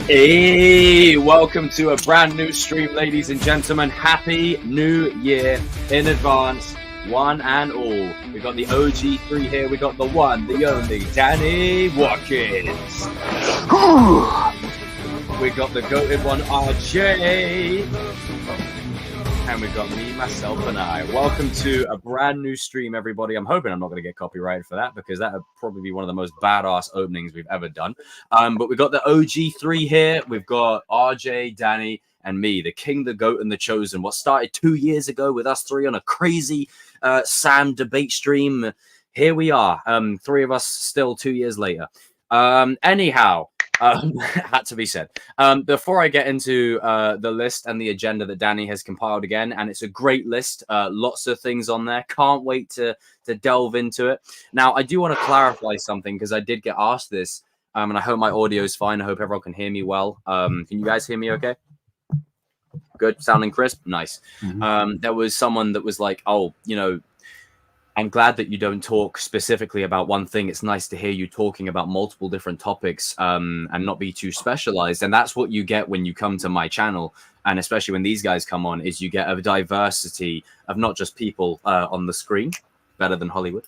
Hey, welcome to a brand new stream, ladies and gentlemen. Happy New Year in advance, one and all. We got the OG3 here. We got the one, the only, Danny Watkins. We got the goated one, RJ. And we got me, myself, and I. Welcome to a brand new stream, everybody. I'm hoping I'm not going to get copyrighted for that because that would probably be one of the most badass openings we've ever done. But we've got the OG3 here. We've got RJ, Danny, and me, the King, the Goat, and the Chosen. What started 2 years ago with us three on a crazy Sam debate stream. Here we are, three of us still 2 years later. Anyhow. Had to be said. Before I get into the list and the agenda that Danny has compiled again, and it's a great list, lots of things on there. Can't wait to delve into it. Now, I do want to clarify something because I did get asked this, and I hope my audio is fine. I hope everyone can hear me well. Can you guys hear me okay? Good, sounding crisp? Nice. Mm-hmm. There was someone that was like, oh, you know, I'm glad that you don't talk specifically about one thing. It's nice to hear you talking about multiple different topics and not be too specialized. And that's what you get when you come to my channel. And especially when these guys come on, is you get a diversity of not just people on the screen, better than Hollywood,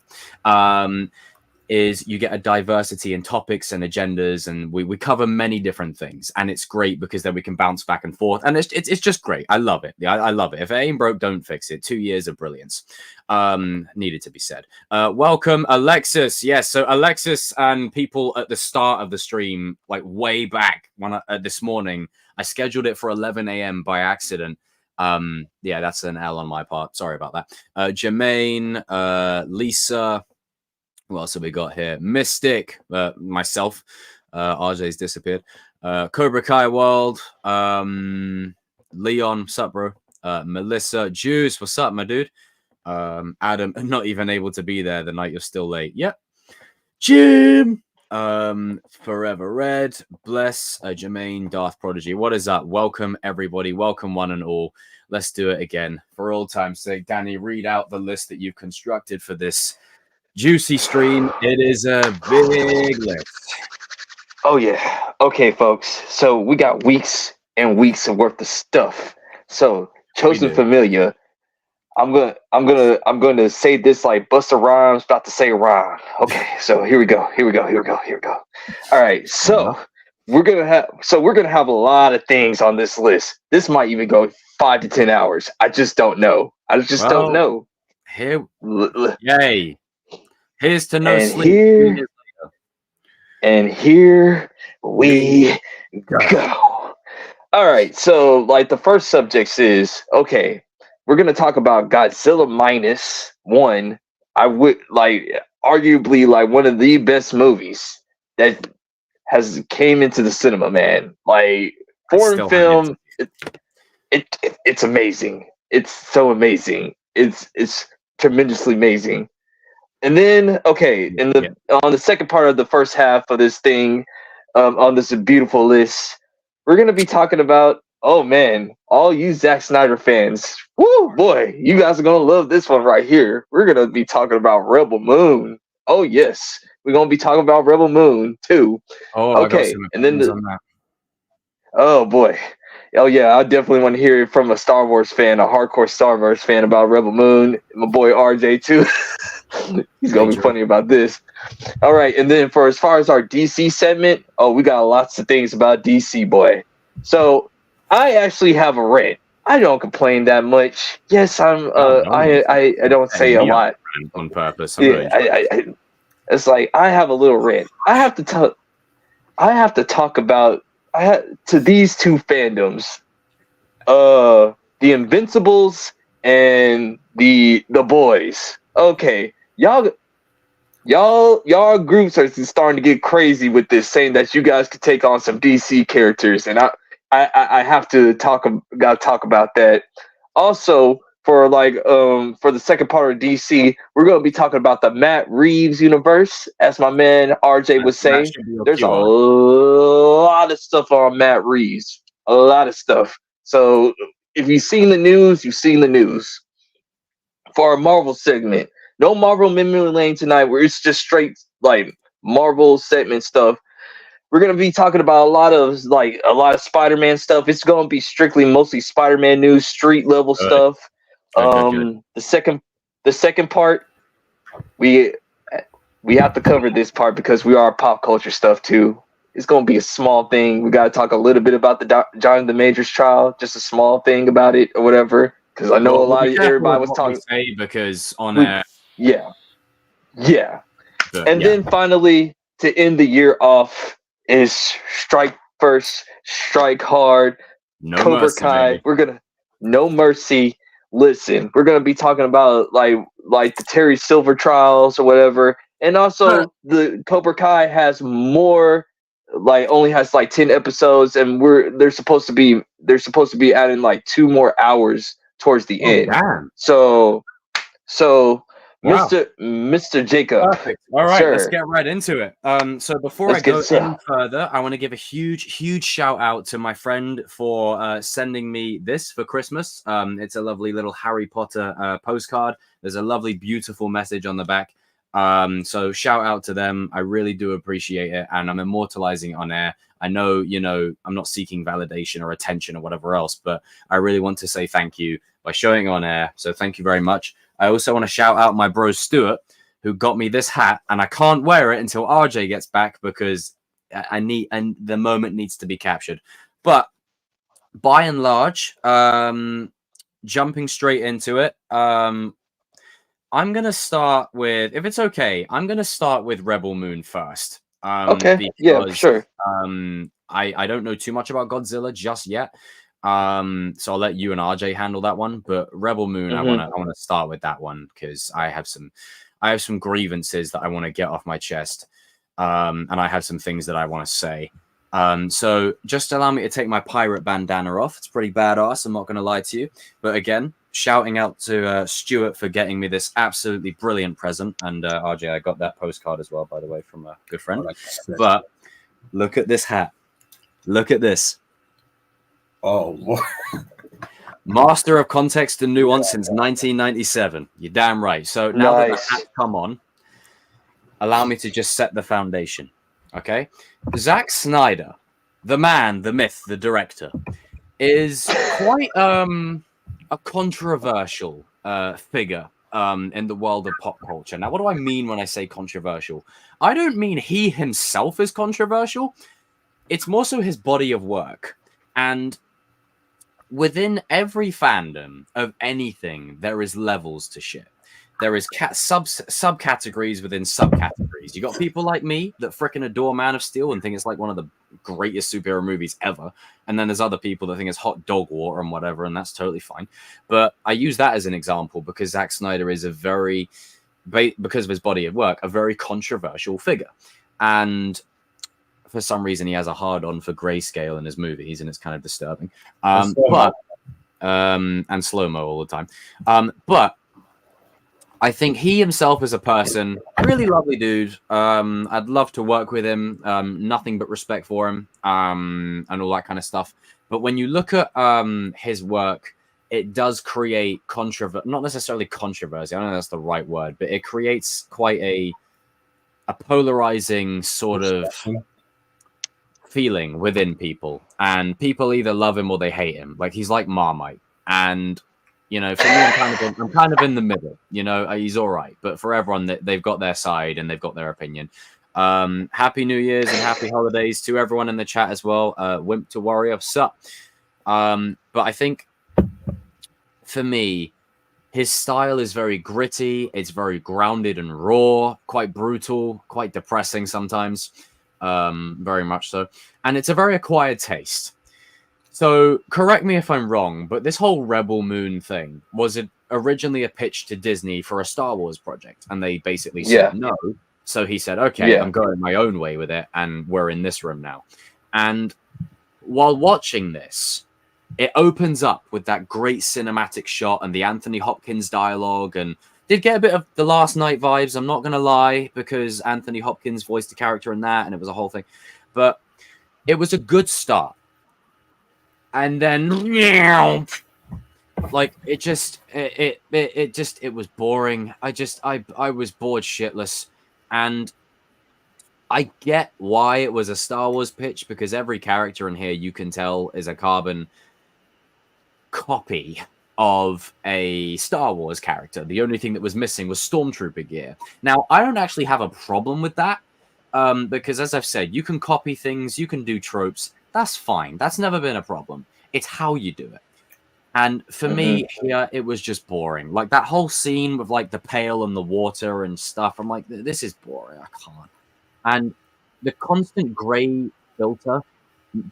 is you get a diversity in topics and agendas, and we cover many different things, and it's great because then we can bounce back and forth, and it's just great. I love it. I love it. If it ain't broke, don't fix it. 2 years of brilliance needed to be said. Welcome, Alexis. Yes, so Alexis and people at the start of the stream, like way back when this morning, I scheduled it for 11 a.m. by accident. Yeah, that's an L on my part. Sorry about that. Jermaine, Lisa. What else have we got here? Mystic, myself, RJ's disappeared. Cobra Kai World, Leon, what's up, bro? Melissa, Juice, what's up, my dude? Adam, not even able to be there the night you're still late. Yep. Jim, Forever Red, Bless, Jermaine, Darth Prodigy. What is up? Welcome, everybody. Welcome, one and all. Let's do it again. For all time's sake, Danny, read out the list that you've constructed for this juicy stream. It is a big list. Oh yeah. Okay, folks. So we got weeks and weeks of worth of stuff. So Chosen Familiar. I'm gonna say this like Busta Rhymes about to say rhyme. Okay, so here we go. All right, so we're gonna have a lot of things on this list. This might even go 5 to 10 hours. I just don't know. Don't know. Here, yay. Here's to no and sleep. Here we go. All right, so like the first subject is, okay, we're gonna talk about Godzilla Minus One. I would like arguably like one of the best movies that has came into the cinema, man. Like foreign film, it's amazing. It's so amazing. It's tremendously amazing. And then, okay, on the second part of the first half of this thing, on this beautiful list, we're gonna be talking about, oh man, all you Zack Snyder fans, woo boy, you guys are gonna love this one right here. We're gonna be talking about Rebel Moon. Oh yes, we're gonna be talking about Rebel Moon too. Oh, okay, and then oh boy. Oh yeah, I definitely want to hear it from a Star Wars fan, a hardcore Star Wars fan about Rebel Moon. My boy RJ too. He's gonna be funny about this. All right, and then for as far as our DC segment, oh, we got lots of things about DC, boy. So I actually have a rant. I don't complain that much. Yes, I'm. I don't say a lot on purpose. Yeah, it's like I have a little rant. I have to talk about. To these two fandoms, the Invincibles and the Boys. Okay, y'all groups are starting to get crazy with this, saying that you guys could take on some DC characters, and I have to talk about that. Also, for the second part of DC, we're going to be talking about the Matt Reeves universe, as my man RJ would say. There's a lot of stuff on Matt Reeves, a lot of stuff. So if you've seen the news, you've seen the news. For our Marvel segment, no Marvel memory lane tonight, where it's just straight like Marvel segment stuff. we're gonna be talking about a lot of Spider-Man stuff. It's gonna be strictly mostly Spider-Man news, street level stuff. Good. The second part, we have to cover this part because we are pop culture stuff too. It's gonna be a small thing. We gotta talk a little bit about the Jonathan Majors trial, just a small thing about it or whatever. Because I know everybody was talking. Because on air, yeah. But, and then finally, to end the year off, is Strike First, Strike Hard, no Cobra mercy, Kai. baby. We're gonna no mercy. Listen, we're gonna be talking about like the Terry Silver trials or whatever, and also the Cobra Kai has more, only has 10 episodes, and they're supposed to be adding 2 more hours towards the end. Damn. So Wow. Mr. Jacob. Perfect. All right, let's get right into it. So before I go any further, I want to give a huge shout out to my friend for sending me this for Christmas. It's a lovely little Harry Potter postcard. There's a lovely, beautiful message on the back. So shout out to them. I really do appreciate it, and I'm immortalizing it on air. I know, I'm not seeking validation or attention or whatever else, but I really want to say thank you by showing it on air. So thank you very much. I also want to shout out my bro Stuart, who got me this hat, and I can't wear it until RJ gets back because the moment needs to be captured. But by and large, jumping straight into it, I'm gonna start with, if it's okay, I'm gonna start with Rebel Moon first. Okay. Because, yeah, sure. I don't know too much about Godzilla just yet. So I'll let you and RJ handle that one. But Rebel Moon, I wanna start with that one because I have some grievances that I want to get off my chest. And I have some things that I want to say. So just allow me to take my pirate bandana off. It's pretty badass, I'm not gonna lie to you. But again, shouting out to Stuart for getting me this absolutely brilliant present. And RJ, I got that postcard as well, by the way, from a good friend. But look at this hat. Look at this. Oh, Lord. Master of context and nuance since 1997. You're damn right. So now that the hat come on, allow me to just set the foundation. Okay? Zack Snyder, the man, the myth, the director, is quite a controversial figure in the world of pop culture. Now, what do I mean when I say controversial? I don't mean he himself is controversial. It's more so his body of work. And within every fandom of anything, there is levels to shit. There is subcategories within subcategories. You got people like me that fricking adore Man of Steel and think it's like one of the greatest superhero movies ever. And then there's other people that think it's hot dog water and whatever, and that's totally fine. But I use that as an example because Zack Snyder is because of his body of work, a very controversial figure. And for some reason, he has a hard-on for grayscale in his movies, and it's kind of disturbing. And slow-mo all the time. But I think he himself as a person, really lovely dude. I'd love to work with him. Nothing but respect for him, and all that kind of stuff. But when you look at his work, it does create not necessarily controversy. I don't know if that's the right word, but it creates quite a polarizing sort of feeling within people, and people either love him or they hate him. Like he's like Marmite, and for me, I'm kind of in the middle. He's all right, but for everyone, they've got their side and they've got their opinion. Happy New Year's and happy holidays to everyone in the chat as well. Wimp to Warrior, sup? But I think for me, his style is very gritty. It's very grounded and raw, quite brutal, quite depressing sometimes. Very much so. And it's a very acquired taste. So correct me if I'm wrong, but this whole Rebel Moon thing, was it originally a pitch to Disney for a Star Wars project? And they basically said no. So he said, okay, I'm going my own way with it. And we're in this room now. And while watching this, it opens up with that great cinematic shot and the Anthony Hopkins dialogue, and did get a bit of The Last Night vibes, I'm not going to lie, because Anthony Hopkins voiced the character in that, and it was a whole thing. But it was a good start. And then, like, it was boring. I was bored shitless. And I get why it was a Star Wars pitch, because every character in here you can tell is a carbon copy of a Star Wars character. The only thing that was missing was Stormtrooper gear. Now, I don't actually have a problem with that, because as I've said, you can copy things, you can do tropes. That's fine. That's never been a problem. It's how you do it. And for me, here, it was just boring. Like, that whole scene with, like, the pail and the water and stuff, I'm like, this is boring. I can't. And the constant gray filter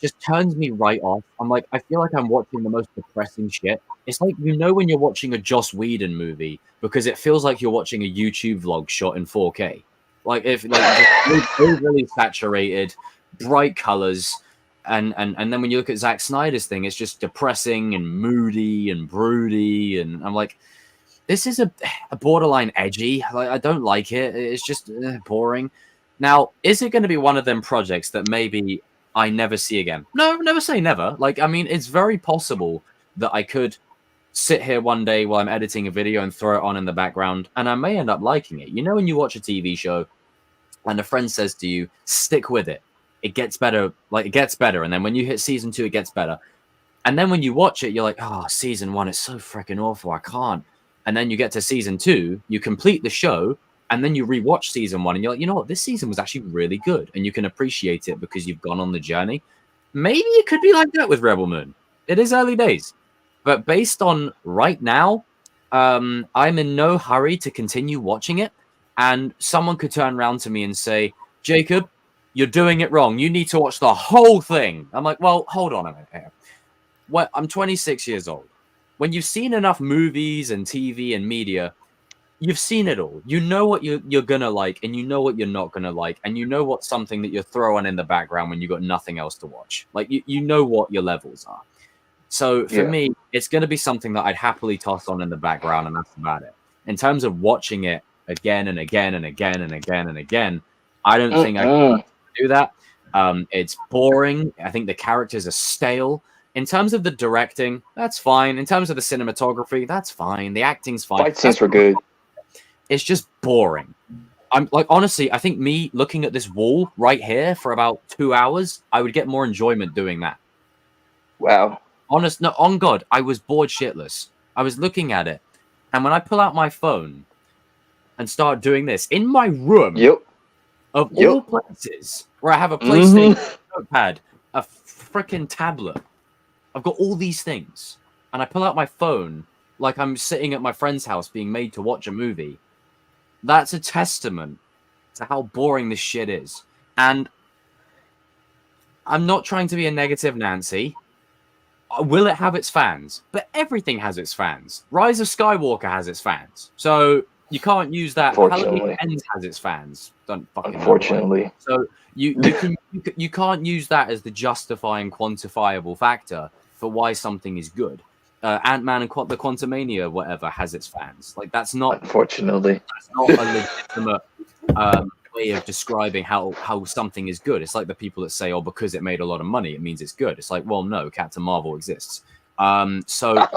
just turns me right off. I'm like, I feel like I'm watching the most depressing shit. It's like, you know, when you're watching a Joss Whedon movie, because it feels like you're watching a YouTube vlog shot in 4K. Like, if, like, just overly saturated, bright colors. And then when you look at Zack Snyder's thing, it's just depressing and moody and broody. And I'm like, this is a borderline edgy. Like, I don't like it. It's just boring. Now, is it going to be one of them projects that maybe I never see again? No, never say never. Like, I mean, it's very possible that I could sit here one day while I'm editing a video and throw it on in the background, and I may end up liking it. You know, when you watch a TV show and a friend says to you, stick with it. It gets better. Like, it gets better. And then when you hit season 2, it gets better. And then when you watch it, you're like, oh, season 1 is so freaking awful. I can't. And then you get to season 2, you complete the show, and then you rewatch season 1 and you're like, you know what? This season was actually really good. And you can appreciate it because you've gone on the journey. Maybe it could be like that with Rebel Moon. It is early days. But based on right now, I'm in no hurry to continue watching it. And someone could turn around to me and say, Jacob, you're doing it wrong. You need to watch the whole thing. I'm like, well, hold on a minute here. Well, I'm 26 years old. When you've seen enough movies and TV and media, you've seen it all. You know what you're going to like, and you know what you're not going to like, and you know what's something that you're throwing in the background when you've got nothing else to watch. Like, you know what your levels are. So for me, it's going to be something that I'd happily toss on in the background, and that's about it. In terms of watching it again and again and again and again and again, I don't think I can do that. It's boring. I think the characters are stale. In terms of the directing, that's fine. In terms of the cinematography, that's fine. The acting's fine. Fight scenes were good. It's just boring. I'm like, honestly, I think me looking at this wall right here for about 2 hours, I would get more enjoyment doing that. Wow. No, on God, I was bored shitless. I was looking at it, and when I pull out my phone and start doing this in my room, of all places, where I have a PlayStation notepad, a freaking tablet, I've got all these things, and I pull out my phone like I'm sitting at my friend's house being made to watch a movie. That's a testament to how boring this shit is. And I'm not trying to be a negative Nancy. Will it have its fans? But everything has its fans. Rise of Skywalker has its fans. So you can't use that. Halloween Ends has its fans. Don't fucking Unfortunately. know. So you can't use that as the justifying quantifiable factor for why something is good. Ant-Man and the Quantumania, whatever, has its fans. Like, that's not, unfortunately, that's not a legitimate way of describing how something is good. It's like the people that say, oh, because it made a lot of money, it means it's good. It's like, well, no, Captain Marvel exists. So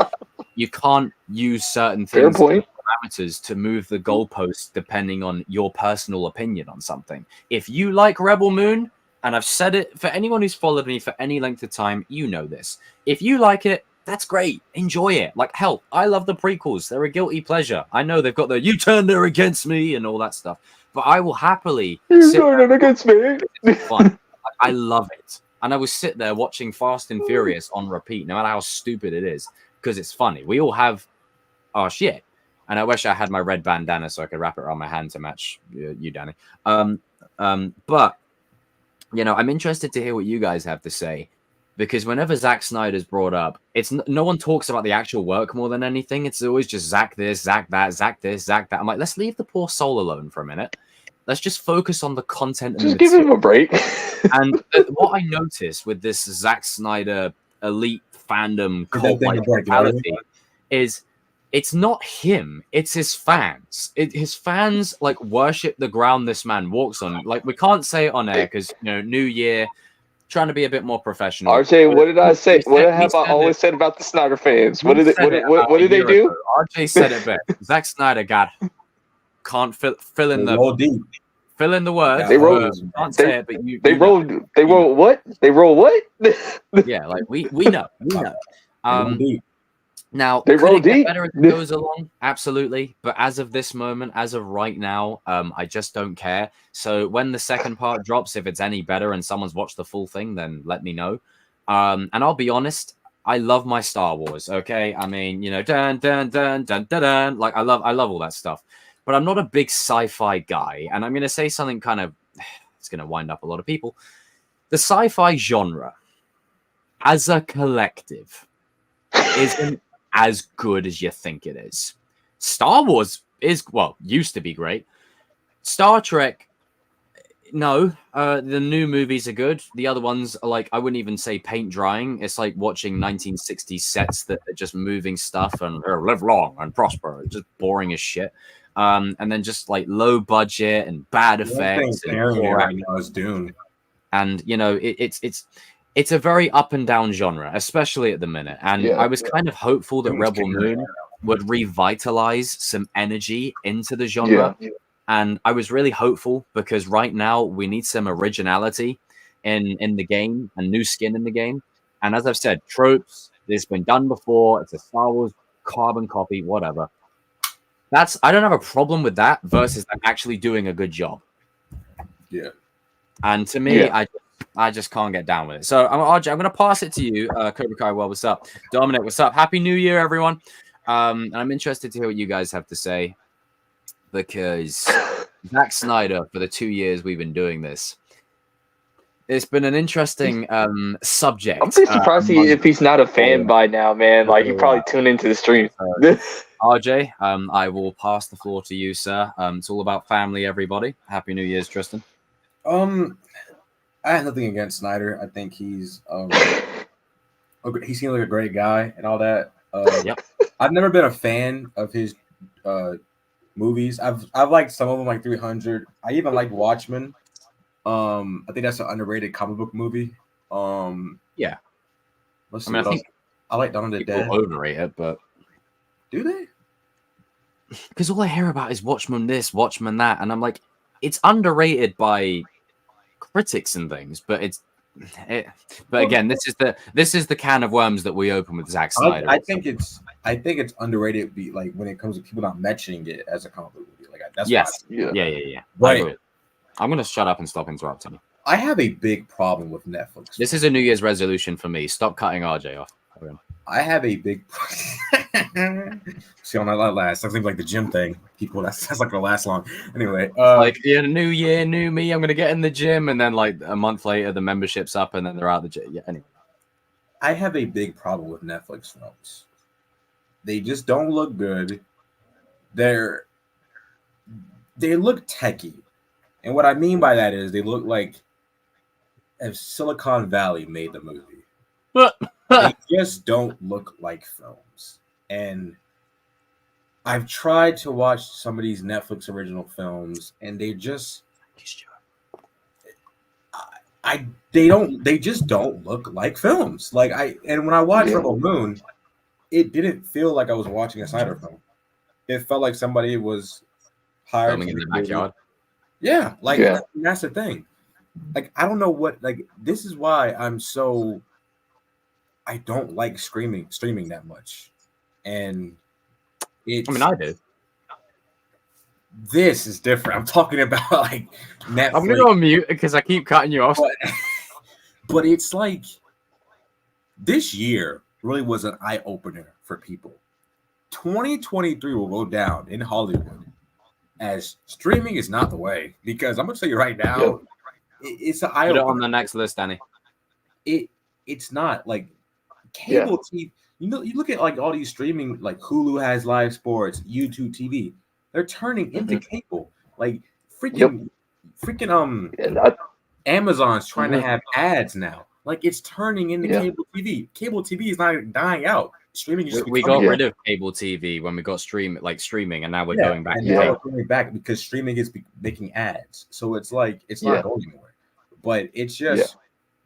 you can't use certain things, parameters, to move the goalposts depending on your personal opinion on something. If you like Rebel Moon, and I've said it for anyone who's followed me for any length of time, you know this. If you like it, that's great. Enjoy it. Like, hell, I love the prequels. They're a guilty pleasure. I know they've got the "you turned her against me" and all that stuff, but I will happily. You turned her against me. It's fun. I love it, and I will sit there watching Fast and Furious on repeat, no matter how stupid it is, because it's funny. We all have our shit, and I wish I had my red bandana so I could wrap it around my hand to match you, Danny. But you know, I'm interested to hear what you guys have to say. Because whenever Zack Snyder's brought up, it's no one talks about the actual work more than anything. It's always just Zack this, Zack that, Zack this, Zack that. I'm like, let's leave the poor soul alone for a minute. Let's just focus on the content. Just give him a break. And what I noticed with this Zack Snyder elite fandom cult-like mentality is it's not him, it's his fans. His fans like worship the ground this man walks on. Like, we can't say it on air because, you know, New Year. Trying to be a bit more professional. RJ, what did I say? What have I always said about the Snyder fans? What did they do? RJ said it best. Zack Snyder can't fill in the Fill in the words. They rolled. Can't say it, but They rolled. know. They rolled what? They rolled what? Yeah, like we know. We know. Now, They could roll it get deep. better as it goes along? Absolutely. But as of this moment, as of right now, I just don't care. So when the second part drops, if it's any better and someone's watched the full thing, then let me know. And I'll be honest, I love my Star Wars. Okay, I mean, you know, dun dun dun dun dun dun. Like I love all that stuff. But I'm not a big sci-fi guy, and I'm going to say something kind of, it's going to wind up a lot of people. The sci-fi genre, as a collective, isn't as good as you think it is. Star Wars is, well, used to be great. Star Trek, no. The new movies are good. The other ones are like, I wouldn't even say paint drying. It's like watching 1960s sets that are just moving stuff and live long and prosper. It's just boring as shit. And then just like low budget and bad effects. Right now is Dune. And you know, it's a very up and down genre, especially at the minute. And I was kind of hopeful that Rebel Moon would revitalize some energy into the genre. And I was really hopeful because right now we need some originality in the game and new skin in the game. And as I've said, tropes, it's been done before. It's a Star Wars carbon copy, whatever. I don't have a problem with that versus them actually doing a good job. Yeah. And to me, I just can't get down with it. So I'm going to pass it to you, Cobra Kai. Well, what's up? Dominic, what's up? Happy New Year, everyone. And I'm interested to hear what you guys have to say because Zack Snyder, for the 2 years we've been doing this, it's been an interesting subject. I'm pretty surprised if he's not a fan by now, man. Like, he probably tuned into the stream. RJ, I will pass the floor to you, sir. It's all about family, everybody. Happy New Year's, Tristan. I have nothing against Snyder. I think he seems like a great guy and all that. I've never been a fan of his movies. I've liked some of them, like 300. I even like Watchmen. I think that's an underrated comic book movie. Yeah. Let's see what else. I like Dawn of the Dead. Overrate it, but do they? Because all I hear about is Watchmen this, Watchmen that, and I'm like, it's underrated by critics and things, but again, this is the can of worms that we open with Zack Snyder. I think it's underrated. Like when it comes to people not mentioning it as a comic book movie, like that's yeah. Right. I'm gonna shut up and stop interrupting you. I have a big problem with Netflix. This is a New Year's resolution for me. Stop cutting RJ off. I have a big. See, on that last, something like the gym thing. People, that's like the last long. Anyway, new year, new me. I'm gonna get in the gym, and then like a month later, the membership's up, and then they're out the gym. Yeah. Anyway, I have a big problem with Netflix films. They just don't look good. They look techie, and what I mean by that is they look like if Silicon Valley made the movie. They just don't look like films. And I've tried to watch some of these Netflix original films, and they just they just don't look like films. When I watched Rebel Moon, it didn't feel like I was watching a Snyder film. It felt like somebody was hired filming in the backyard. Yeah, that's the thing. Like, I don't know what, like, this is why I don't like streaming that much. And I do. This is different. I'm talking about like Netflix. I'm gonna go on mute because I keep cutting you off. But it's like this year really was an eye opener for people. 2023 will go down in Hollywood as streaming is not the way, because I'm gonna tell you right now, it's an eye opener. Put it on the next list, Danny. It's not like cable TV. You know, you look at like all these streaming, like Hulu has live sports, YouTube TV. They're turning into cable. Like freaking Amazon's trying to have ads now. Like it's turning into cable TV. Cable TV is not dying out. Streaming is we got rid of cable TV when we got streaming, and now we're going back. Now we're going back because streaming is making ads. So it's like it's not going anywhere. But it's just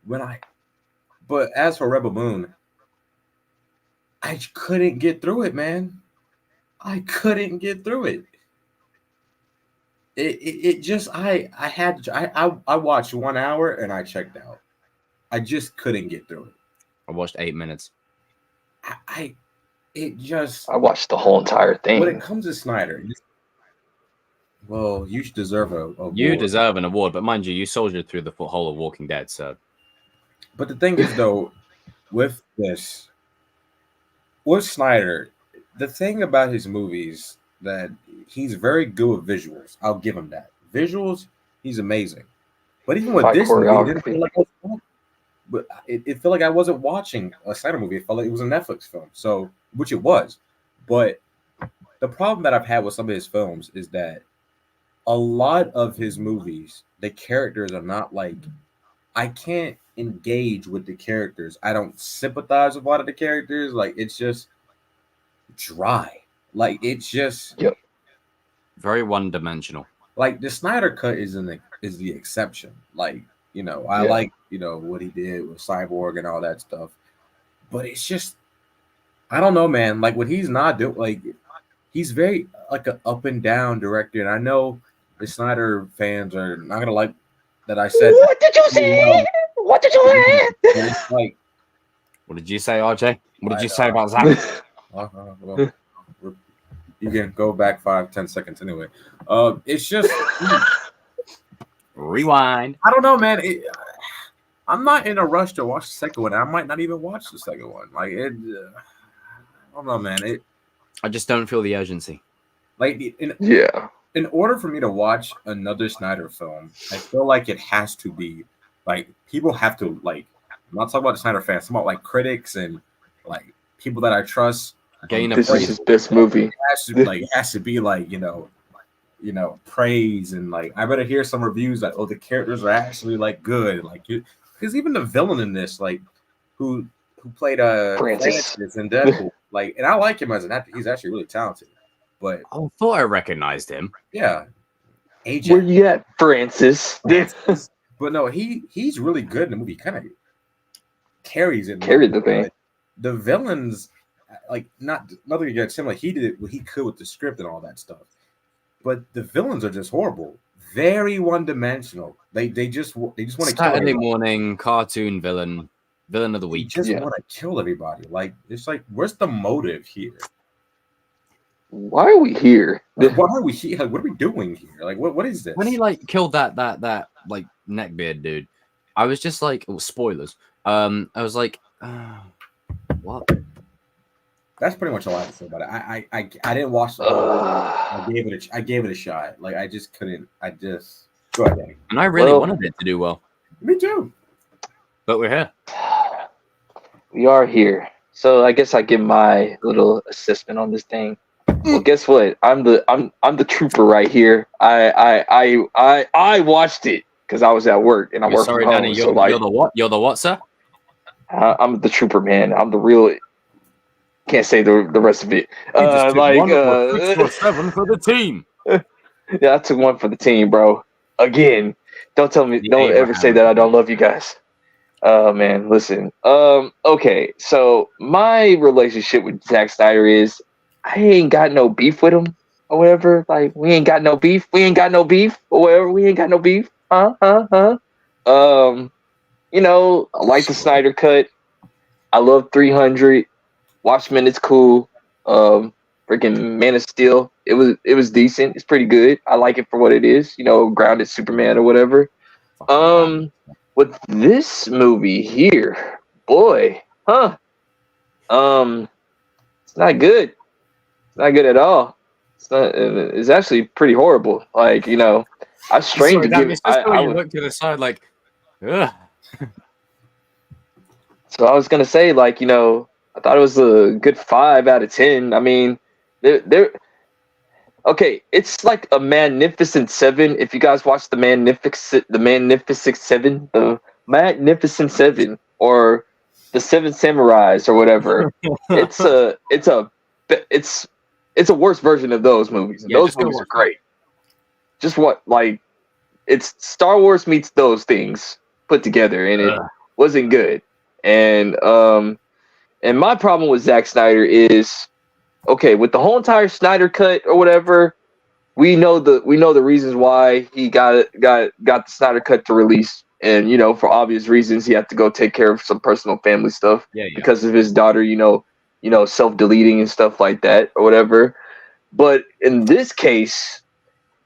But as for Rebel Moon, I couldn't get through it, man. I couldn't get through it. it just I watched 1 hour and I checked out. I just couldn't get through it. I watched 8 minutes. I watched the whole entire thing. When it comes to Snyder, well, you deserve a award. You deserve an award, but mind you soldiered through the whole of Walking Dead, so. But the thing is, though, with Snyder, the thing about his movies that he's very good with visuals. I'll give him that. Visuals, he's amazing. But even with this movie, it didn't feel like it felt like I wasn't watching a Snyder movie. It felt like it was a Netflix film, so which it was. But the problem that I've had with some of his films is that a lot of his movies, the characters are not like, I can't engage with the characters. I don't sympathize with a lot of the characters. Like, it's just dry. Like, it's just very one-dimensional. Like, the Snyder Cut is the exception. Like, I like, what he did with Cyborg and all that stuff. But it's just, I don't know, man. Like, what he's not doing, like, he's very, like, an up and down director. And I know the Snyder fans are not going to like that I said. What did you say? What did you say? It's like, what did you say, RJ? What did you say about Zack? Well, you can go back 5-10 seconds anyway. It's just rewind. I don't know, man. I'm not in a rush to watch the second one. I might not even watch the second one. Like I don't know, man. I just don't feel the urgency. Like in order for me to watch another Snyder film, I feel like it has to be like people have to like. I'm not talking about the Snyder fans. I'm talking about like critics and like people that I trust. This is his best movie. It has to be like praise and like I better hear some reviews like, oh, the characters are actually like good, like because even the villain in this, like who played Francis in Deadpool, like, and I like him as an actor. He's actually really talented. But I thought I recognized him. Yeah, Agent. Where you at, Francis? But no, he's really good in the movie. Kind of carries it. Carried the thing. The villains. Like nothing against him, like he did what he could with the script and all that stuff, but the villains are just horrible, very one-dimensional. They just want to kill Saturday morning cartoon villain of the week. They just want to kill everybody. Like it's like, where's the motive here? Why are we here? Like, why are we here? Like, what are we doing here? Like what is this? When he like killed that like neckbeard dude, I was just like, spoilers. I was like, what? That's pretty much all I have to say about it. I didn't watch the whole I gave it a shot. Like I just couldn't. Go ahead, Danny. And I really wanted it to do well. Me too. But we're here. We are here. So I guess I give my little assessment on this thing. Well, guess what? I'm the trooper right here. I watched it because I was at work and I work from home. Danny, you're the what? You're the what, sir? I'm the trooper, man. I'm the real. Can't say the rest of it. Like 7 for the team. Yeah, I took 1 for the team, bro. Again, don't ever say that I don't love you guys. Man, listen. Okay, so my relationship with Zack Snyder is I ain't got no beef with him or whatever. Like we ain't got no beef. We ain't got no beef or whatever. We ain't got no beef. I like the Snyder Cut. I love 300. Watchmen, it's cool. Freaking Man of Steel, it was decent. It's pretty good. I like it for what it is. Grounded Superman or whatever. With this movie here, boy, it's not good. It's not good at all. It's actually pretty horrible. Like I strained to give it. I look to the side like, ugh. So I was gonna say like I thought it was a good 5 out of 10. I mean, they're okay. It's like a Magnificent 7. If you guys watch the Magnificent 7, the Magnificent 7, or the 7 Samurais or whatever, it's a worse version of those movies. And those movies are great. Just it's Star Wars meets those things put together, and it wasn't good. And my problem with Zack Snyder is, okay, with the whole entire Snyder Cut or whatever, we know the reasons why he got the Snyder Cut to release, and for obvious reasons he had to go take care of some personal family stuff because of his daughter, self-deleting and stuff like that or whatever. But in this case,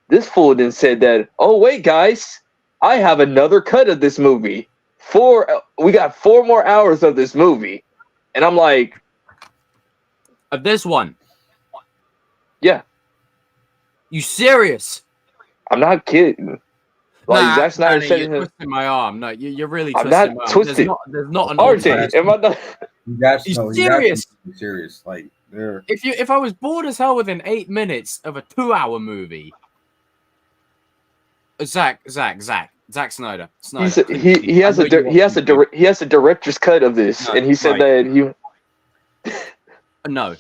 this fool then said that, oh wait guys, I have another cut of this movie. We got 4 more hours of this movie. And I'm like, of this one? Yeah. You serious? I'm not kidding. Like, Zack Snyder said, you're twisting my arm. No, you're really I'm twisting not my twisted. Arm. There's not an RJ, am I not? You serious? Serious. Like, if I was bored as hell within 8 minutes of a 2-hour movie, Zack Snyder. He has a director's cut of this, and he said that he. No,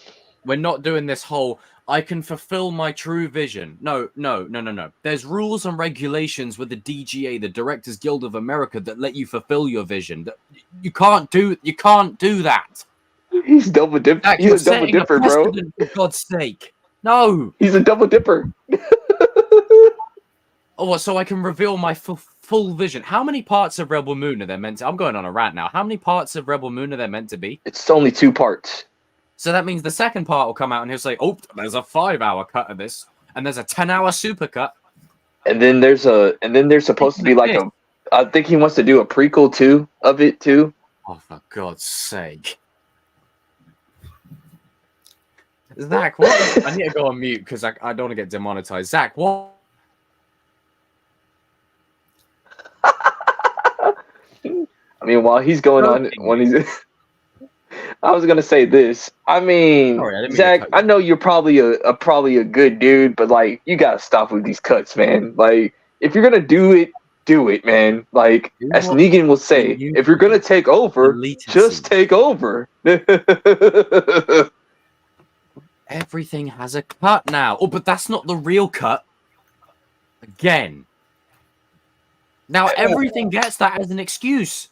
we're not doing this whole. I can fulfill my true vision. No. There's rules and regulations with the DGA, the Directors Guild of America, that let you fulfill your vision. You can't do that. He's double dip. He's a double dipper, bro. For God's sake, no. He's a double dipper. Oh, so I can reveal my full vision. How many parts of Rebel Moon are there meant to? I'm going on a rant now. How many parts of Rebel Moon are there meant to be? It's only 2 parts. So that means the second part will come out and he'll say, "Oh, there's a 5-hour cut of this, and there's a 10-hour super cut." And then there's supposed to be like I think he wants to do a prequel too of it too. Oh, for God's sake. Zach, what? I need to go on mute because I don't want to get demonetized. Zach, what? I mean, while he's going on, I was gonna say this. I mean, sorry, Zach, I know you're probably a good dude, but like, you gotta stop with these cuts, man. Like, if you're gonna do it, man. Like, as Negan will say, if you're gonna take over, just take over. Everything has a cut now. Oh, but that's not the real cut. Again. Now everything gets that as an excuse.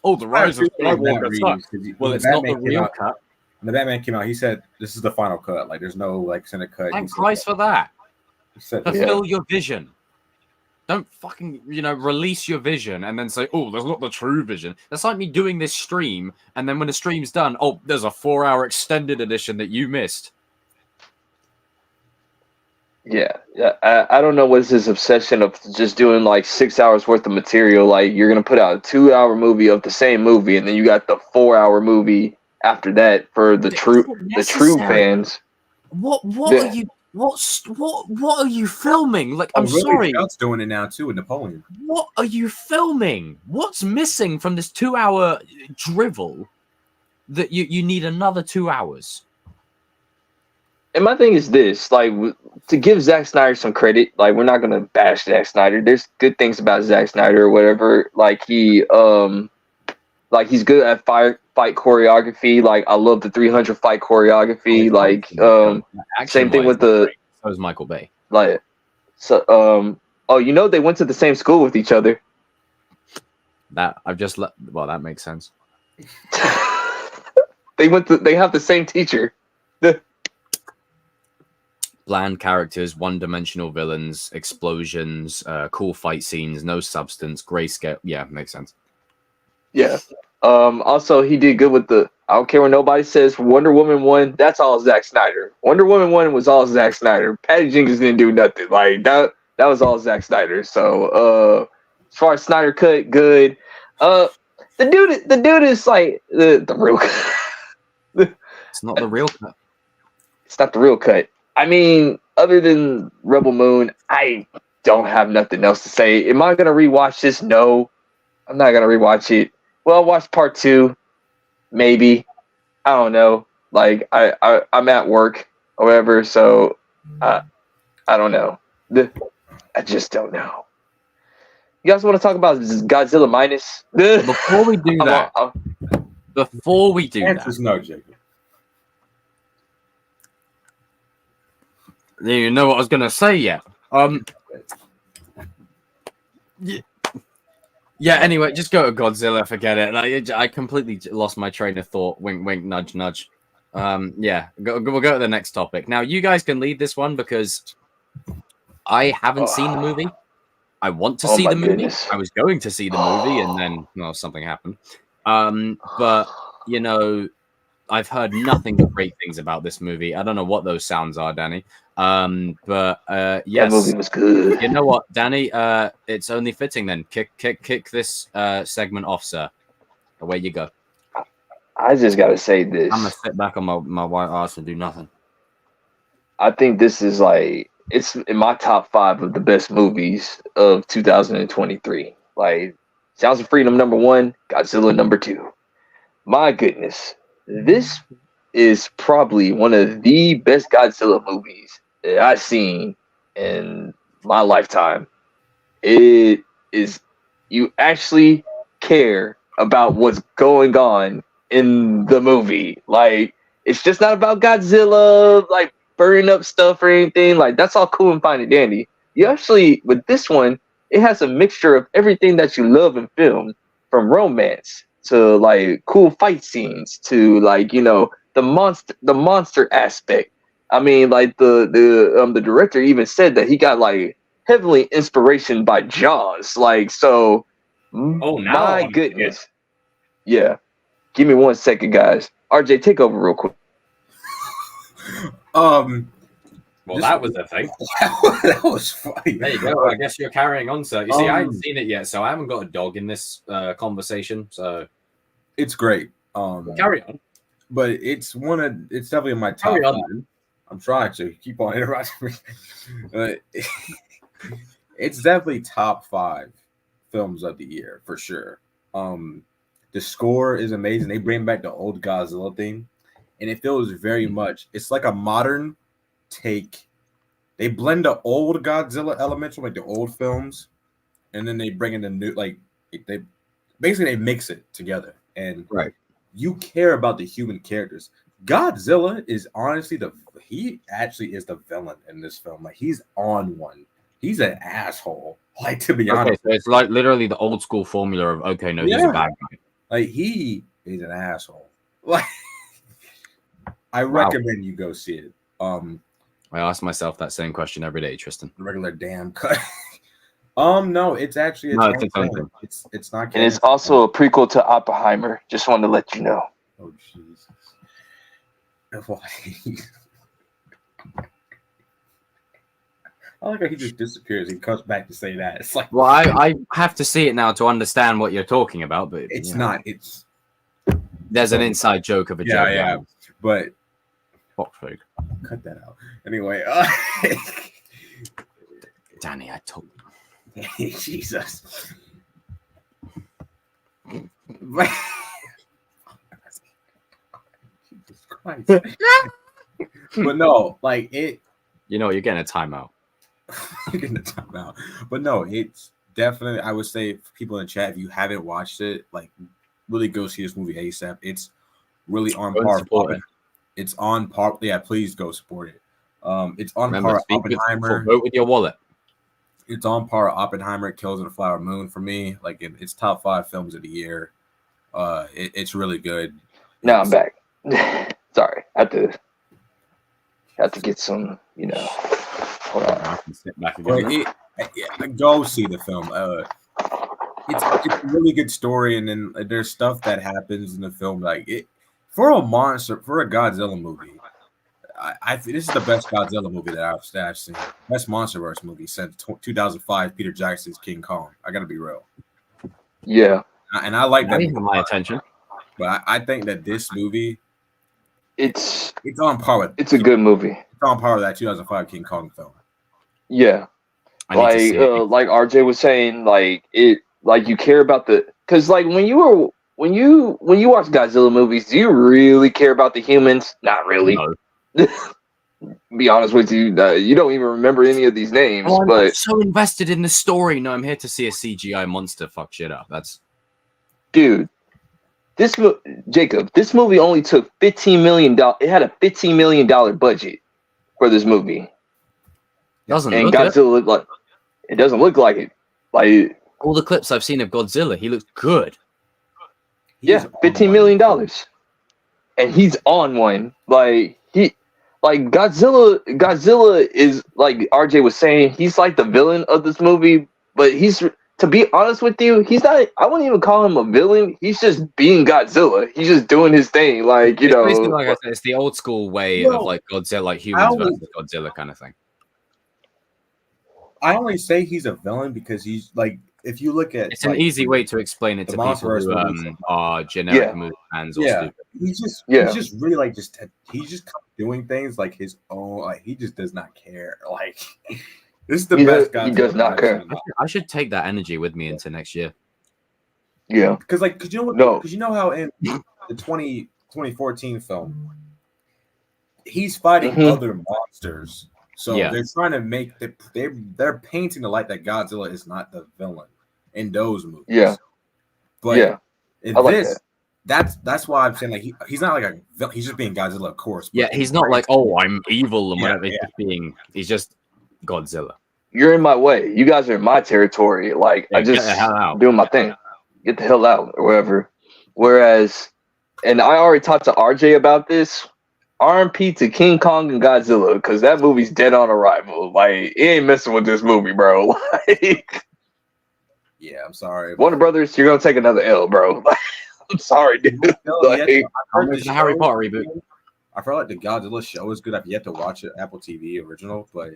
Oh, the Rise of Skywalker. Well, it's not the real cut. When the Batman came out, he said, "This is the final cut. Like, there's no like extended cut." Thank Christ for that. He said, fulfill your vision. Don't fucking release your vision and then say, "Oh, that's not the true vision." That's like me doing this stream, and then when the stream's done, oh, there's a 4-hour extended edition that you missed. Yeah. I don't know what's his obsession of just doing like 6 hours worth of material. Like, you're gonna put out a 2-hour movie of the same movie, and then you got the 4-hour movie after that for the true fans. What are you filming? Like, I'm sorry. Scout's doing it now too with Napoleon. What are you filming? What's missing from this 2-hour drivel that you need another 2 hours? And my thing is this, like, to give Zack Snyder some credit, like, we're not gonna bash Zack Snyder. There's good things about Zack Snyder or whatever. Like, he's good at fight choreography. Like, I love the 300 fight choreography. Like, same thing with the. So was Michael Bay. Like, so they went to the same school with each other. That that makes sense. They have the same teacher. Bland characters, one-dimensional villains, explosions, cool fight scenes, no substance, grayscale. Yeah, makes sense. Yeah. Also, he did good with the. I don't care what nobody says. Wonder Woman 1, that's all Zack Snyder. Wonder Woman 1 was all Zack Snyder. Patty Jenkins didn't do nothing. Like, that was all Zack Snyder. So, as far as Snyder cut, good. The dude is like the real cut. It's not the real cut. It's not the real cut. I mean, other than Rebel Moon, I don't have nothing else to say. Am I gonna rewatch this? No, I'm not gonna rewatch it. Well, I'll watch part 2, maybe. I don't know. Like, I'm at work or whatever, so I don't know. I just don't know. You guys want to talk about Godzilla Minus? Before we do that, no, Jacob. You know what I was gonna say yet? Yeah. Anyway, just go to Godzilla. Forget it. I completely lost my train of thought. Wink, wink, nudge, nudge. Yeah. We'll go to the next topic. Now, you guys can lead this one because I haven't seen the movie. I want to see the movie. Goodness. I was going to see the movie, and then something happened. But you know, I've heard nothing but great things about this movie. I don't know what those sounds are, Danny. But yes, that movie was good. You know what, Danny? It's only fitting then. Kick this segment off, sir. Away you go. I just gotta say this. I'm gonna sit back on my white ass and do nothing. I think this is like it's in my top 5 of the best movies of 2023. Like Sounds of Freedom #1, Godzilla #2. My goodness, this is probably one of the best Godzilla movies that I've seen in my lifetime. It is, you actually care about what's going on in the movie. Like, it's just not about Godzilla, like, burning up stuff or anything. Like, that's all cool and fine and dandy. You actually, with this one, it has a mixture of everything that you love in film, from romance to, like, cool fight scenes to, like, you know, the monster aspect. I mean, like, the director even said that he got, like, heavily inspiration by Jaws. Like, so, my goodness. Yeah. Give me 1 second, guys. RJ, take over real quick. Well, that was the thing. That was funny. There you go. I guess you're carrying on, sir. You see, I haven't seen it yet, so I haven't got a dog in this conversation. So it's great. Carry on. But it's definitely in my top. Carry on. I'm trying to keep on interrupting me. It's definitely top 5 films of the year for sure. The score is amazing. They bring back the old Godzilla theme, and it feels very much. It's like a modern take. They blend the old Godzilla elements from like the old films, and then they bring in the new. Like they mix it together, and you care about the human characters. Godzilla is honestly he actually is the villain in this film. Like, he's on one. He's an asshole. Like, to be honest, so it's like literally the old school formula of he's a bad guy. Like, he is an asshole. Like, I recommend you go see it. I ask myself that same question every day, Tristan. Regular damn cut. No, it's actually it's not. And it's also a prequel to Oppenheimer. Just wanted to let you know. Oh Jesus! I like how he just disappears. He comes back to say that. It's like, well, I have to see it now to understand what you're talking about, but it's not. It's there's an inside joke of a joke. Yeah, but Fox fake. Cut that out. Anyway, Danny, I told you. Jesus. Jesus Christ. But no, like it. You know, you're getting a timeout. You're getting a timeout. But no, it's definitely. I would say for people in the chat, if you haven't watched it, like, really go see this movie ASAP. It's really on par. It's on par. Yeah, please go support it. It's on par. Oppenheimer. Vote with your wallet. It's on par. Oppenheimer, Kills of the Flower Moon for me. Like, it's top 5 films of the year. It's really good. Now I'm back. Sorry, I have to get some. You know. Hold on. I can sit back again. Go see the film. It's a really good story, and then there's stuff that happens in the film. Like, it for a Godzilla movie. I think this is the best Godzilla movie that I've seen. Best MonsterVerse movie since 2005, Peter Jackson's King Kong. I gotta be real. Yeah, and I like that. My attention, but I think that this movie, it's on par with. It's a good movie. It's on par with that 2005 King Kong film. Yeah, like RJ was saying, like you care about because like when you watch Godzilla movies, do you really care about the humans? Not really. No. Be honest with you, you don't even remember any of these names. I'm but so invested in the story. No, I'm here to see a CGI monster fuck shit up. That's dude. This movie only took $15 million. It had a $15 million budget for this movie. Doesn't and look Godzilla it doesn't look like it. Like all the clips I've seen of Godzilla, he looks good. Yeah, $15 million, and he's on one. Like like Godzilla is like RJ was saying, he's like the villain of this movie, but he's, to be honest with you, he's not. I wouldn't even call him a villain. He's just being Godzilla. He's just doing his thing, like it's basically, like I said, it's the old school way of like Godzilla, like humans versus Godzilla kind of thing. I only say he's a villain because he's like, if you look at, it's an easy way to explain it to people who are generic movie fans or stupid. He's just really like he's just doing things like his own. Like he just does not care. Like this is the best guy. He does not care. I should take that energy with me into next year. Yeah, because you know what? No, because you know how in the 2014 film, he's fighting other monsters. So they're trying to make they're painting the light that Godzilla is not the villain in those movies. Yeah, but in this, that's why I'm saying like he's not like a villain. He's just being Godzilla, of course. Yeah, he's not like, oh, I'm evil and whatever. He's just Godzilla. You're in my way. You guys are in my territory. Like I just doing my thing. Get the hell out or whatever. Whereas, and I already talked to RJ about this. RMP to King Kong and Godzilla, because that movie's dead on arrival. Like, he ain't messing with this movie, bro. Like, yeah, I'm sorry. Warner Brothers, you're gonna take another L, bro. I'm sorry, dude. Like, it's the Harry Potter reboot. I feel like the Godzilla show is good. I've yet to watch it, Apple TV original, but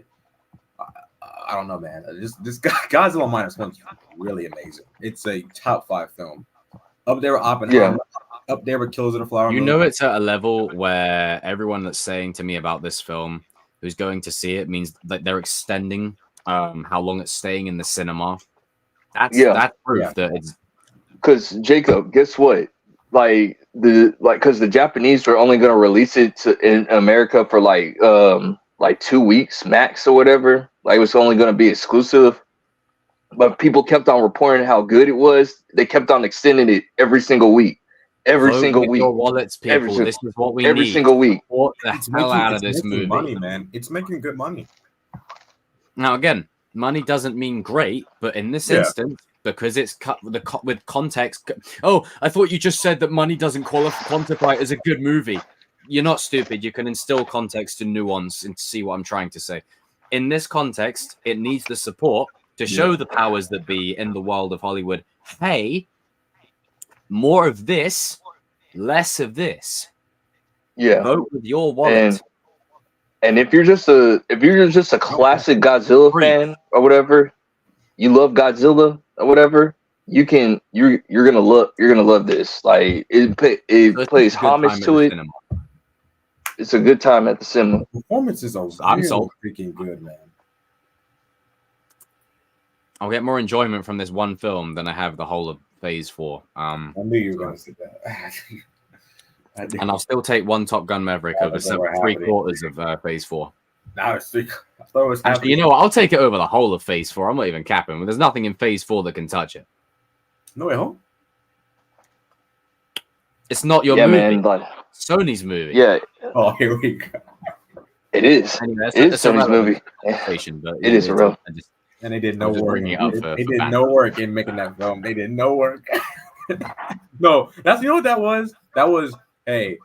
I don't know, man. This Godzilla Minus One is really amazing. It's a top 5 film. Up there with Oppenheimer. Up there with Killers of the Flower Moon. You know, it's at a level where everyone that's saying to me about this film who's going to see it means that they're extending how long it's staying in the cinema. That's proof that it's. Because Jacob, guess what? Because the Japanese are only going to release it in America for like 2 weeks max or whatever. Like it was only going to be exclusive. But people kept on reporting how good it was. They kept on extending it every single week. Every single week. Your wallets, people. This is what we need. Every single week. What the hell out of this movie? Money, man. It's making good money. Now, again, money doesn't mean great, but in this instance, because it's cut with context. Oh, I thought you just said that money doesn't quantify it as a good movie. You're not stupid. You can instill context and nuance and see what I'm trying to say. In this context, it needs the support to show the powers that be in the world of Hollywood. Hey, more of this, less of this. Yeah. Vote with your wallet. And if you're just a classic Godzilla fan or whatever, you love Godzilla or whatever, you're gonna love this. Like it plays homage to it. Cinema. It's a good time at the cinema. Performances are freaking good, man. I'll get more enjoyment from this one film than I have the whole of Phase 4. I knew you were going to say that. And I'll still take one Top Gun Maverick over 3/4 of Phase 4. No, it's 3. Actually, you know what? I'll take it over the whole of Phase 4. I'm not even capping. But there's nothing in Phase 4 that can touch it. No Way Home? It's not your movie. Man, but... Sony's movie. Yeah. Oh, here we go. It is. Anyway, it is Sony's movie. But it is real. And they did no work. They did no work in making that film. They did no work. No, you know what that was? That was, hey,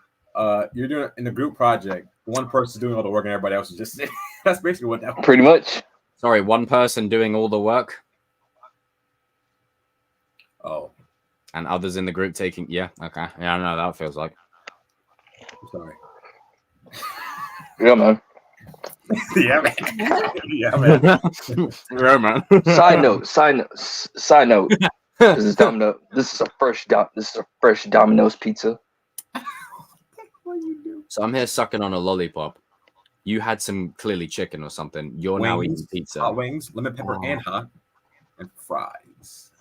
you're doing in a group project. One person's doing all the work and everybody else is just sitting. That's basically what that was. Pretty much. Sorry, one person doing all the work. Oh. And others in the group taking. Yeah, okay. Yeah, I know that feels like. I'm sorry. Yeah, man. Yeah, man. Yeah, man. Yeah, man. Side note. This is Domino. This is a fresh Domino's pizza. So I'm here sucking on a lollipop. You had some clearly chicken or something. You're now eating pizza. Hot wings, lemon pepper, and hot, and fries.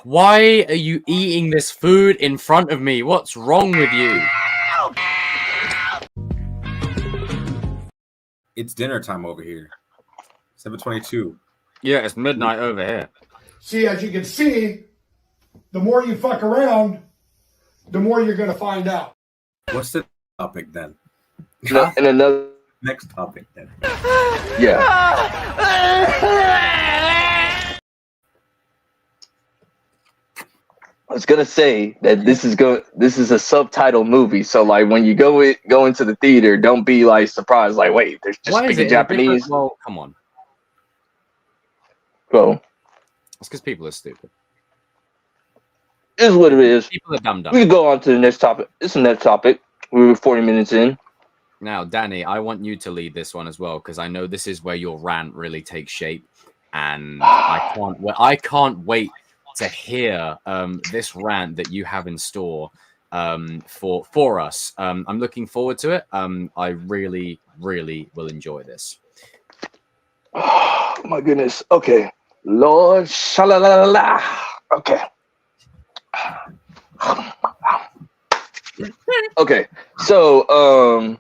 Why are you eating this food in front of me? What's wrong with you? It's dinner time over here. 7:22. Yeah, it's midnight over here. See, as you can see, the more you fuck around, the more you're going to find out. What's the topic then? And another next topic then. Yeah. I was gonna say that this is a subtitle movie, so like when you go into the theater, don't be like surprised, like wait, there's just Why is speaking it Japanese? Japanese. Well, come on. Well, It's because people are stupid. is what it is. People are dumb. We can go on to the next topic. It's the next topic. We were 40 minutes in. Now, Danny, I want you to lead this one as well, because I know this is where your rant really takes shape, and I can't wait to hear this rant that you have in store for us. I'm looking forward to it. I really, really will enjoy this. Oh my goodness. Okay. Lord shalalala. Okay. Okay. So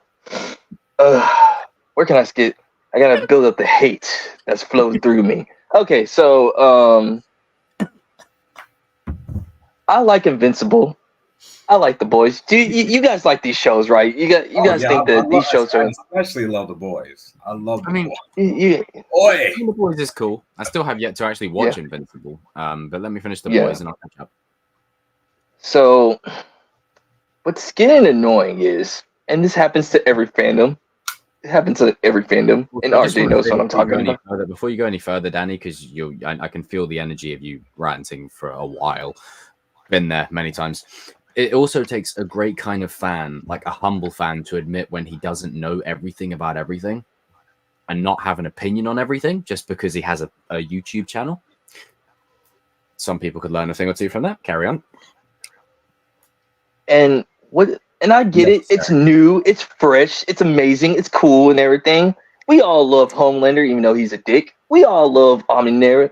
where can I skip? I gotta build up the hate that's flowing through me. Okay, so I like Invincible. I like The Boys. Do you guys like these shows, right? You guys think that these shows are? I especially love The Boys. I love. I mean, Yeah. Boy. The Boys is cool. I still have yet to actually watch Invincible. But let me finish The Boys and I'll catch up. So, what's getting annoying is, and this happens to every fandom. It happens to every fandom, and RJ knows what I'm talking about. Before you go any further, Danny, because I can feel the energy of you ranting for a while. Been there many times. It also takes a great kind of fan, like a humble fan, to admit when he doesn't know everything about everything and not have an opinion on everything just because he has a YouTube channel. Some people could learn a thing or two from that. Carry on. And I get it. It's new, it's fresh, it's amazing, it's cool and everything. We all love Homelander, even though he's a dick. We all love Omni-Man,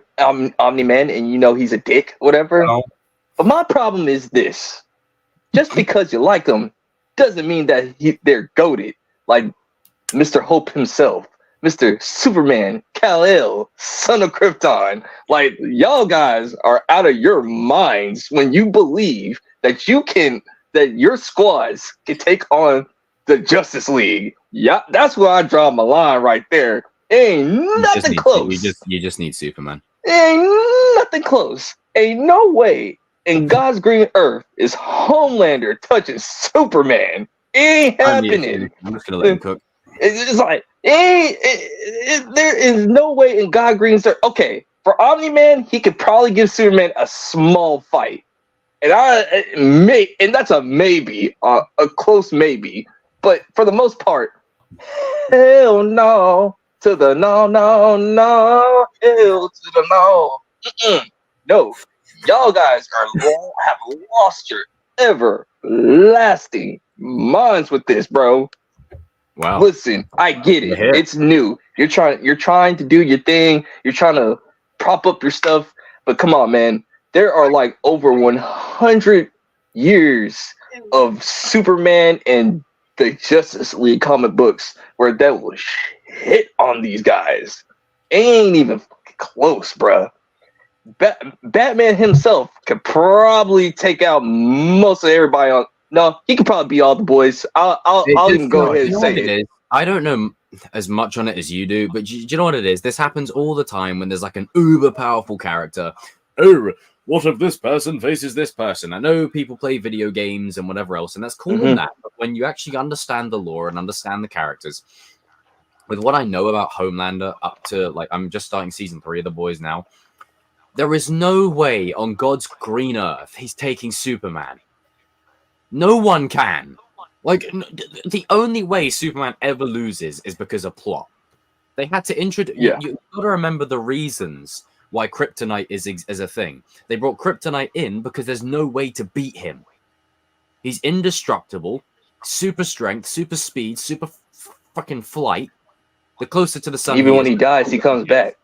and you know he's a dick, whatever. No. But my problem is this. Just because you like them doesn't mean that they're goated. Like Mr. Hope himself, Mr. Superman, Kal-El, Son of Krypton. Like, y'all guys are out of your minds when you believe that that your squads can take on the Justice League. Yeah, that's where I draw my line right there. Ain't nothing close. You just need Superman. Ain't nothing close. Ain't no way in God's green earth is Homelander touching Superman. Ain't happening. I'm just gonna let him cook. It's like there is no way in God green earth. Okay, for Omni-Man, he could probably give Superman a small fight. And that's a maybe, a close maybe. But for the most part, hell no to the no, hell to the no. No, y'all guys have lost your everlasting minds with this, bro. Wow. Listen, I get it. Yeah. It's new. You're trying to do your thing. You're trying to prop up your stuff. But come on, man. There are like over 100 years of Superman and the Justice League comic books where that was hit on these guys. Ain't even close, bruh. Batman himself could probably take out most of everybody on. No, he could probably beat all the boys. I'll even go ahead and say it. I don't know as much on it as you do, but do you know what it is? This happens all the time when there's like an uber powerful character. Oh, what if this person faces this person? I know people play video games and whatever else, and that's cool and that. But when you actually understand the lore and understand the characters, with what I know about Homelander up to, like, I'm just starting season 3 of The Boys now, there is no way on God's green earth he's taking Superman. No one can. Like, the only way Superman ever loses is because of plot. They had to introduce... Yeah. You've got to remember the reasons why kryptonite is a thing. They brought kryptonite in because there's no way to beat him. He's indestructible, super strength, super speed, super fucking flight. The closer to the sun... Even when he dies, he comes back.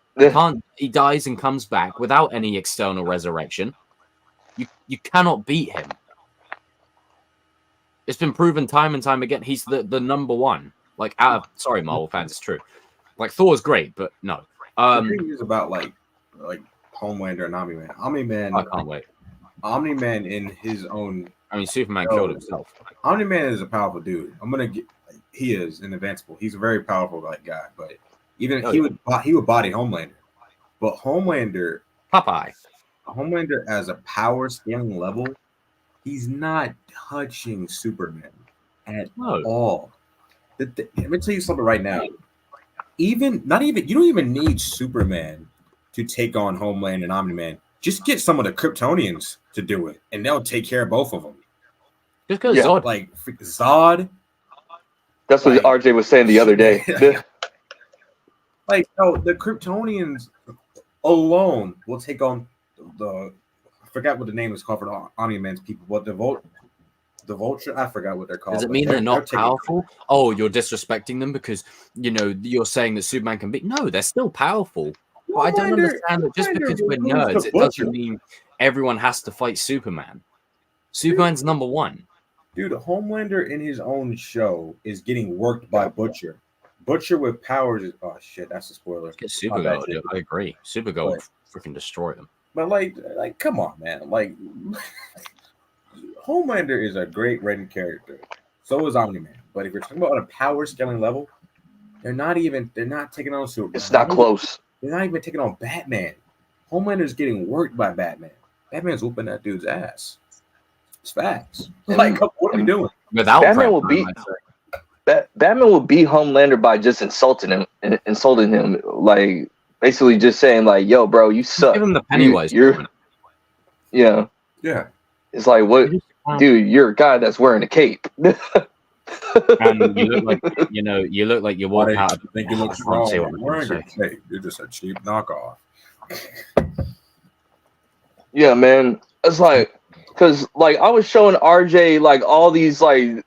He dies and comes back without any external resurrection. You cannot beat him. It's been proven time and time again. He's the number one. Like, sorry, Marvel fans, it's true. Like, Thor's great, but no. The thing is about like Homelander and Omni-Man. Omni-Man. I can't wait. Omni-Man in his own. I mean, Superman killed himself. Omni-Man is a powerful dude. He is an Invincible. He's a very powerful guy, but even he would body Homelander. But Homelander, Popeye. Homelander as a power scaling level, he's not touching Superman at all. Let me tell you something right now. You don't even need Superman to take on Homeland and Omni-Man. Just get some of the Kryptonians to do it, and they'll take care of both of them. Just because Zod, like Zod. That's what RJ was saying the other day. Like, no, the Kryptonians alone will take on I forgot what the name is called for Omni-Man's people. What the Vulture? I forgot what they're called. Does it mean they're not powerful? Oh, you're disrespecting them because you're saying that Superman can be. No, they're still powerful. But I don't understand that just because we're nerds, it doesn't mean everyone has to fight Superman. Superman's number one. Dude, Homelander in his own show is getting worked by Butcher. Butcher with powers is shit, that's a spoiler. Get Supergirl, dude. I agree. Supergirl would freaking destroy them. But like come on, man. Like Homelander is a great written character. So is Omni-Man. But if you're talking about on a power scaling level, they're not taking on Superman. It's not close. They're not even taking on Batman. Homelander's getting worked by Batman. Batman's whooping that dude's ass. It's facts. Like, what are we doing? Without Batman will beat Homelander by just insulting him, like basically just saying like, "Yo, bro, you suck." Give him the Pennywise. Yeah. It's like, what, dude? You're a guy that's wearing a cape. And you look like you're walking out. I think you look strong. You're just a cheap knockoff. Yeah, man. It's like, cause like I was showing RJ like all these like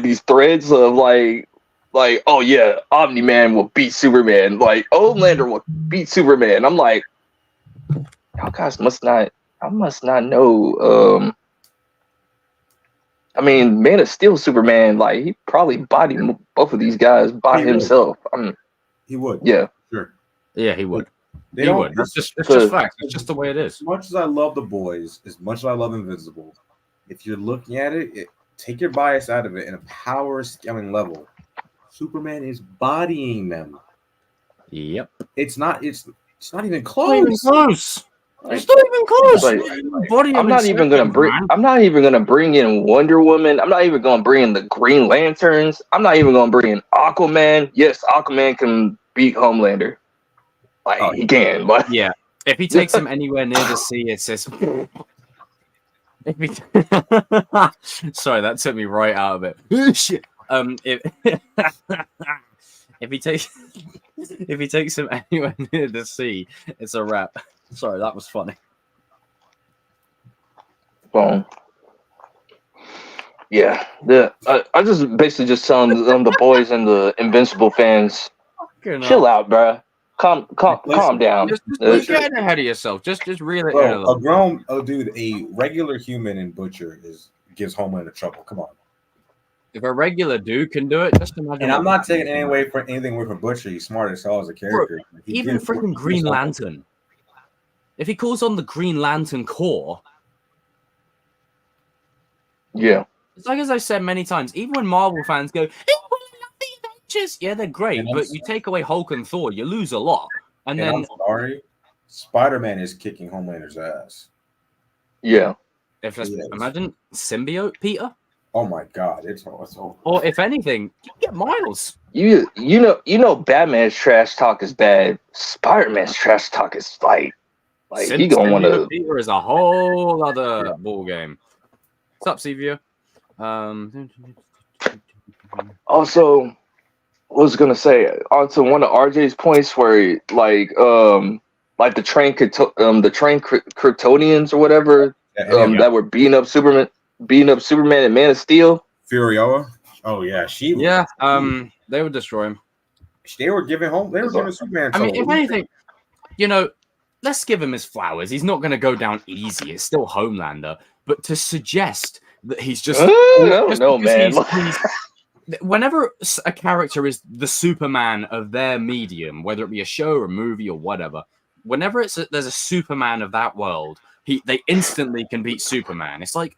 these threads of like, oh yeah, Omni-Man will beat Superman. Like Homelander will beat Superman. I'm like, y'all guys must not know. I mean, Man of Steel Superman, like he probably bodied both of these guys by himself. He would. Yeah. Sure. Yeah, he would. He would. It's just facts. It's just the way it is. As much as I love The Boys, as much as I love Invincible, if you're looking at it, take your bias out of it in a power scaling level. Superman is bodying them. Yep. It's not even close. Not even close. It's not even close. I'm not even gonna bring in Wonder Woman. I'm not even gonna bring in the Green Lanterns. I'm not even gonna bring in Aquaman. Yes, Aquaman can beat Homelander. Like he can, but yeah, if he takes him anywhere near the sea, it's just. Sorry, that took me right out of it. Shit. If he takes him anywhere near the sea, it's a wrap. Sorry, that was funny. Well, yeah. I just basically just telling the boys and the Invincible fans, chill out, bro. Calm down. Just get ahead of yourself. Just reel it in. A regular human in Butcher gives Homelander trouble. Come on. If a regular dude can do it, just imagine. And I'm not taking anything away from Butcher. He's smart as hell as a character. Bro, even freaking Green Lantern. If he calls on the Green Lantern Corps, yeah. It's like as I said many times, even when Marvel fans go, the Avengers, yeah, they're great, but you take away Hulk and Thor, you lose a lot. And then I'm sorry, Spider-Man is kicking Homelander's ass. Yeah. Imagine Symbiote Peter. Oh my God, it's over. Or if anything, you get Miles. You know Batman's trash talk is bad. Spider-Man's trash talk is like he gonna want to. Peter is a whole other ball game. What's up, CVO? Also, I was gonna say onto one of RJ's points where like the train Kryptonians or whatever that were beating up Superman and Man of Steel. Furiosa. Oh yeah, they would destroy him. They were giving Superman. I mean, if anything, let's give him his flowers. He's not going to go down easy. It's still Homelander. But to suggest that he's just man. Whenever a character is the Superman of their medium, whether it be a show or a movie or whatever, whenever there's a Superman of that world, they instantly can beat Superman. It's like,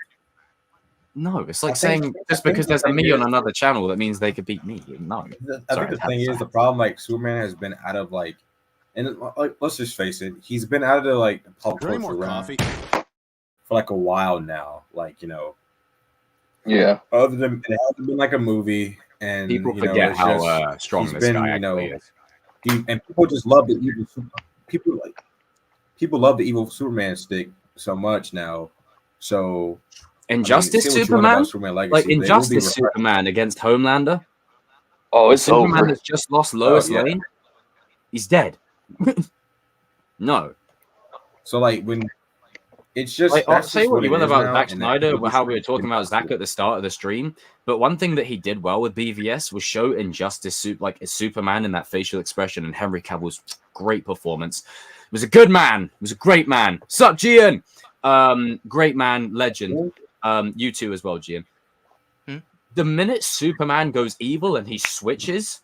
no, it's like saying just because there's a me on another channel, that means they could beat me. No. I think the thing is, the problem, like, Superman has been out of, like, And like, let's just face it, he's been out of the like pop culture realm for like a while now. Like, you know, Yeah. other than it hasn't been like a movie, and People you know, forget it's how just, strong he's this been, guy you know, actually is. and people just love the evil. People love the evil Superman stick so much now. So Injustice say what you want about Superman, Superman Legacy, like but it will be Injustice refreshed. Superman against Homelander. Oh, The it's Superman over. that's just lost Lois yeah. Lane. He's dead. No. So like when it's just Like, that's say just what what you it will is about now, Zack and that Snyder, people how we were should talking about Zack at the start of the stream. But one thing that he did well with BVS was show Injustice, like Superman, in that facial expression, and Henry Cavill's great performance. He was a good man. He was a great man. Sup, Gian? Great man, legend. You too as well, Gian. The minute Superman goes evil and he switches,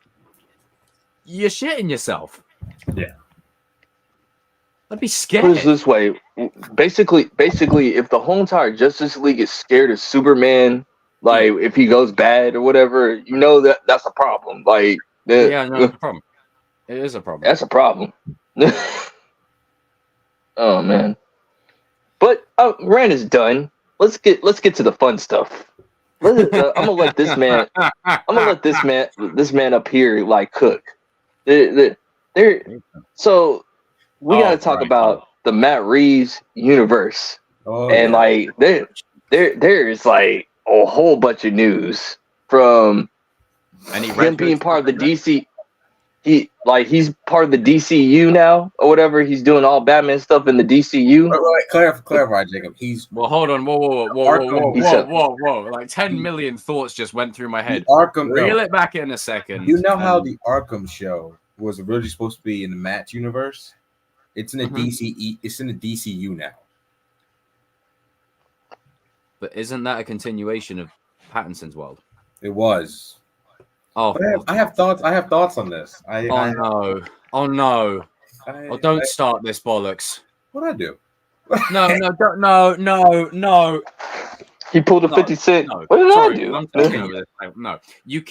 you're shitting yourself. Yeah. I'd be scared. Put it this way, basically, if the whole entire Justice League is scared of Superman, like if he goes bad or whatever, you know that's a problem. Like, yeah, no, it's a problem. It is a problem. That's a problem. Oh man. But rant is done. Let's get to the fun stuff. I'm gonna let this man. This man up here like cook. So we gotta talk about the Matt Reeves universe, and like there is like a whole bunch of news from him being part of the DC. He's part of the DCU now or whatever. He's doing all Batman stuff in the DCU. Clarify, Jacob. Well, hold on. Whoa. Like 10 million thoughts just went through my head. Reel it back in a second. You know how the Arkham show was originally supposed to be in the Matt universe? It's in the DCE. It's in the DCU now. But isn't that a continuation of Pattinson's world? It was. Oh, I have thoughts. I have thoughts on this. No! Don't start this bollocks. What'd I do? No. He pulled a 50 Cent. No. What did Sorry, I do? I'm taking over this. No, you.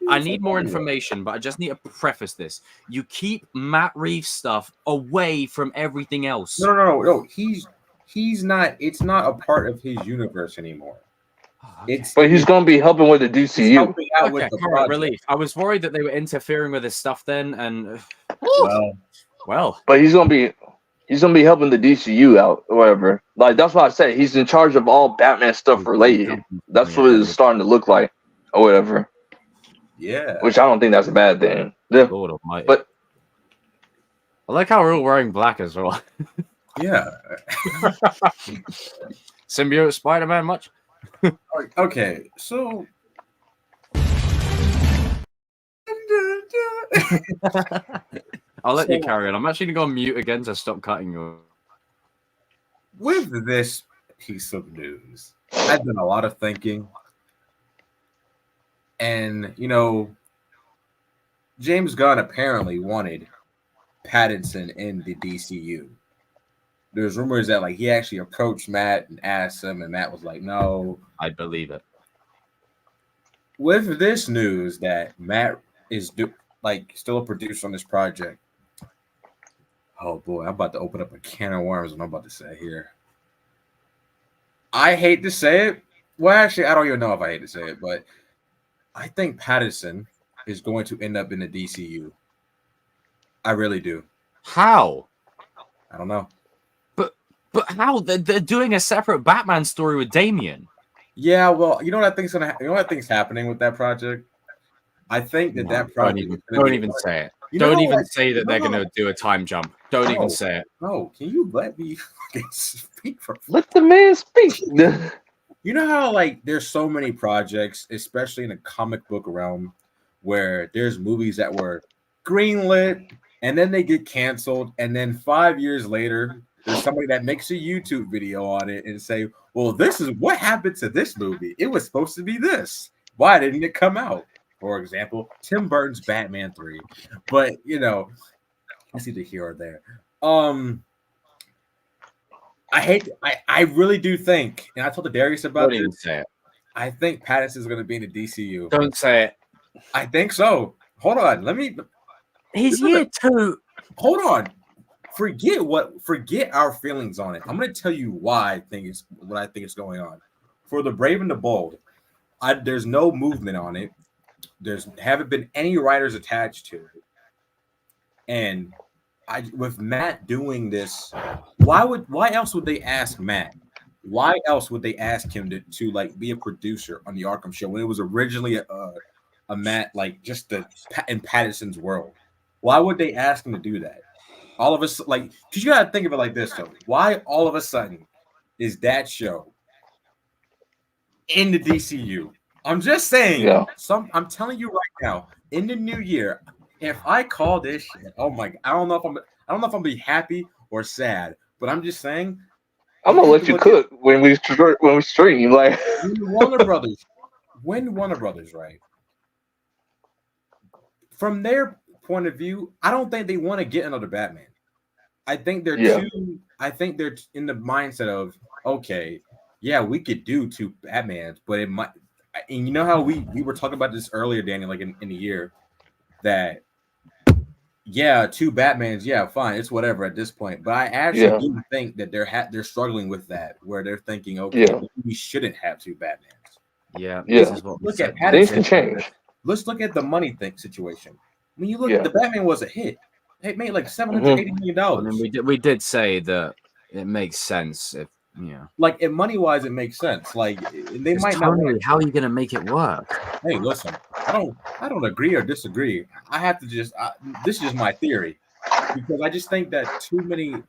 I need more information, but I just need to preface this. You keep Matt Reeves stuff away from everything else. No. He's not. It's not a part of his universe anymore. But he's going to be helping with the DCU. Okay, relief. I was worried that they were interfering with his stuff then, and well. But he's going to be helping the DCU out or whatever. Like that's why I said he's in charge of all Batman stuff related. That's what it's starting to look like or whatever. Yeah. Which I don't think that's a bad thing. Yeah. Lord Almighty. But I like how we're all wearing black as well. Yeah. Symbiote Spider-Man much? Okay, so I'll let you carry on. I'm actually gonna go on mute again to stop cutting you. With this piece of news, I've done a lot of thinking, and you know, James Gunn apparently wanted Pattinson in the DCU. There's rumors that like he actually approached Matt and asked him, and Matt was like, "No." I believe it. With this news that Matt is still a producer on this project, oh boy, I'm about to open up a can of worms. What I'm about to say here. I hate to say it. Well, actually, I don't even know if I hate to say it, but I think Pattinson is going to end up in the DCU. I really do. How? I don't know. But how? They're doing a separate Batman story with Damian. Yeah, well, you know what I think's gonna. You know what I think's happening with that project. I think that project. Don't even say it. Don't even say that they're gonna do a time jump. Don't even say it. No, can you let me fucking speak for? Let the man speak. You know how like there's so many projects, especially in the comic book realm, where there's movies that were greenlit and then they get canceled, and then 5 years later. There's somebody that makes a YouTube video on it and say, well, this is what happened to this movie. It was supposed to be this. Why didn't it come out? For example, Tim Burton's Batman 3. But, you know, that's either here or there. I really do think, and I told Darius about Don't this. say it. I think Pattinson is going to be in the DCU. Don't say it. I think so. Hold on. Let me. He's here too. hold on. Forget our feelings on it. I'm gonna tell you why I think is going on. For the Brave and the Bold, there's no movement on it. There's haven't been any writers attached to it. And with Matt doing this, why else would they ask Matt? Why else would they ask him to like be a producer on the Arkham show when it was originally a Matt, like just in Pattinson's world? Why would they ask him to do that? All of us, like, because you gotta think of it like this, though. Why all of a sudden is that show in the DCU? I'm just saying. Yeah. I'm telling you right now, in the new year, if I call this shit, oh my, I don't know if I'm gonna be happy or sad, but I'm just saying. I'm gonna let you cook when we stream. Like when Warner Brothers, right? From their point of view, I don't think they want to get another Batman. I think they're in the mindset of, okay, yeah, we could do 2 Batmans, but it might. And you know how we were talking about this earlier, Danny, like in the year, that 2 Batmans, yeah, fine, it's whatever at this point. But I actually do think that they're struggling with that, where they're thinking, okay, we shouldn't have 2 Batmans. Yeah. This is what look at things can change. Let's look at the money situation. When you look at the Batman was a hit. It made like $780 million. I mean, we did say that it makes sense if like money wise, it makes sense. Like they might not. How are you going to make it work? Hey, listen, I don't agree or disagree. I have to this is just my theory, because I just think that too many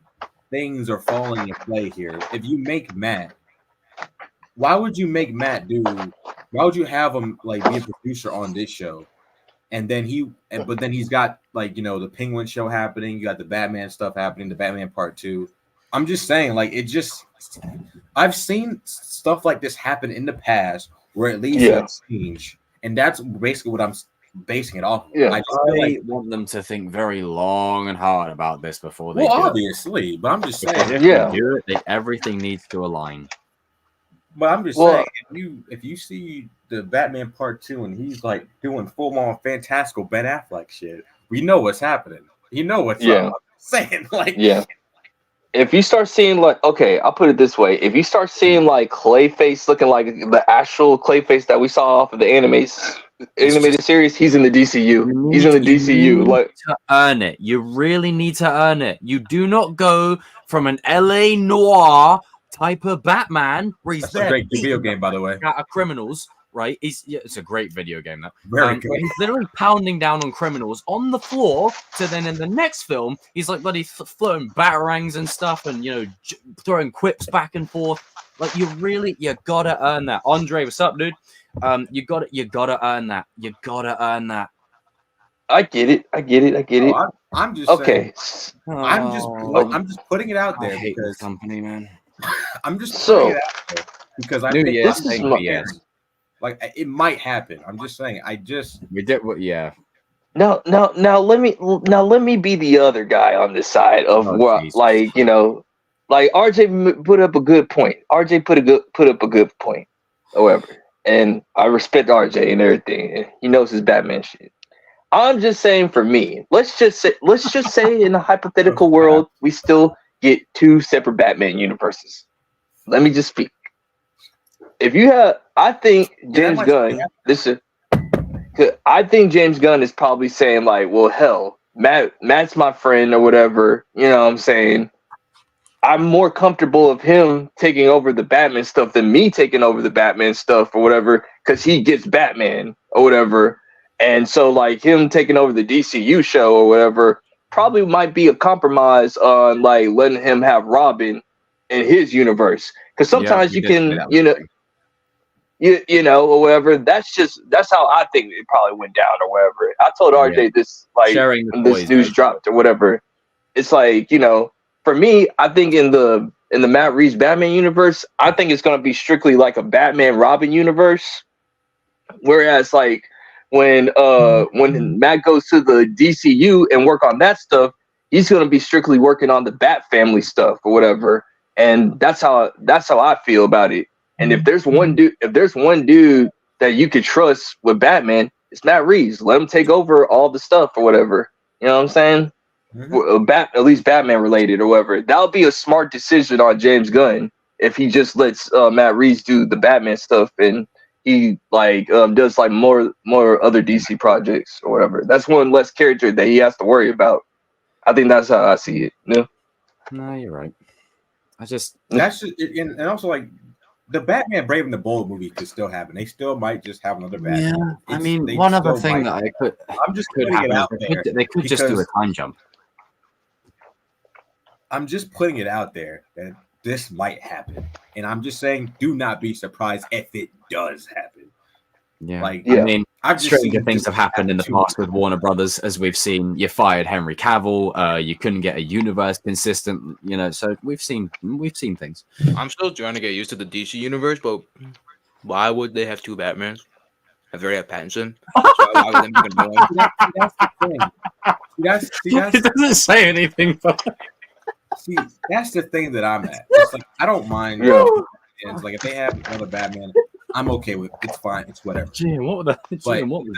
things are falling in play here. If you make Matt, why would you make Matt why would you have him like be a producer on this show? And then but then he's got like, the Penguin show happening. You got the Batman stuff happening, the Batman Part 2. I'm just saying, like, I've seen stuff like this happen in the past where it leads to change. And that's basically what I'm basing it off of. Yeah. I want them to think very long and hard about this before they do obviously, but I'm just saying. If they do it, everything needs to align. But I'm just saying, if you see the Batman Part 2 and he's like doing full-on fantastical Ben Affleck shit, we know what's happening. You know what's up. I'm saying, like, if you start seeing like, okay, I'll put it this way: if you start seeing like Clayface looking like the actual Clayface that we saw off of the animated series, he's in the DCU. He's in the DCU. Like, to earn it, you really need to earn it. You do not go from an LA noir type of Batman where he's a great video game, by the way. Criminals, right? It's a great video game, that. Very good. He's literally pounding down on criminals on the floor. So then in the next film, he's like bloody floating batarangs and stuff, and throwing quips back and forth. Like you gotta earn that. Andre, what's up, dude? You gotta earn that. You gotta earn that. I get it. I'm just okay. I'm just putting it out there because company, man. I'm just putting it out there because I think this is like it might happen. I'm just saying. We did what? Yeah. Now let me be the other guy on this side of like RJ put up a good point. RJ put up a good point. However, and I respect RJ and everything. He knows his Batman shit. I'm just saying, for me, let's just say in a hypothetical world, we still get 2 separate Batman universes. Let me just speak. If you have, I think James Gunn. I think James Gunn is probably saying like, well, hell, Matt's my friend or whatever. You know what I'm saying? I'm more comfortable of him taking over the Batman stuff than me taking over the Batman stuff or whatever, because he gets Batman or whatever. And so like him taking over the DCU show or whatever probably might be a compromise on like letting him have Robin in his universe. Because sometimes you can, or whatever. That's how I think it probably went down or whatever. I told RJ this like when this news dropped or whatever. It's like, for me, I think in the Matt Reeves Batman universe, I think it's gonna be strictly like a Batman Robin universe. Whereas like when Matt goes to the DCU and work on that stuff, he's gonna be strictly working on the Bat family stuff or whatever. And that's how I feel about it. And if there's one dude that you could trust with Batman, it's Matt Reeves. Let him take over all the stuff or whatever. You know what I'm saying? at least Batman related or whatever. That would be a smart decision on James Gunn if he just lets Matt Reeves do the Batman stuff and he does like more other DC projects or whatever. That's one less character that he has to worry about. I think that's how I see it. Yeah. No, you're right. And also like the Batman Brave and the Bold movie could still happen. They still might just have another Batman. Yeah, I mean, one other thing that I'm just putting it out there. They could just do a time jump. I'm just putting it out there that this might happen, and I'm just saying, do not be surprised if it does happen. Yeah, I mean, stranger things have happened in the past with Warner Brothers, as we've seen. You fired Henry Cavill. You couldn't get a universe consistent. So we've seen things. I'm still trying to get used to the DC universe, but why would they have two Batmans? I've already had Pattinson. Why would they make a new one? That's the thing. It doesn't say anything, but. See, that's the thing that I'm at. It's like I don't mind. It's like if they have another Batman, I'm okay with it. It's fine. It's whatever. What was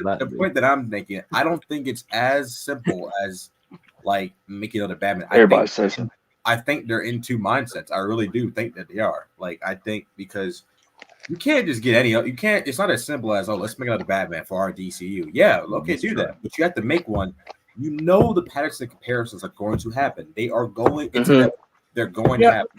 that? The point that I'm making, I don't think it's as simple as like making another Batman. Everybody says it. I think they're in two mindsets. I really do think that they are. Like I think because you can't just get any. You can't. It's not as simple as let's make another Batman for our DCU. Yeah, okay, do that, but you have to make one. You know the patterns and comparisons are going to happen. They are going into that. They're going to happen.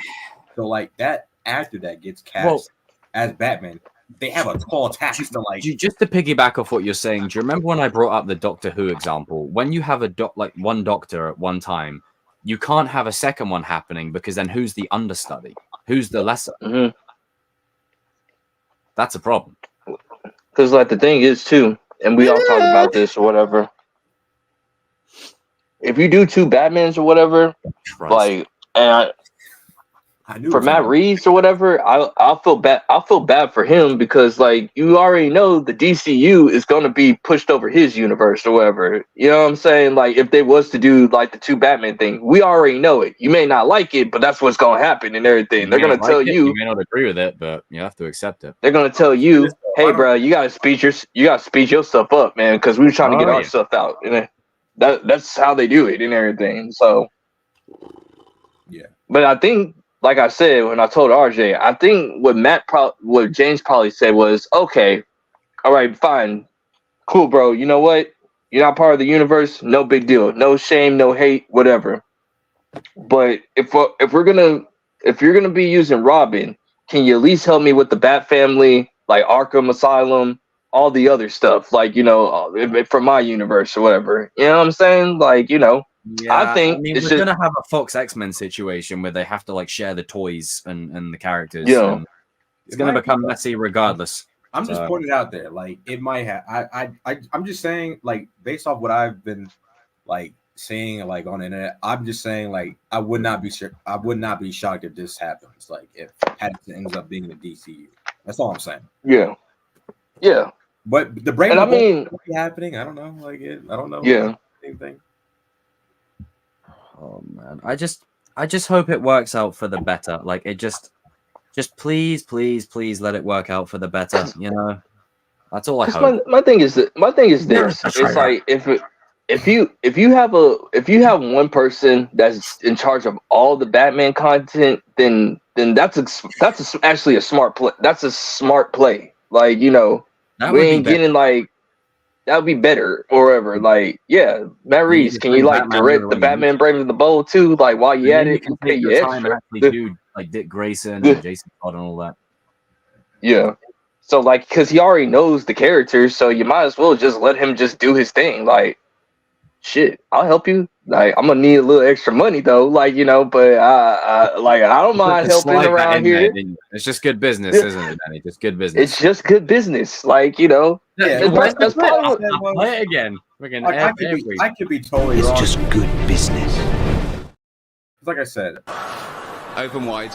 So like that actor that gets cast as Batman, they have a tall task to like. Just to piggyback off what you're saying, do you remember when I brought up the Doctor Who example? When you have one doctor at one time, you can't have a second one happening because then who's the understudy? Who's the lesser? Mm-hmm. That's a problem. Because like the thing is too, and we all talk about this or whatever. If you do two Batmans or whatever, for Matt Reeves or whatever, I'll feel bad. I'll feel bad for him because like you already know the DCU is going to be pushed over his universe or whatever. You know what I'm saying? Like if they was to do like the two Batman thing, we already know it. You may not like it, but that's what's going to happen and everything. They're going to tell you. You may not agree with it, but you have to accept it. They're going to tell you, hey, bro, you got to speed yourself up, man, because we were trying to get our stuff out. And that's how they do it and everything. So, yeah. But I think, like I said, when I told RJ, I think what James probably said was, okay, all right, fine, cool, bro. You know what? You're not part of the universe. No big deal. No shame, no hate, whatever. But if you're gonna be using Robin, can you at least help me with the Bat Family, like Arkham Asylum? All the other stuff, like, from my universe or whatever. You know what I'm saying? Like, I think we're going to have a Fox X-Men situation where they have to, like, share the toys and the characters. Yeah. It's going to become messy regardless. I'm just putting it out there. Like, it might have. I'm just saying, like, based off what I've been, like, seeing, like, on the internet, I'm just saying, like, I would not be shocked if this happens. Like, if Pattinson ends up being in the DCU. That's all I'm saying. Yeah. Yeah. But the break be happening. I don't know. Like I don't know. Yeah. Same thing. Oh man, I just hope it works out for the better. Like it just please let it work out for the better. That's all I hope. My thing is this. It's like if you have one person that's in charge of all the Batman content, then that's actually a smart play. That's a smart play. Like we ain't getting like that would be better or whatever. Like, yeah, Matt Reeves, can you like direct the Batman Brave and the Bold too? Like while you at it, you can take your time and actually do like Dick Grayson and Jason Todd and all that. Yeah. So like, because he already knows the characters, so you might as well just let him just do his thing. Like, shit, I'll help you. Like, I'm gonna need a little extra money though, like but I don't mind helping around here. It's just good business, isn't it, Danny? Just good business. It's just good business, like Yeah, that's probably play it again. I could be totally wrong. It's just good business. Like I said, open wide.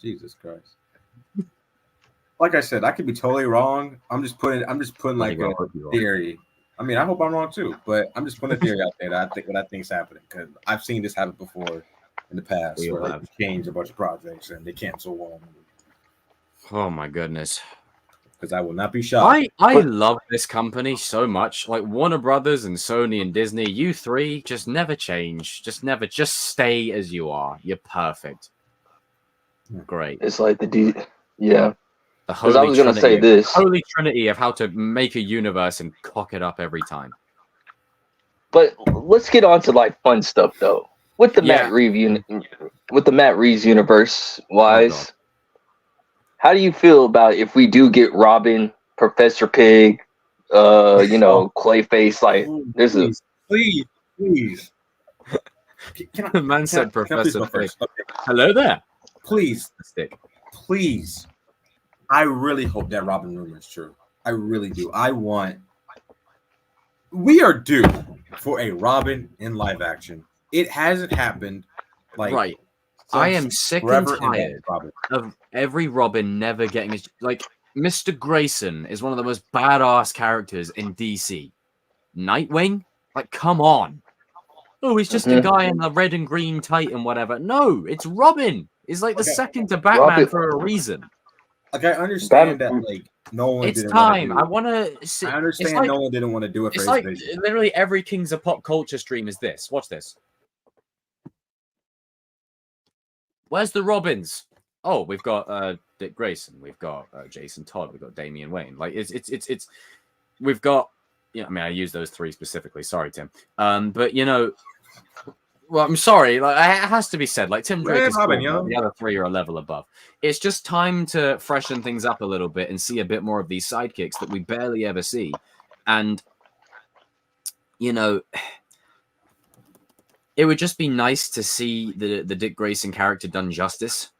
Jesus Christ. Like I said, I could be totally wrong. I'm just putting like a theory. I mean, I hope I'm wrong too, but I'm just putting a theory out there that I think's happening because I've seen this happen before in the past where they change a bunch of projects and they cancel one. Oh my goodness. because I will not be shocked. I love this company so much. Like Warner Brothers and Sony and Disney, you three just never change. Just stay as you are. You're perfect. Great. It's like yeah. The Because I was gonna say this. Holy trinity of how to make a universe and cock it up every time. But let's get on to like fun stuff though. With the Matt Reeves universe wise, how do you feel about if we do get Robin, Professor Pig, Clayface? Like, there's please. The man said Professor Pig. Hello there. Please. I really hope that Robin rumor is true. I really do. We are due for a Robin in live action. It hasn't happened. Right. I am sick and tired of every Robin never getting his. Like, Mr. Grayson is one of the most badass characters in DC. Nightwing? Like, come on. Oh, he's just a guy in a red and green Titan, whatever. No, it's Robin. He's like the second to Batman for a reason. Like, I understand that, like, Nolan it's didn't time. I understand Nolan didn't want to do it for his his vision. Literally every Kings of Pop Culture stream is this. Watch this. Where's the Robins? Oh, we've got Dick Grayson, we've got Jason Todd, we've got Damian Wayne. Like it's we've got I mean I use those three specifically. Sorry, Tim. But well, I'm sorry. Like it has to be said. Like Tim Drake is Robin, cool, the other three are a level above. It's just time to freshen things up a little bit and see a bit more of these sidekicks that we barely ever see. And it would just be nice to see the Dick Grayson character done justice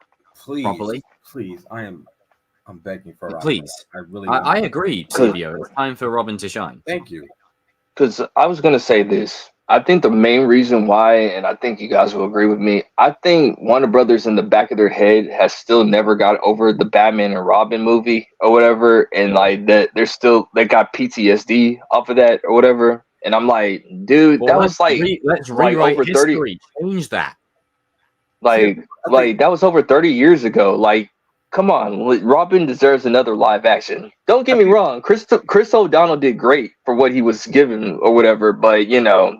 properly. Please, I'm begging for Robin. Please, I agree, Silvio. It's time for Robin to shine. Thank you. Because I was gonna say this. I think the main reason why, and I think you guys will agree with me, I think Warner Brothers in the back of their head has still never got over the Batman and Robin movie or whatever, and like that they got PTSD off of that or whatever. And I'm like, dude, that was like let's rewrite over 30. Change that. Like that was over 30 years ago. Like, come on, Robin deserves another live action. Don't get me wrong, Chris O'Donnell did great for what he was given or whatever, but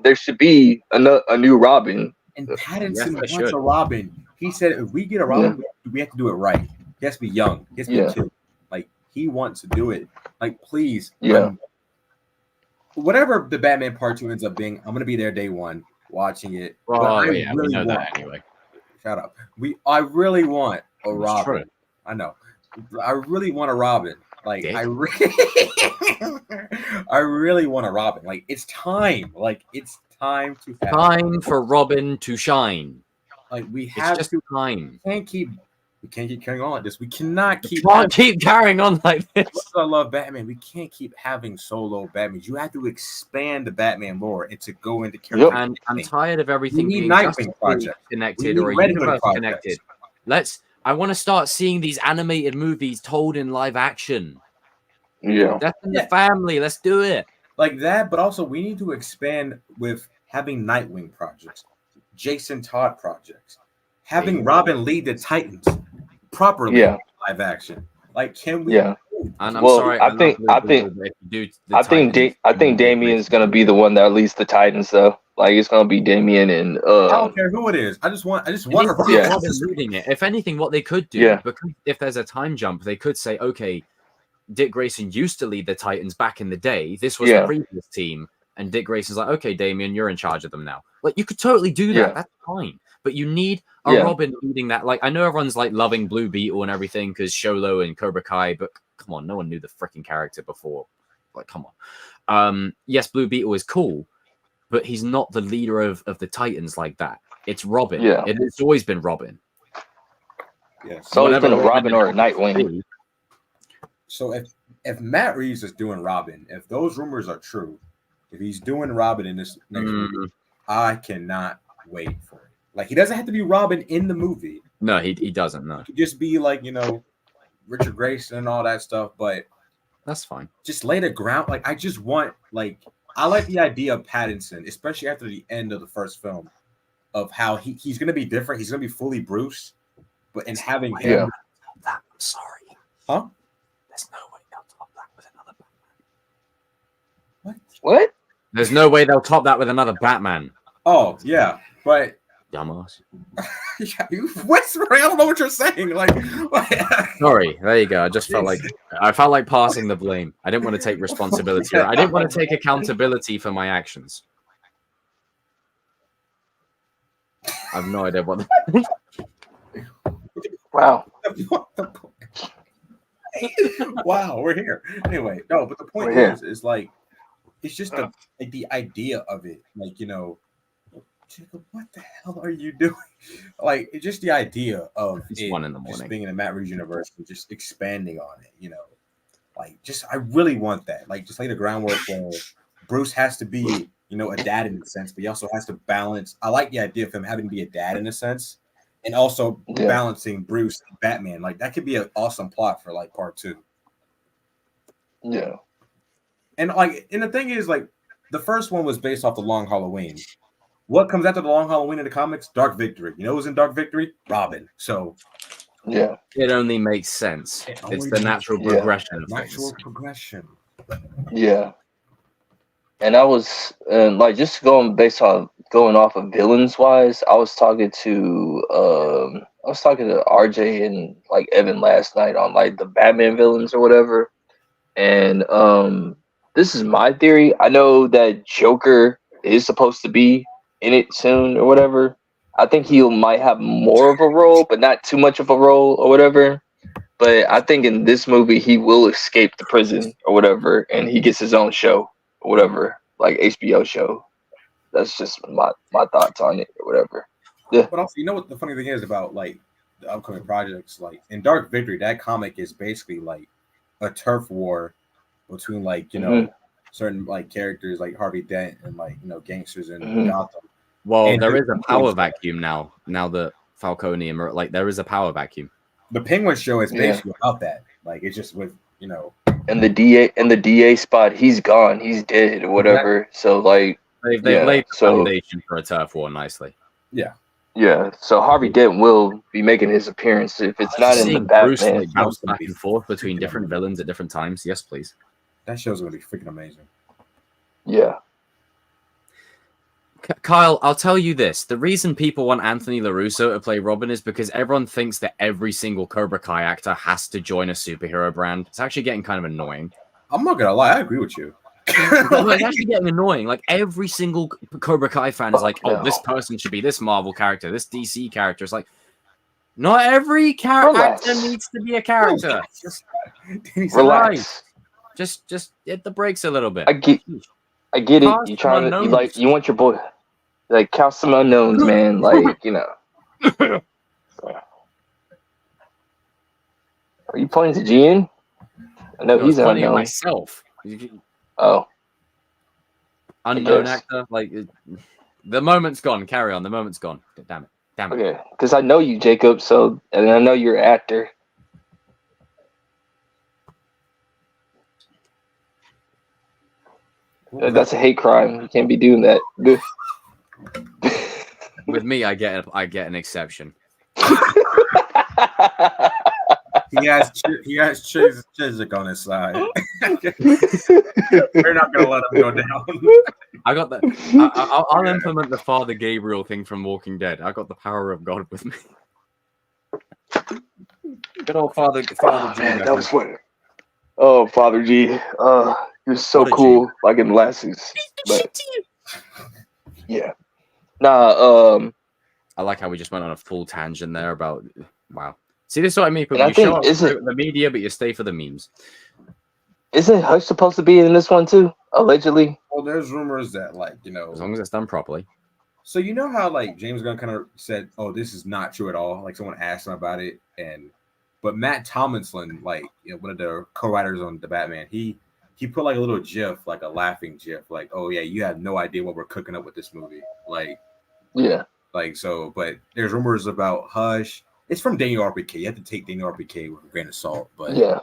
there should be a new Robin. And Pattinson wants a Robin. He said if we get a Robin, we have to do it right. He has to be young. He has to be killed. Like he wants to do it. Like please, whatever the Batman Part 2 ends up being, I'm gonna be there day one watching it. Oh yeah, we know that anyway. Shut up. I really want a Robin. True. I know. I really want a Robin. Like I really want a Robin. Like it's time. Like it's time to for Robin to shine. Like we have just time. We can't keep carrying on like this. We cannot keep carrying on like this. I love Batman. We can't keep having solo Batmans. You have to expand the Batman lore and to go into character. And I'm tired of everything being connected or universe connected. I want to start seeing these animated movies told in live action. Yeah. Death in the Family. Let's do it. Like that, but also we need to expand with having Nightwing projects, Jason Todd projects, having Robin lead the Titans properly in live action. Like, can we? Yeah. And I'm sorry. I think Damian's gonna be the one that leads the Titans, though. Like it's gonna be Damian and I don't care who it is. I just want leading it. If anything, what they could do, because if there's a time jump, they could say, okay, Dick Grayson used to lead the Titans back in the day. This was the previous team, and Dick Grayson's like, okay, Damian, you're in charge of them now. Like you could totally do that. That's fine. But you need a Robin leading that. Like I know everyone's like loving Blue Beetle and everything because Sholo and Cobra Kai, but come on, no one knew the freaking character before. Like, come on. Yes, Blue Beetle is cool, but he's not the leader of the Titans like that. It's Robin. Yeah. It's always been Robin. Yeah. So it's been a Robin or a Nightwing. So if Matt Reeves is doing Robin, if those rumors are true, if he's doing Robin in this next movie, I cannot wait for it. Like he doesn't have to be Robin in the movie. No, he doesn't. No, he could just be like Richard Grayson and all that stuff. But that's fine. Just lay the ground. Like I just want I like the idea of Pattinson, especially after the end of the first film, of how he's going to be different. He's going to be fully Bruce, but in having him. I'm sorry. Huh? There's no way they'll What? There's no way they'll top that with another Batman. Oh yeah, but Dumbass. yeah, you whispering. I don't know what you're saying. Like Sorry, there you go. I just felt like passing the blame. I didn't want to take responsibility. I didn't want to take accountability for my actions. I have no idea what. Wow. Wow, we're here. Anyway, no, but the point is like, it's just the idea of it. Like, you know, Jacob, what the hell are you doing? Like, it's just the idea of it's 1 a.m. just being in the Matt Reeves universe and just expanding on it. You know, like, just I really want that. Like, just lay the groundwork where Bruce has to be, you know, a dad in a sense, but he also has to balance. I like the idea of him having to be a dad in a sense, and also balancing Bruce and Batman. Like, that could be an awesome plot for like part 2. Yeah. And like, and the thing is, like, the first one was based off the Long Halloween. What comes after the Long Halloween in the comics? Dark Victory. You know who's in Dark Victory? Robin. So yeah, it only makes sense. It's the natural progression of natural things. progression. Yeah. And I was like, just going off of villains wise, I was talking to RJ and like Evan last night on like the Batman villains or whatever. And this is my theory. I know that Joker is supposed to be in it soon or whatever. I think he might have more of a role, but not too much of a role or whatever. But I think in this movie he will escape the prison or whatever, and he gets his own show or whatever, like HBO show. That's just my thoughts on it or whatever. Yeah. But also, you know what the funny thing is about like the upcoming projects? Like in Dark Victory, that comic is basically like a turf war between like, you know, certain like characters like Harvey Dent and like, you know, gangsters in Gotham. Well, and there is a power vacuum now. Now that Falcone and like there is a power vacuum. The Penguin show is basically about that. Like it's just with, you know, and the DA spot, he's gone, he's dead or whatever. Exactly. So like they've laid the foundation for a turf war nicely. Yeah. Yeah, so Harvey Dent will be making his appearance if it's not in the Batman. Bruce like bounce back and forth between different villains at different times. Yes, please. That show's gonna be freaking amazing. Yeah. Kyle, I'll tell you this. The reason people want Anthony LaRusso to play Robin is because everyone thinks that every single Cobra Kai actor has to join a superhero brand. It's actually getting kind of annoying. I'm not gonna lie, I agree with you. It's actually getting annoying. Like every single Cobra Kai fan is like, "Oh, this person should be this Marvel character, this DC character." It's like, not every actor needs to be a character. Relax. Just hit the brakes a little bit. I get it. You want your boy, like, count some unknowns, man. Like, you know. Are you pointing to Gian? I know he's unknown. Myself. Oh. Unknown actor. Like, the moment's gone. Carry on. The moment's gone. Damn it. Okay. Because I know you, Jacob, so, and I know you're an actor. That's a hate crime. You can't be doing that. With me, I get an exception. He has Chiswick on his side. We're not gonna let him go down. I got that. I'll implement the Father Gabriel thing from Walking Dead. I got the power of God with me. Good old Father G. Man, that was funny. Oh, Father G. He was so cool, like in Lassies. But yeah. Nah. I like how we just went on a full tangent there about. Wow. See, this is what I mean. You show up the media, but you stay for the memes. Isn't Hush supposed to be in this one too? Allegedly. Well, there's rumors that, like, you know, as long as it's done properly. So you know how like James Gunn kind of said, "Oh, this is not true at all." Like someone asked him about it, but Matt Tomlinson, like, you know, one of the co-writers on the Batman, he put like a little GIF, like a laughing GIF, like, "Oh yeah, you have no idea what we're cooking up with this movie." Like, yeah, like so. But there's rumors about Hush. It's from Daniel RPK. You have to take Daniel RPK with a grain of salt. But yeah,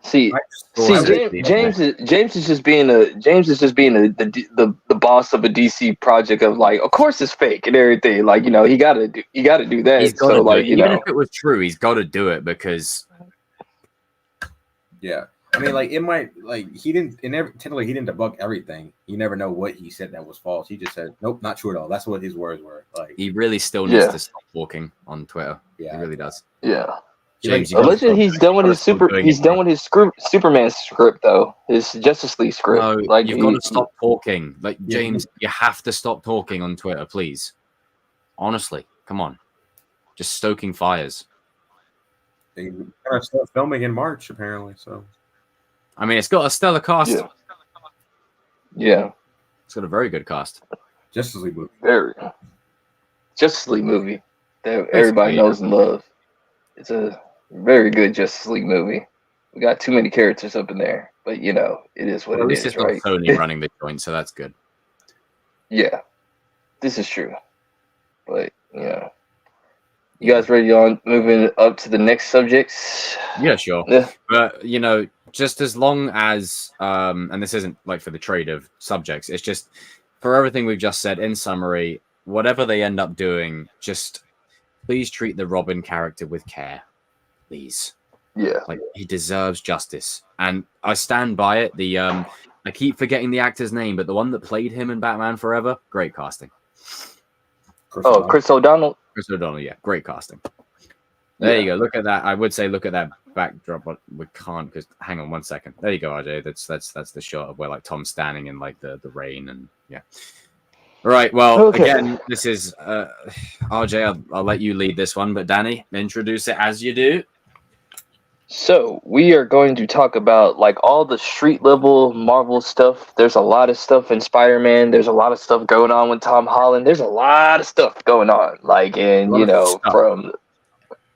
James is just being the boss of a DC project of like, of course it's fake and everything. Like, you know, you gotta do that. So like, even if it was true, he's got to do it because. Yeah, I mean, like it might like he didn't. Technically, he didn't debunk everything. You never know what he said that was false. He just said, "Nope, not true at all." That's what his words were. Like he really still needs to stop talking on Twitter. Yeah, he really does. Yeah. James, allegedly he's done with his Superman script though. His Justice League script. No, like you've got to stop talking. Like James, you have to stop talking on Twitter, please. Honestly, come on. Just stoking fires. They're gonna start filming in March, apparently. So, I mean, it's got a stellar cast. Yeah, it's got a very good cast. Justice League movie. Justice League movie that everybody knows and loves. It's a very good Justice League movie. We got too many characters up in there, but you know, it is what it is, it's right? not Sony running the joint, so that's good. Yeah, this is true. But yeah, you guys ready on moving up to the next subjects? Yeah, sure. Yeah. But you know, just as long as and this isn't like for the trade of subjects, it's just for everything we've just said in summary, whatever they end up doing, just please treat the Robin character with care. Please. Yeah. Like he deserves justice. And I stand by it. The I keep forgetting the actor's name, but the one that played him in Batman Forever, great casting. Chris O'Donnell. Chris O'Donnell, yeah, great casting. There you go. Look at that. I would say look at that backdrop, but we can't because hang on one second. There you go, RJ. That's the shot of where like Tom's standing in like the rain and yeah. All right. Well, again, this is RJ. I'll let you lead this one, but Danny, introduce it as you do. So we are going to talk about like all the street level Marvel stuff. There's a lot of stuff in Spider-Man. There's a lot of stuff going on with Tom Holland. There's a lot of stuff going on, like and you know from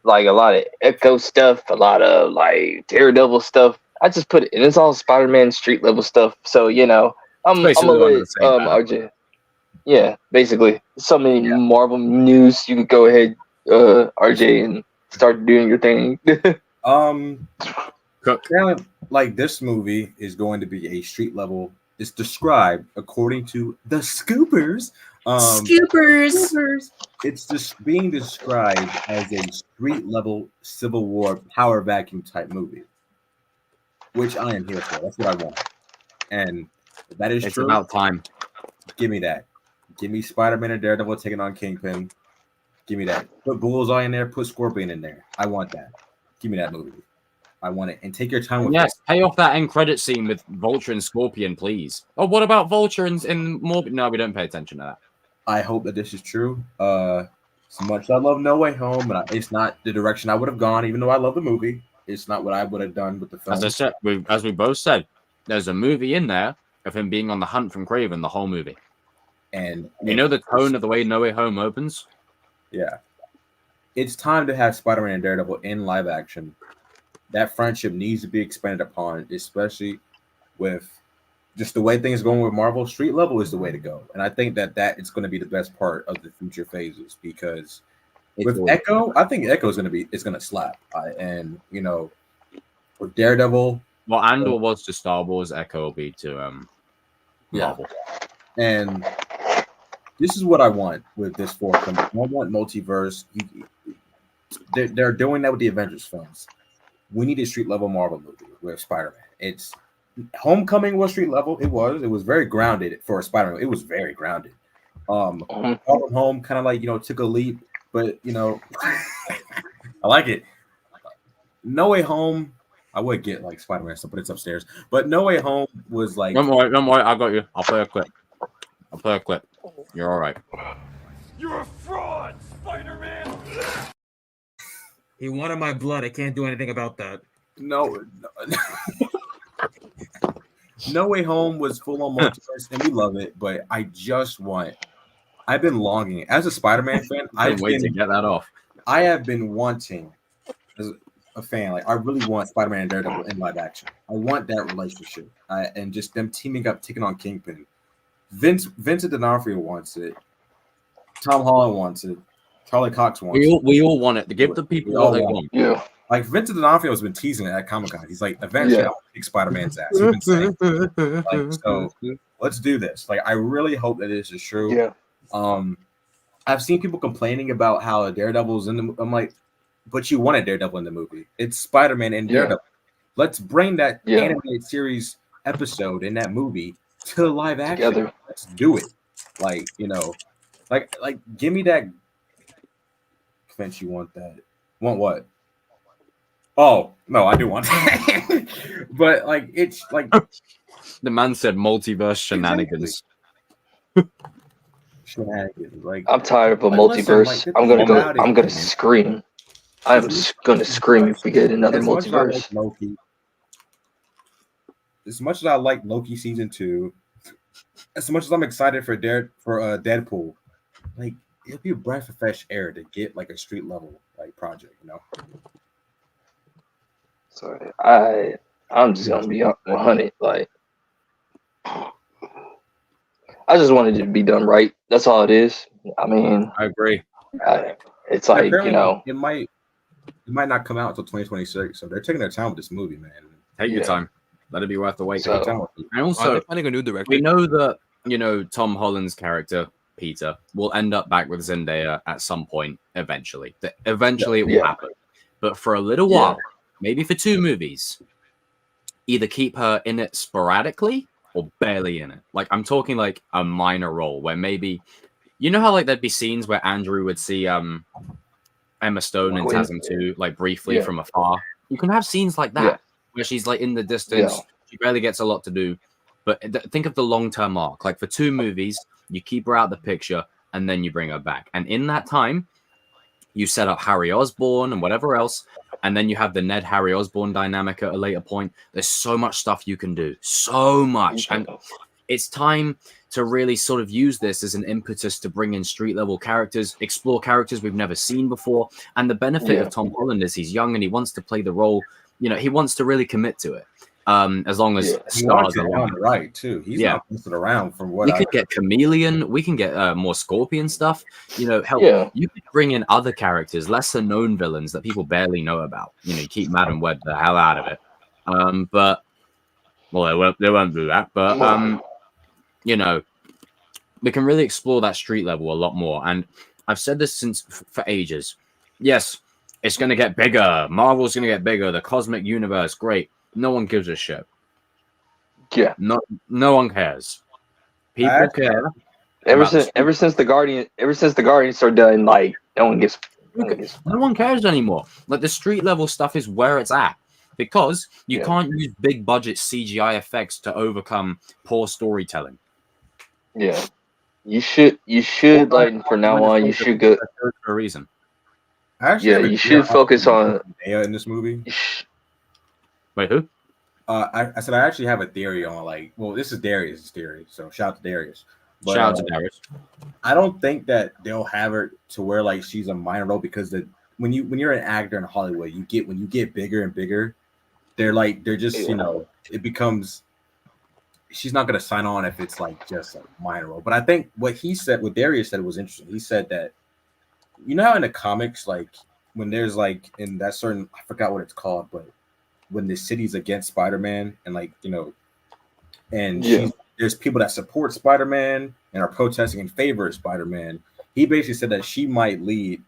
like a lot of Echo stuff, a lot of like Daredevil stuff. I just put it, and it's all Spider-Man street level stuff. So you know, I'm gonna let RJ. Yeah, basically, so many Marvel news. You could go ahead, RJ, and start doing your thing. Like this movie is going to be a street level. It's described according to the Scoopers. Scoopers. It's just being described as a street level Civil War power vacuum type movie, which I am here for. That's what I want, and if that is true. It's about time. Give me that. Give me Spider-Man and Daredevil taking on Kingpin. Give me that. Put Bullseye in there. Put Scorpion in there. I want that. Give me that movie. I want it. And take your time with it. Pay off that end credit scene with Vulture and Scorpion, please. Oh, what about Vulture and more? No, we don't pay attention to that. I hope that this is true. So much as I love No Way Home, but it's not the direction I would have gone, even though I love the movie. It's not what I would have done with the film. As I said, as we both said, there's a movie in there of him being on the hunt from Kraven the whole movie. And you know the tone of the way No Way Home opens? Yeah. It's time to have Spider-Man and Daredevil in live action. That friendship needs to be expanded upon, especially with just the way things are going with Marvel. Street level is the way to go. And I think that is going to be the best part of the future phases because with Echo, I think Echo is going to slap. And, you know, with Daredevil. Well, Andor was to Star Wars, Echo will be to Marvel. And this is what I want with this fourth film. I want multiverse. They're doing that with the Avengers films. We need a street level Marvel movie with Spider-Man. It's Homecoming was street level. It was very grounded for a Spider-Man. It was very grounded. Far From Home kind of like, you know, took a leap, but you know, I like it. No Way Home, I would get like Spider-Man stuff, but it's upstairs. But No Way Home was like, don't worry, I got you. I'll play a clip. You're all right. You're a fraud, Spider-Man. He wanted my blood. I can't do anything about that. No Way Home was full on multiverse, and we love it. But I've been longing as a Spider-Man fan. I've waiting to get that off. I have been wanting as a fan, like I really want Spider-Man and Daredevil in live action. I want that relationship, and just them teaming up, taking on Kingpin. Vincent D'Onofrio wants it. Tom Holland wants it. Charlie Cox wants it. We all want it. To give the people what they want. Yeah. Like Vincent D'Onofrio has been teasing it at Comic-Con. He's like, eventually I'll kick Spider-Man's ass. He's been saying, like, so let's do this. Like, I really hope that this is true. Yeah. I've seen people complaining about how Daredevil's in the. I'm like, but you wanted Daredevil in the movie. It's Spider-Man and Daredevil. Let's bring that Yeah. animated series episode in that movie to live action. Together. Let's do it. Like, you know, like give me that. Finch, you want that? Want what? Oh no, I do want that. But like, it's like The man said multiverse shenanigans. shenanigans. Like, I'm tired of a like, listen, multiverse. like, I'm gonna go. about it, I'm gonna man. scream. I'm gonna scream if we get another As much as I like multiverse. Loki, as much as I like Loki season 2, as much as I'm excited for Deadpool, like it'd be a breath of fresh air to get like a street level like project, you know. So I'm just gonna be 100. Like, I just wanted it to be done right. That's all it is. I mean, I agree. it's like, Apparently, you know, it might not come out until 2026, so they're taking their time with this movie, man. Take your Yeah. time. Let it be worth the wait. So- Take your time with it. And Are also, they finding a new director? we know that, you know, Tom Holland's character, Peter, will end up back with Zendaya at some point eventually. Eventually it will Yeah. happen. But for a little Yeah. while, maybe for 2 movies, either keep her in it sporadically or barely in it. Like, I'm talking like a minor role where maybe, you know how like there'd be scenes where Andrew would see Emma Stone in Queen. TASM 2 like briefly Yeah. from afar. You can have scenes like that Yeah. where she's like in the distance. Yeah. She barely gets a lot to do. But think of the long-term arc. Like for 2 movies, you keep her out the picture and then you bring her back. And in that time, you set up Harry Osborn and whatever else. And then you have the Ned Harry Osborn dynamic at a later point. There's so much stuff you can do. So much. And it's time to really sort of use this as an impetus to bring in street level characters, explore characters we've never seen before. And the benefit Yeah. of Tom Holland is he's young and he wants to play the role. You know, he wants to really commit to it. As long as Yeah. He wants stars it are done right too. He's Yeah. not messing around from what we I could get Chameleon, we can get more Scorpion stuff. You know, help. Yeah. You could bring in other characters, lesser known villains that people barely know about. You know, you keep Madam Web the hell out of it. But well, they won't do that. But you know, we can really explore that street level a lot more. And I've said this for ages. Yes, it's going to get bigger. Marvel's going to get bigger. The cosmic universe, great. No one gives a shit. Yeah. No one cares. People Actually, care. Ever about the since the Guardians are done, like no one gets. No one cares anymore. Like the street level stuff is where it's at because you Yeah. can't use big budget CGI effects to overcome poor storytelling. Yeah. You should like from now on. You should go. for a reason. I actually Yeah, have a you theory should focus on. Zendaya in this movie. you sh- Wait, who? I said I actually have a theory on like, well, this is Darius' theory, so shout out to Darius. But, Shout out to Darius. I don't think that they'll have her to where like she's a minor role because when you're an actor in Hollywood, when you get bigger and bigger, they're just you know, it becomes she's not gonna sign on if it's like just a minor role. But I think what Darius said was interesting. He said that you know how in the comics, like when there's like in that certain I forgot what it's called, but when the city's against Spider-Man and like, you know, and there's people that support Spider-Man and are protesting in favor of Spider-Man. He basically said that she might be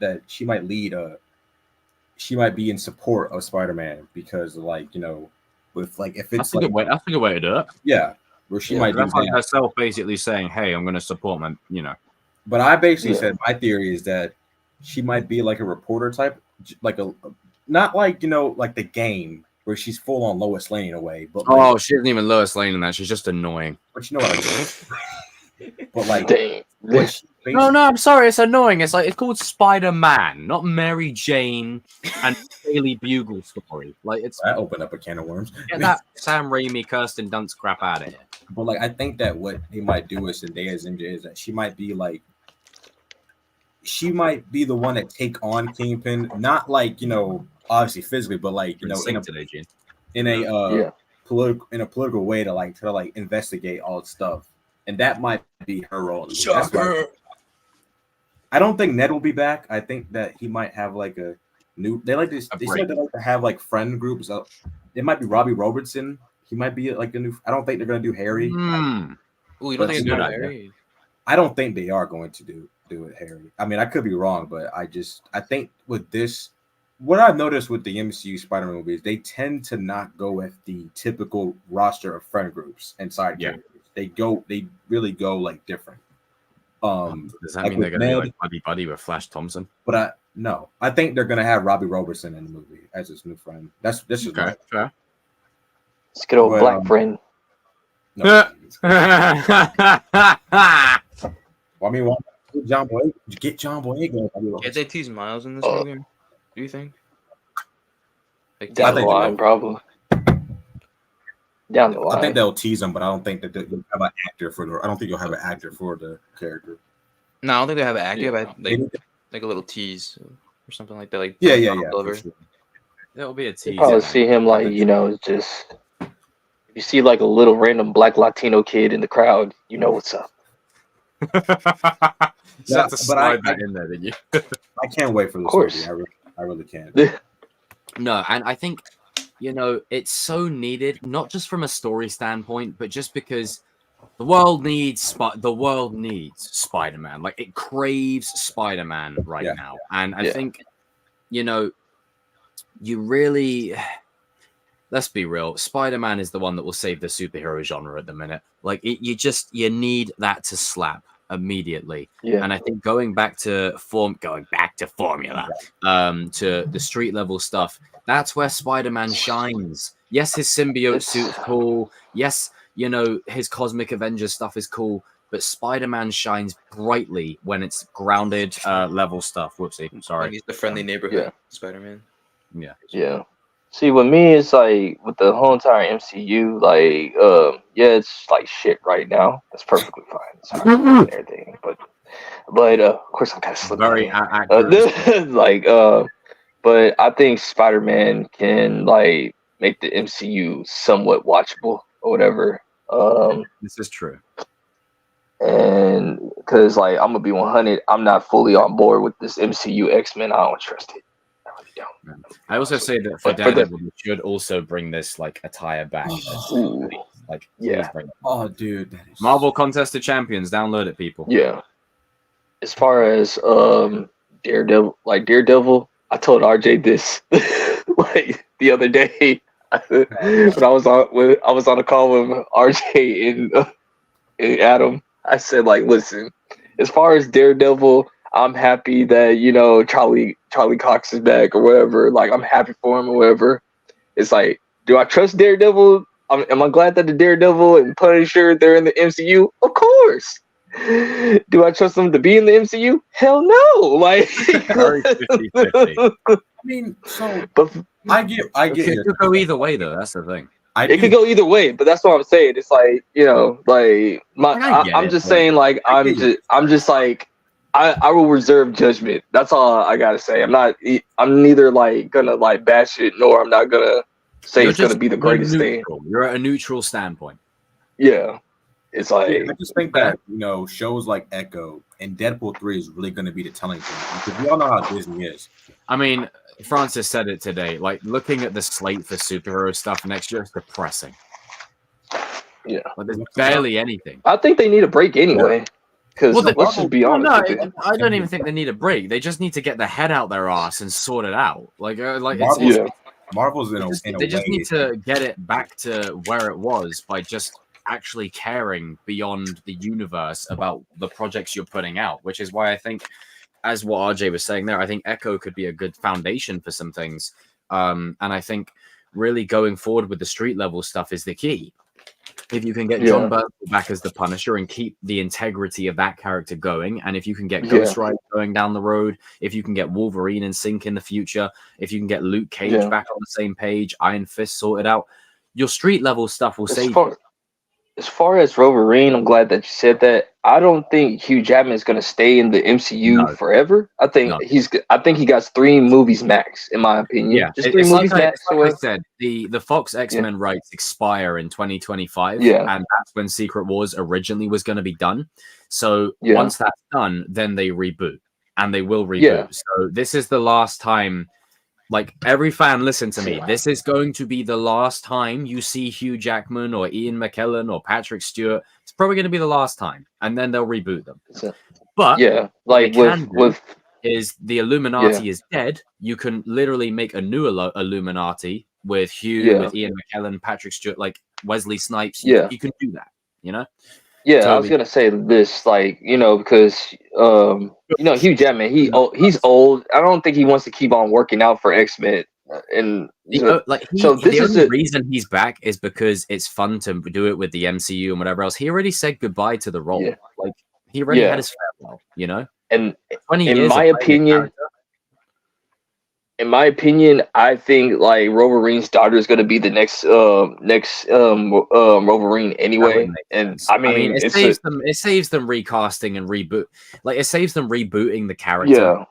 in support of Spider-Man because like, you know, with like if it's That's a good way to do it. Yeah, where she might do That's like that. herself basically saying, "Hey, I'm going to support my," you know. But I basically said my theory is that she might be like a reporter type, like not like, you know, like the game where she's full on Lois Lane in a way. But Oh, she isn't even Lois Lane in that. She's just annoying. but you know what I mean. But like, Dang. what she No, I'm sorry. It's annoying. It's called Spider-Man, not Mary Jane and Daily Bugle story. Like it's that opened up a can of worms. get that Sam Raimi, Kirsten Dunst crap out of here. But like, I think that what they might do with Zendaya's MJ is that she might be the one that take on Kingpin, not like, you know, obviously physically, but like, you know, in a political way to like try to like investigate all the stuff, and that might be her role. That's why I don't think Ned will be back. I think that he might have like a new. They like to have like friend groups. It might be Robbie Robertson. He might be like a new. I don't think they're gonna do Harry. Oh, you don't think it's gonna Harry? I don't think they are going to do it, Harry. I mean, I could be wrong, but I think with this, what I've noticed with the MCU Spider-Man movies, they tend to not go with the typical roster of friend groups and side characters. They really go like different. Does that like mean they're with gonna be Ned, like buddy with Flash Thompson? But I think they're gonna have Robbie Robertson in the movie as his new friend. This is Okay, fair. Let's get old But, black friend. no. Well, I mean, why not John Boyega? Get John Boyega. Can't they tease Miles in this Oh. movie? Do you think? Like, Down the think they line, will. probably. Down the line. I think they'll tease him, but I don't think that they'll have an actor for the. I don't think you'll have an actor for the character. no, I don't think they have an actor, Yeah. but like a little tease or something like that. Like Yeah. Glover. For sure. It'll be a You tease. probably see him like, just if you see like a little random black Latino kid in the crowd, you know what's up. Just have to But slide that in there, didn't you? I can't wait for this course. movie. I really can't. No, and I think it's so needed, not just from a story standpoint, but just because the world needs Spider-Man. Like it craves Spider-Man right now, and I think you really. Let's be real. Spider-Man is the one that will save the superhero genre at the minute. Like you need that to slap immediately. Yeah. And I think going back to formula, to the street level stuff, that's where Spider-Man shines. Yes, his symbiote suit's cool. Yes, his Cosmic Avengers stuff is cool, but Spider-Man shines brightly when it's grounded level stuff. Whoopsie, sorry. Like he's the friendly neighborhood Spider-Man. Yeah. See, with me, it's like with the whole entire MCU, like, it's like shit right now. That's perfectly fine. It's fine and everything, but of course, I'm kind of slipping. Very accurate. But I think Spider-Man can like make the MCU somewhat watchable or whatever. This is true. And because like I'm gonna be 100, I'm not fully on board with this MCU X-Men. I don't trust it. I also say that for Daredevil, we should also bring this like attire back. Like, yeah. bring it. Oh, dude, that is Marvel Contest of Champions, download it, people. Yeah. As far as Daredevil, I told RJ this like the other day when I was on a call with RJ and Adam. I said, like, listen, as far as Daredevil, I'm happy that Charlie Cox is back or whatever. Like, I'm happy for him or whatever. It's like, do I trust Daredevil? Am I glad that the Daredevil and Punisher, they're in the MCU? Of course. Do I trust them to be in the MCU? Hell no. Like, Very 50-50. I mean, so but I get It could go either way, though. That's the thing. it could go either way, but that's what I'm saying. It's like, I'm just saying, like, I'm just like, I will reserve judgment. That's all I gotta say. I'm neither like gonna like bash it, nor I'm not gonna say it's gonna be the greatest thing. You're at a neutral standpoint. Yeah. It's like, I just think that shows like Echo and Deadpool 3 is really going to be the telling point because we all know how Disney is. I mean, Francis said it today. Like looking at the slate for superhero stuff next year is depressing. Yeah, like, there's barely anything. I think they need a break anyway. Because let's just be honest. I don't even think they need a break. They just need to get their head out their ass and sort it out. Marvel's in a they just need to get it back to where it was by just actually caring beyond the universe about the projects you're putting out, which is why I think, as what RJ was saying there, I think Echo could be a good foundation for some things. And I think really going forward with the street level stuff is the key. If you can get John Bernthal back as the Punisher and keep the integrity of that character going, and if you can get Ghost Rider going down the road, if you can get Wolverine in sync in the future, if you can get Luke Cage back on the same page, Iron Fist sorted out, your street level stuff will save you. As far as Wolverine, I'm glad that you said that. I don't think Hugh Jackman is going to stay in the MCU forever. I think he got 3 movies max, in my opinion. Yeah, just 3 movies max. Like I said, the Fox X-Men rights expire in 2025, and that's when Secret Wars originally was going to be done. So once that's done, then they reboot, and they will reboot. Yeah. So this is the last time. Like, every fan, listen to me. This is going to be the last time you see Hugh Jackman or Ian McKellen or Patrick Stewart. It's probably going to be the last time, and then they'll reboot them. But like with is the Illuminati is dead. You can literally make a new Illuminati with Hugh, with Ian McKellen, Patrick Stewart, like Wesley Snipes. You can do that, you know? Yeah, totally. I was gonna say this, like, you know, because Hugh Jackman, he's old. I don't think he wants to keep on working out for X-Men. And the only reason he's back is because it's fun to do it with the MCU and whatever else. He already said goodbye to the role. Like he already had his farewell, you know. And 20 years in my opinion, I think like Wolverine's daughter is going to be the next Wolverine anyway. And I mean, it saves them recasting and reboot. Like it saves them rebooting the character.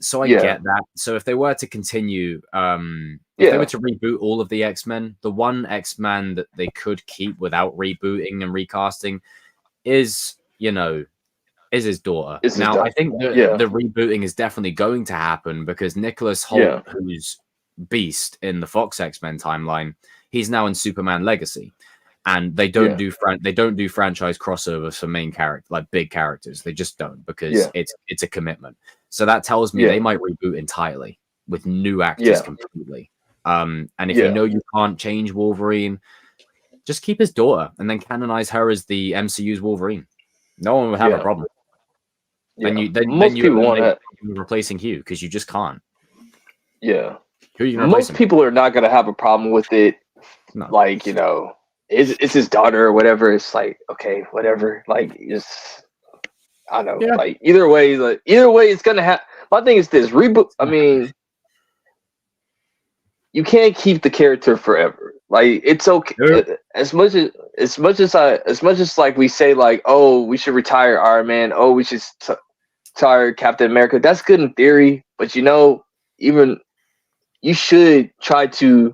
So I get that. So if they were to continue, if they were to reboot all of the X-Men, the one X-Men that they could keep without rebooting and recasting is his daughter. I think the rebooting is definitely going to happen because Nicholas Hoult, who's Beast in the Fox X-Men timeline, he's now in Superman Legacy. And they don't do franchise crossovers for main character, like big characters. They just don't because it's a commitment. So that tells me they might reboot entirely with new actors completely. And if you can't change Wolverine, just keep his daughter and then canonize her as the MCU's Wolverine. No one would have a problem. Then you want to replacing Hugh because you just can't. Yeah. Who are you gonna Most people are not going to have a problem with it. No. Like, it's his daughter or whatever. It's like, okay, whatever. Like, I don't know. Like either way, it's gonna happen. My thing is this reboot. I mean, you can't keep the character forever. Like it's okay. As much as like we say like, oh, we should retire Iron Man. Oh, we should retire Captain America. That's good in theory, but even you should try to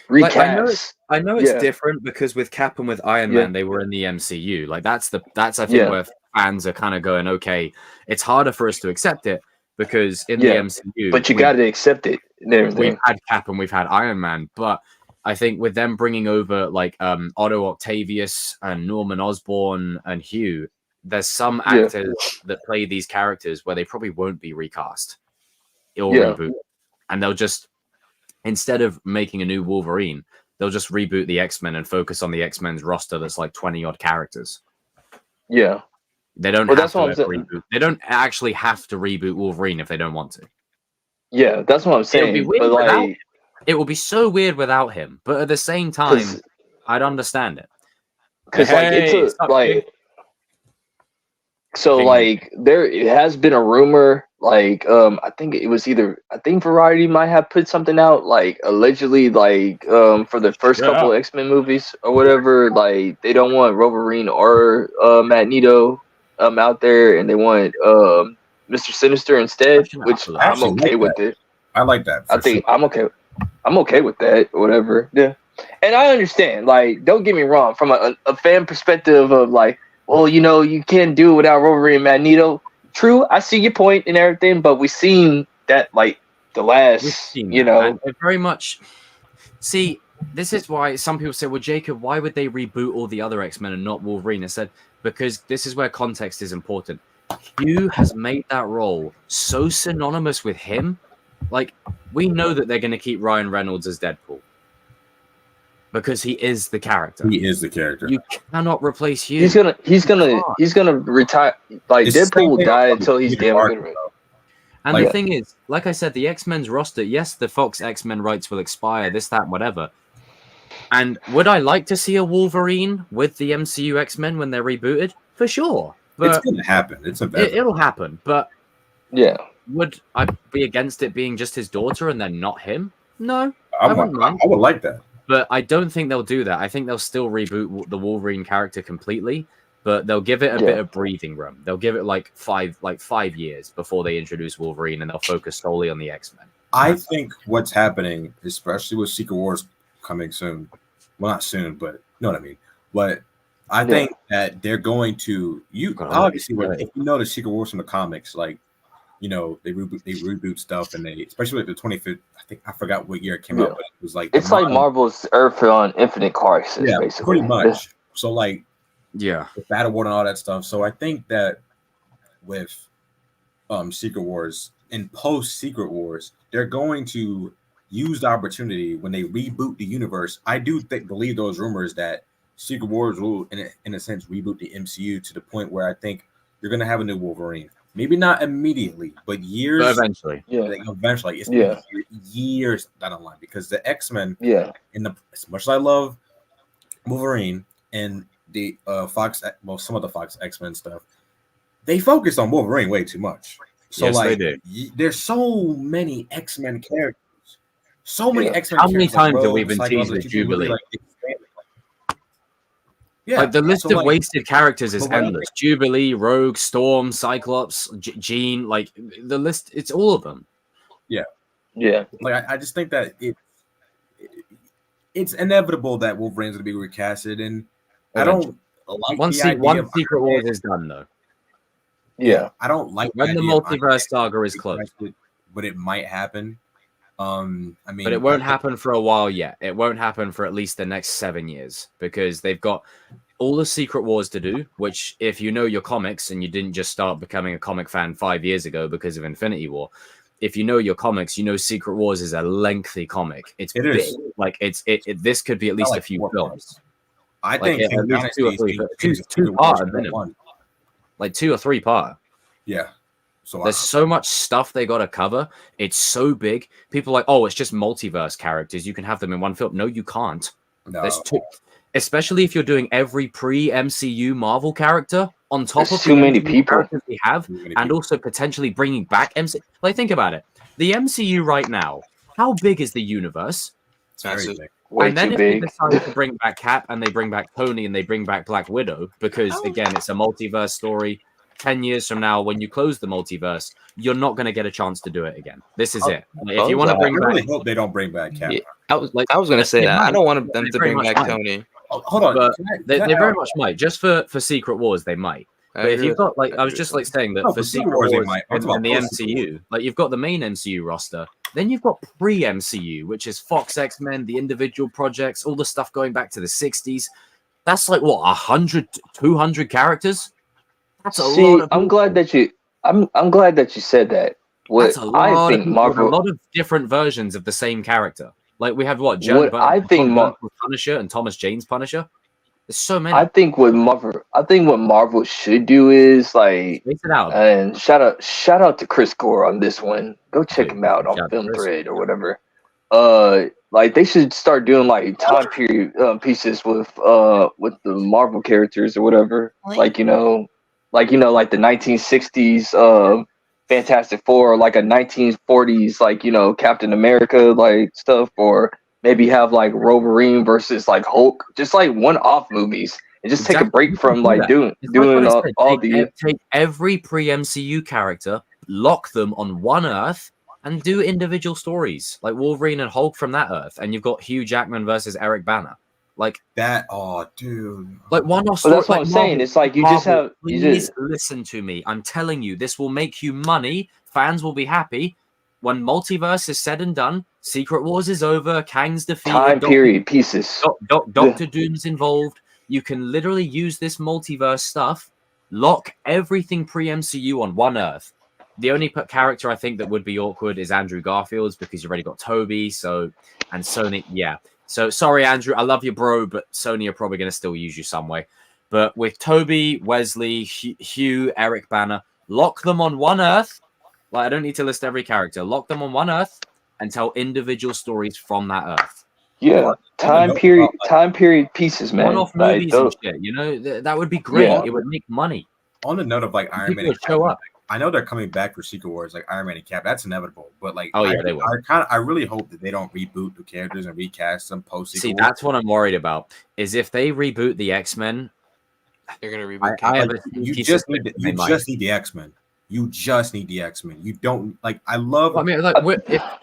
recast. I know it's different because with Cap and with Iron Man, they were in the MCU. Like that's I think where fans are kind of going, okay, it's harder for us to accept it because in the MCU, but you got to accept it. We've had Cap and we've had Iron Man, but I think with them bringing over like Otto Octavius and Norman Osborn and Hugh, there's some actors that play these characters where they probably won't be recast or reboot, and they'll just instead of making a new Wolverine, they'll just reboot the X-Men and focus on the X-Men's roster that's like 20 odd characters. Yeah. They don't have to reboot. They don't actually have to reboot Wolverine if they don't want to. Yeah, that's what I'm saying. It will be so weird without him, but at the same time, I'd understand it. Because there has been a rumor, like I think Variety might have put something out, like allegedly, like for the first couple of X-Men movies or whatever, like they don't want Wolverine or Magneto out there, and they want Mr. Sinister instead, which I'm okay with it. I like that. I'm okay with that or whatever. Yeah, and I understand. Like, don't get me wrong, from a fan perspective of like, well, you can't do it without Wolverine and Magneto. True, I see your point and everything, but we've seen that like the last, and very much. See, this is why some people say, well, Jacob, why would they reboot all the other X-Men and not Wolverine? I said, because this is where context is important. Hugh has made that role so synonymous with him. Like, we know that they're going to keep Ryan Reynolds as Deadpool because he is the character. He is the character. You cannot replace Hugh. He's gonna retire. Like, Deadpool will die until he's damn good. And the thing is, like I said, the X-Men's roster, yes, the Fox X-Men rights will expire, this, that, whatever. And would I like to see a Wolverine with the MCU X-Men when they're rebooted? For sure. But it's going to happen. It'll happen. But yeah, would I be against it being just his daughter and then not him? No, I would like that. But I don't think they'll do that. I think they'll still reboot the Wolverine character completely, but they'll give it a bit of breathing room. They'll give it like 5 years before they introduce Wolverine, and they'll focus solely on the X-Men. I think what's happening, especially with Secret Wars coming soon, well, not soon, but you know what I mean. But I think that they're going to obviously if you know the Secret Wars from the comics, like they reboot stuff, and they especially like the 25th. I forgot what year it came out, but it was like it's like Marvel's Earth on Infinite Crisis, basically. Pretty much. So like the Battle World and all that stuff. So I think that with Secret Wars and post Secret Wars, they're going to use the opportunity when they reboot the universe. I do believe those rumors that Secret Wars will, in a sense, reboot the MCU to the point where I think you're going to have a new Wolverine. Maybe not immediately, but years. But eventually. Yeah. Like, eventually. It's years down the line because the X-Men, as much as I love Wolverine and the Fox, well, some of the Fox X-Men stuff, they focus on Wolverine way too much. So, yes, like, they do. There's so many X-Men characters. So many X-Men How many characters. times have we been teased with Jubilee? Like the list of wasted characters is endless. Jubilee, Rogue, Storm, Cyclops, Jean, like the list, it's all of them. Yeah. Yeah. Like I just think that it's inevitable that Wolverine's gonna be recasted, and I don't like one Secret Wars is done though. Yeah. I don't like when the multiverse saga is closed. But it might happen. I mean, but it won't happen for a while yet. It won't happen for at least the next 7 years because they've got all the Secret Wars to do, which if you know your comics and you didn't just start becoming a comic fan 5 years ago because of Infinity War, if you know your comics, you know Secret Wars is a lengthy comic. It big. Is. Like this could be at least a few films. I think at least 2 or 3, two part minimum. Like 2 or 3 part. Yeah. So there's so much stuff they got to cover. It's so big. People are like, oh, it's just multiverse characters. You can have them in one film. No, you can't. No. There's two, especially if you're doing every pre-MCU Marvel character on top there's of too many people we have, and also potentially bringing back MCU. Like, think about it. The MCU right now, how big is the universe? It's very big. Way then too if big. they decide to bring back Cap and they bring back Tony and they bring back Black Widow, because again, it's a multiverse story. 10 years from now, when you close the multiverse, you're not going to get a chance to do it again. This is it. Like, if you want to bring back, I really hope they don't bring back Cap. Yeah, I was going to say that. I don't want them to bring back Tony. Hold on. But they very much might. Just for Secret Wars, they might. But if you've got, like, I was just like saying that for Secret Wars and the MCU, like, you've got the main MCU roster. Then you've got pre-MCU, which is Fox X-Men, the individual projects, all the stuff going back to the 60s. That's like, what, 100, 200 characters? That's a lot of I'm glad that you said that. That's a lot of Marvel, a lot of different versions of the same character. Like we have Punisher and Thomas Jane's Punisher. There's so many. I think what Marvel should do is like it out. And shout out to Chris Gore on this one. Go check him out on Film Thread or whatever. Like they should start doing like time period pieces with the Marvel characters or whatever. Like the 1960s Fantastic Four, or like a 1940s Captain America like stuff, or maybe have like Wolverine versus like Hulk, just like one-off movies, and just take a break from like doing all take every pre-MCU character, lock them on one Earth, and do individual stories like Wolverine and Hulk from that Earth, and you've got Hugh Jackman versus Eric Bana. Like that, oh dude! Like one-off. Well, that's what I'm saying. It's like you just have. Please listen to me. I'm telling you, this will make you money. Fans will be happy when multiverse is said and done. Secret Wars is over. Kang's defeated. Time period pieces. Doctor Doom's involved. You can literally use this multiverse stuff. Lock everything pre-MCU on one Earth. The only character I think that would be awkward is Andrew Garfield's, because you've already got Toby. And Sony, yeah. So sorry, Andrew, I love you, bro, but Sony are probably going to still use you some way. But with Toby, Wesley, Hugh, Eric Bana, lock them on one Earth. Like, I don't need to list every character. Lock them on one Earth and tell individual stories from that Earth. Yeah, time period pieces, man. One-off movies and shit. You know, that would be great. Yeah. It would make money. On the note of like Iron Man, show up. I know they're coming back for Secret Wars, like Iron Man and Cap. That's inevitable. But like, they will. I really hope that they don't reboot the characters and recast them post. See, that's what I'm worried about. Is if they reboot the X-Men, they're gonna reboot. You just need the X-Men. You just need the X-Men. You don't like. I love. I mean, like,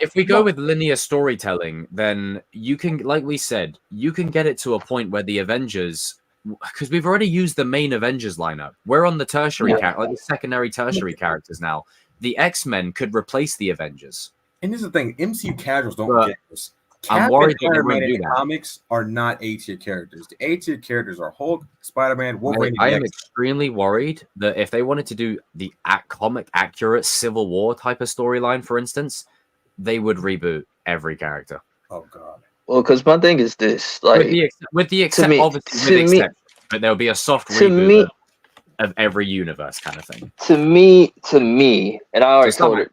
if we go with linear storytelling, then you can, like we said, you can get it to a point where the Avengers. Because we've already used the main Avengers lineup. We're on the tertiary like the secondary, tertiary characters now. The X-Men could replace the Avengers. And this is the thing: MCU casuals don't get this. I'm worried that they Iron Man won't do in that. comics are not A-tier characters. The A-tier characters are Hulk, Spider-Man, Wolverine. I and am extremely worried that if they wanted to do the comic accurate Civil War type of storyline, for instance, they would reboot every character. Oh god. Well, because my thing is this, like, with the exception, obviously with exception, but there'll be a soft reboot of every universe kind of thing. To me, and I already told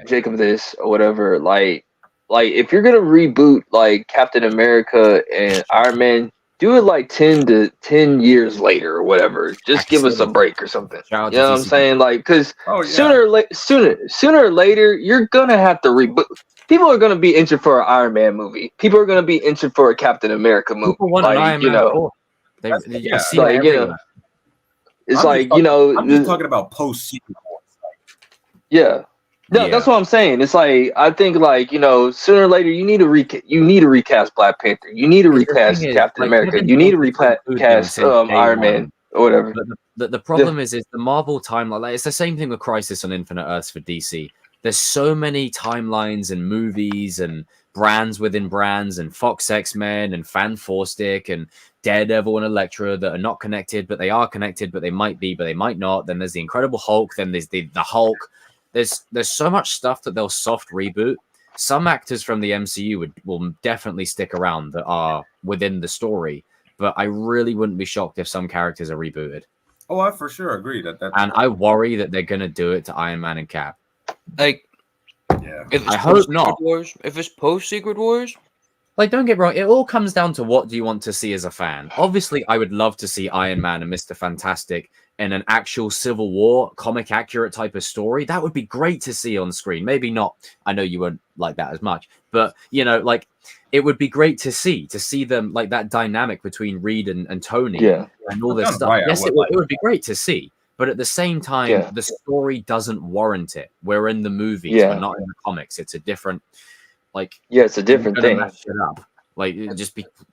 Jacob this or whatever. Like if you're gonna reboot like Captain America and Iron Man, do it like 10 years later or whatever. Just give us a break or something. You know what I'm saying? Like, because sooner or later, you're gonna have to reboot. People are gonna be itching for an Iron Man movie. People are gonna be itching for a Captain America movie. People want an Iron Man 4. It's I'm just talking about post-Secret Wars. Yeah. No, that's what I'm saying. It's like, I think, like, sooner or later you need to recast Black Panther. You need to recast Captain America. You need to recast Iron Man or whatever. But the problem is the Marvel timeline. Like, it's the same thing with Crisis on Infinite Earths for DC. There's so many timelines and movies and brands within brands and Fox X-Men and Fan Four Stick and Daredevil and Elektra that are not connected, but they are connected, but they might be, but they might not. Then there's the Incredible Hulk. Then there's the Hulk. There's so much stuff that they'll soft reboot. Some actors from the MCU will definitely stick around that are within the story, but I really wouldn't be shocked if some characters are rebooted. Oh, I for sure agree that. And I worry that they're gonna do it to Iron Man and Cap. Like, yeah, I hope not. If it's post Secret Wars, like, don't get me wrong, it all comes down to what do you want to see as a fan. Obviously, I would love to see Iron Man and Mr. Fantastic in an actual Civil War comic accurate type of story. That would be great to see on screen. Maybe not. I know you won't like that as much, but like it would be great to see them, like that dynamic between Reed and Tony and all this stuff. Yes, it would be great to see. But at the same time, the story doesn't warrant it. We're in the movies, we're not in the comics. It's a different, it's a different thing. Match it up. Like,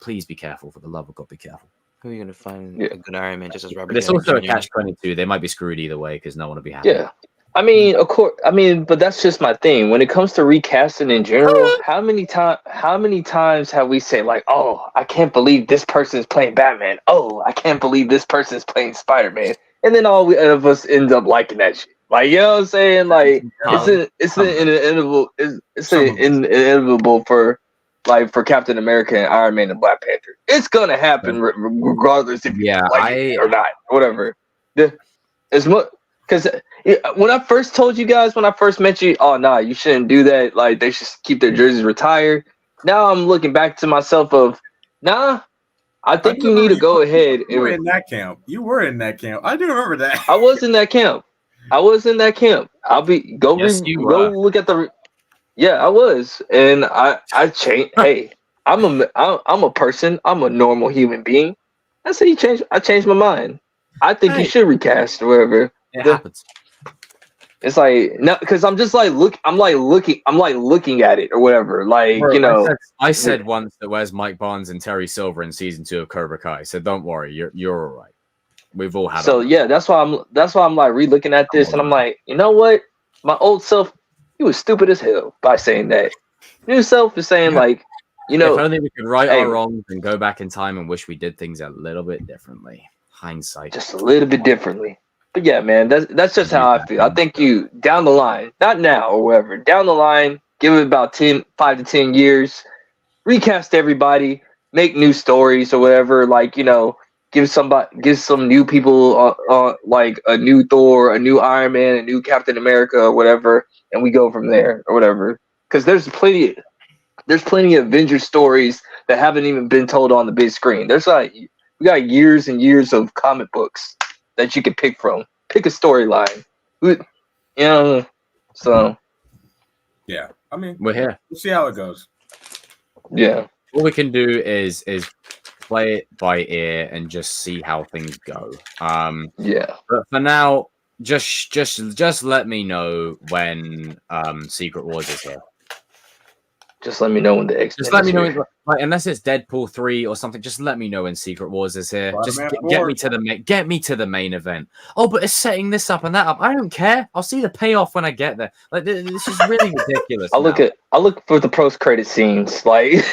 please be careful. For the love of God, be careful. Who are you gonna find a good Iron Man just as Robert? But it's also a catch-22. They might be screwed either way because no one will be happy. Yeah, I mean, of course. I mean, but that's just my thing. When it comes to recasting in general, how many times have we said like, "Oh, I can't believe this person is playing Batman. Oh, I can't believe this person is playing Spider-Man," and then all of us end up liking that shit. Like, you know what I'm saying? Like, it's inevitable for Captain America and Iron Man and Black Panther. It's gonna happen regardless if you like it or not, whatever. As much because when I first told you guys, when I first met you, oh nah, you shouldn't do that. Like, they should keep their jerseys retired. Now I'm looking back to myself of, nah, I think you need to go ahead. You were in that camp. I do remember that. I was in that camp. I'll be go look at the. Yeah, I was, and I changed. Hey, I'm a person. I'm a normal human being. I said I changed my mind. I think you should recast or whatever. It happens. It's like, no, because I'm just like looking at it or whatever. Like, bro, I said once that where's Mike Barnes and Terry Silver in season 2 of Cobra Kai. So don't worry, you're all right. We've all had. So yeah, that's why I'm like re-looking at this, and I'm like, you know what? My old self, he was stupid as hell by saying that. New self is saying like, if only we could right our wrongs and go back in time and wish we did things a little bit differently. Hindsight, just a little bit differently. But yeah, man, that's just how I feel. I think you down the line, not now or whatever, down the line, give it about 5 to 10 years, recast everybody, make new stories or whatever. Like, give some new people like a new Thor, a new Iron Man, a new Captain America or whatever, and we go from there or whatever. Because there's plenty of Avengers stories that haven't even been told on the big screen. We got years and years of comic books that you can pick from. Pick a storyline. So yeah, I mean, we're here. We'll see how it goes. Yeah. All we can do is play it by ear and just see how things go. Yeah. But for now, just let me know when Secret Wars is here. Just let me know when the X. Just let me know, like, unless it's Deadpool 3 or something. Just let me know when Secret Wars is here. Just get me to the main event. Oh, but it's setting this up and that up. I don't care. I'll see the payoff when I get there. Like, this is really ridiculous. I'll look for the post credit scenes. Like,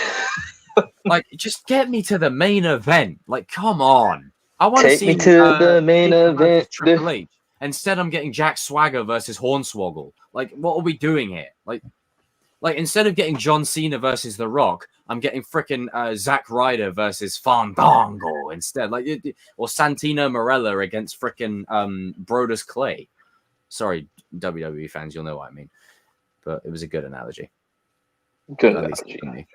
like, just get me to the main event. Like, come on. I want to see me to the main event. Triple H. Instead, I'm getting Jack Swagger versus Hornswoggle. Like, what are we doing here? Like, instead of getting John Cena versus The Rock, I'm getting freaking Zack Ryder versus Fandango instead. Like, or Santino Marella against freaking Brodus Clay. Sorry, WWE fans, you'll know what I mean. But it was a good analogy. Good analogy.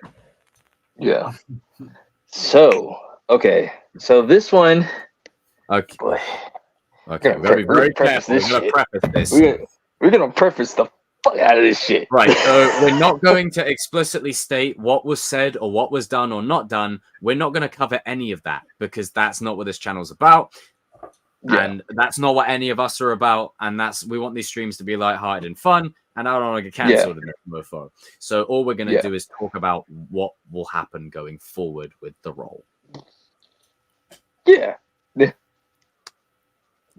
Yeah. So, okay. So this one. Okay. Boy, Okay, we're going to be very careful. We're going to preface this. We're going to preface the fuck out of this shit. Right, so we're not going to explicitly state what was said or what was done or not done. We're not going to cover any of that because that's not what this channel's about. Yeah. And that's not what any of us are about. And we want these streams to be lighthearted and fun. And I don't want to get cancelled in this mofo. So all we're going to do is talk about what will happen going forward with the role. Yeah.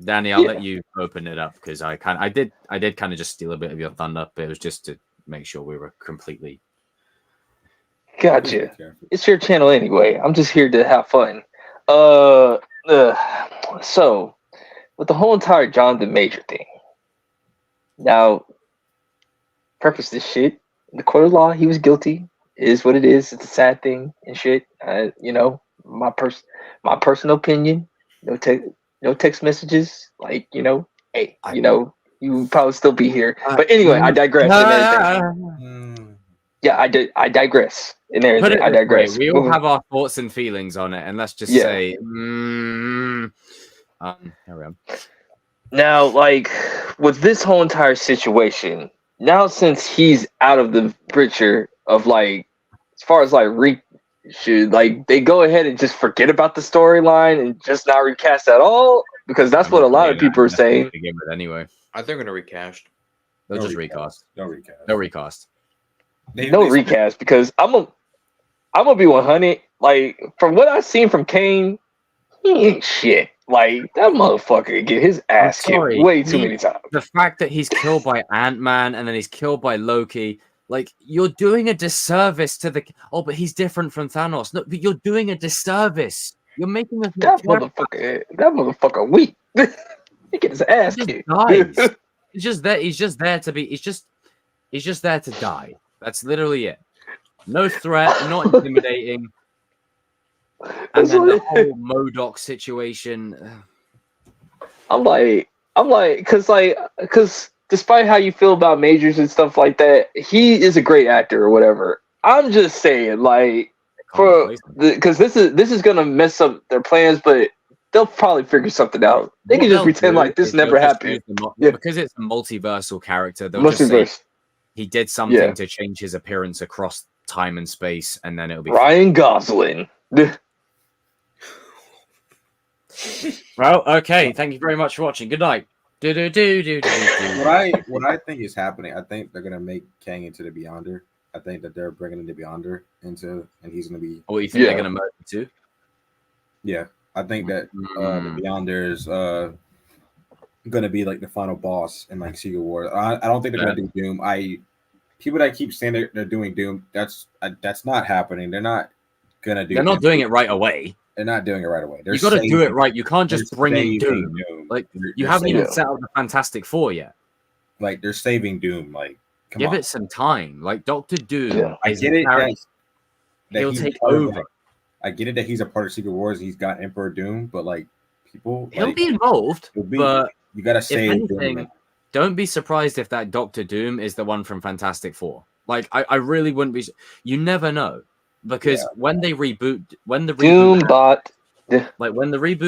Danny, I'll let you open it up because I did kind of just steal a bit of your thunder, but it was just to make sure we were completely. Gotcha. It's your channel anyway. I'm just here to have fun. So with the whole entire Jonathan Major thing. Now, preface this shit. In the court of law, he was guilty. It is what it is. It's a sad thing and shit. You know, my personal opinion. No text messages, like, you know, hey, you know, you would probably still be here. But anyway, I digress. Yeah, I digress. And everything. I digress. We all have our thoughts and feelings on it, and let's just say, here we are. Now, like, with this whole entire situation, now since he's out of the picture of, like, as far as like should like they go ahead and just forget about the storyline and just not recast at all? Because that's what a lot of people are saying. Anyway, I think they're gonna recast. They'll just recast. No recast. No recast. No recast because I'm gonna be 100. Like, from what I've seen from Kane, he ain't shit. Like, that motherfucker get his ass kicked way too many times. The fact that he's killed by Ant-Man and then he's killed by Loki. Like, you're doing a disservice to the... Oh, but he's different from Thanos. No, but you're doing a disservice. You're making us... That motherfucker weak. He get his ass kicked. He's just there. He's just there to be... He's just there to die. That's literally it. No threat, not intimidating. And then the whole MODOK situation... I'm like, because despite how you feel about Majors and stuff like that, he is a great actor or whatever. I'm just saying, like, because this is gonna mess up their plans, but they'll probably figure something out. They can just pretend like this never happened. Because it's a multiversal character. They'll just say he did something to change his appearance across time and space, and then it'll be Ryan Gosling. Well, okay. Thank you very much for watching. Good night. What I think is happening, I think they're gonna make Kang into the Beyonder. I think that they're bringing the Beyonder into, and he's gonna be. Oh, you think they're gonna merge the two? Yeah, I think that the Beyonder is gonna be like the final boss in like Secret War. I don't think they're gonna do Doom. People that keep saying they're doing Doom, that's not happening. They're not gonna do. They're not doing it right away. They're not doing it right away. You got to do it right. You can't just bring in Doom. Like, you haven't even set up the Fantastic Four yet. Like, they're saving Doom. Like, give it some time. Like, Doctor Doom. Yeah. I get it that he'll take over. I get it that he's a part of Secret Wars. He's got Emperor Doom, but like people, he'll be involved. But you gotta save Doom. Don't be surprised if that Doctor Doom is the one from Fantastic Four. Like, I really wouldn't be. You never know. Because when the reboot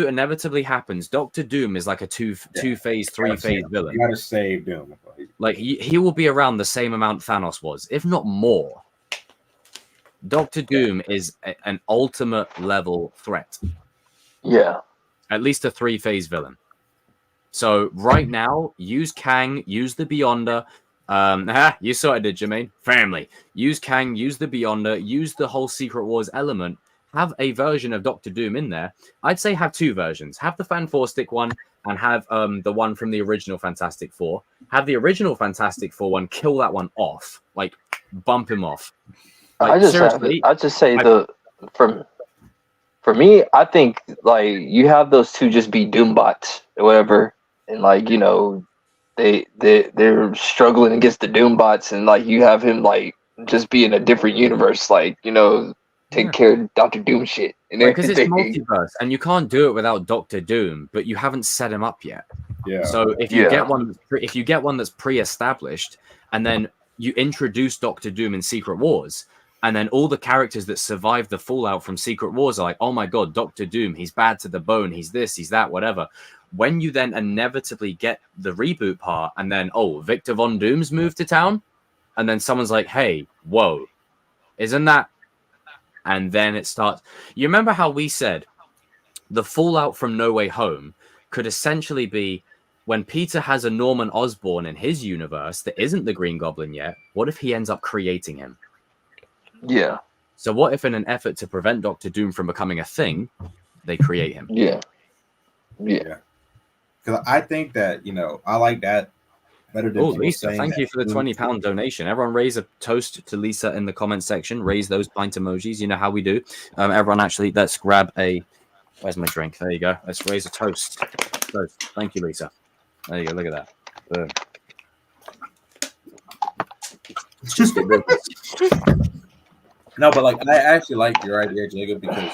inevitably happens, Doctor Doom is like a two-phase, three-phase villain. You gotta save Doom. Like, he will be around the same amount Thanos was, if not more. Doctor Doom is an ultimate level threat. Yeah. At least a three-phase villain. So right now, use Kang, use the Beyonder. You sorted it, Jermaine. Family. Use Kang, use the Beyonder, use the whole Secret Wars element. Have a version of Doctor Doom in there. I'd say have two versions. Have the Fan Four Stick one and have the one from the original Fantastic Four. Have the original Fantastic Four one, kill that one off. Like, bump him off. Like, I just say for me, I think like you have those two just be Doombots or whatever, and like you know, they're struggling against the Doombots, and like you have him like just be in a different universe, like you know, take care of Doctor Doom shit. Because it's multiverse, and you can't do it without Doctor Doom, but you haven't set him up yet. Yeah. So if you get one that's pre-established, and then you introduce Doctor Doom in Secret Wars. And then all the characters that survive the fallout from Secret Wars are like, oh my God, Doctor Doom, he's bad to the bone, he's this, he's that, whatever. When you then inevitably get the reboot part and then, oh, Victor Von Doom's moved to town, and then someone's like, hey, whoa, isn't that? And then it starts. You remember how we said the fallout from No Way Home could essentially be when Peter has a Norman Osborn in his universe that isn't the Green Goblin yet, what if he ends up creating him? Yeah. So what if in an effort to prevent Doctor Doom from becoming a thing, they create him? Yeah. Because I think that, you know, I like that better than Lisa, thank you for the £20 donation. Everyone raise a toast to Lisa in the comment section. Raise those pint emojis. You know how we do. Everyone actually, let's grab a... Where's my drink? There you go. Let's raise a toast. Thank you, Lisa. There you go. Look at that. Boom. It's just a business. No, but like I actually like your idea, Jacob, because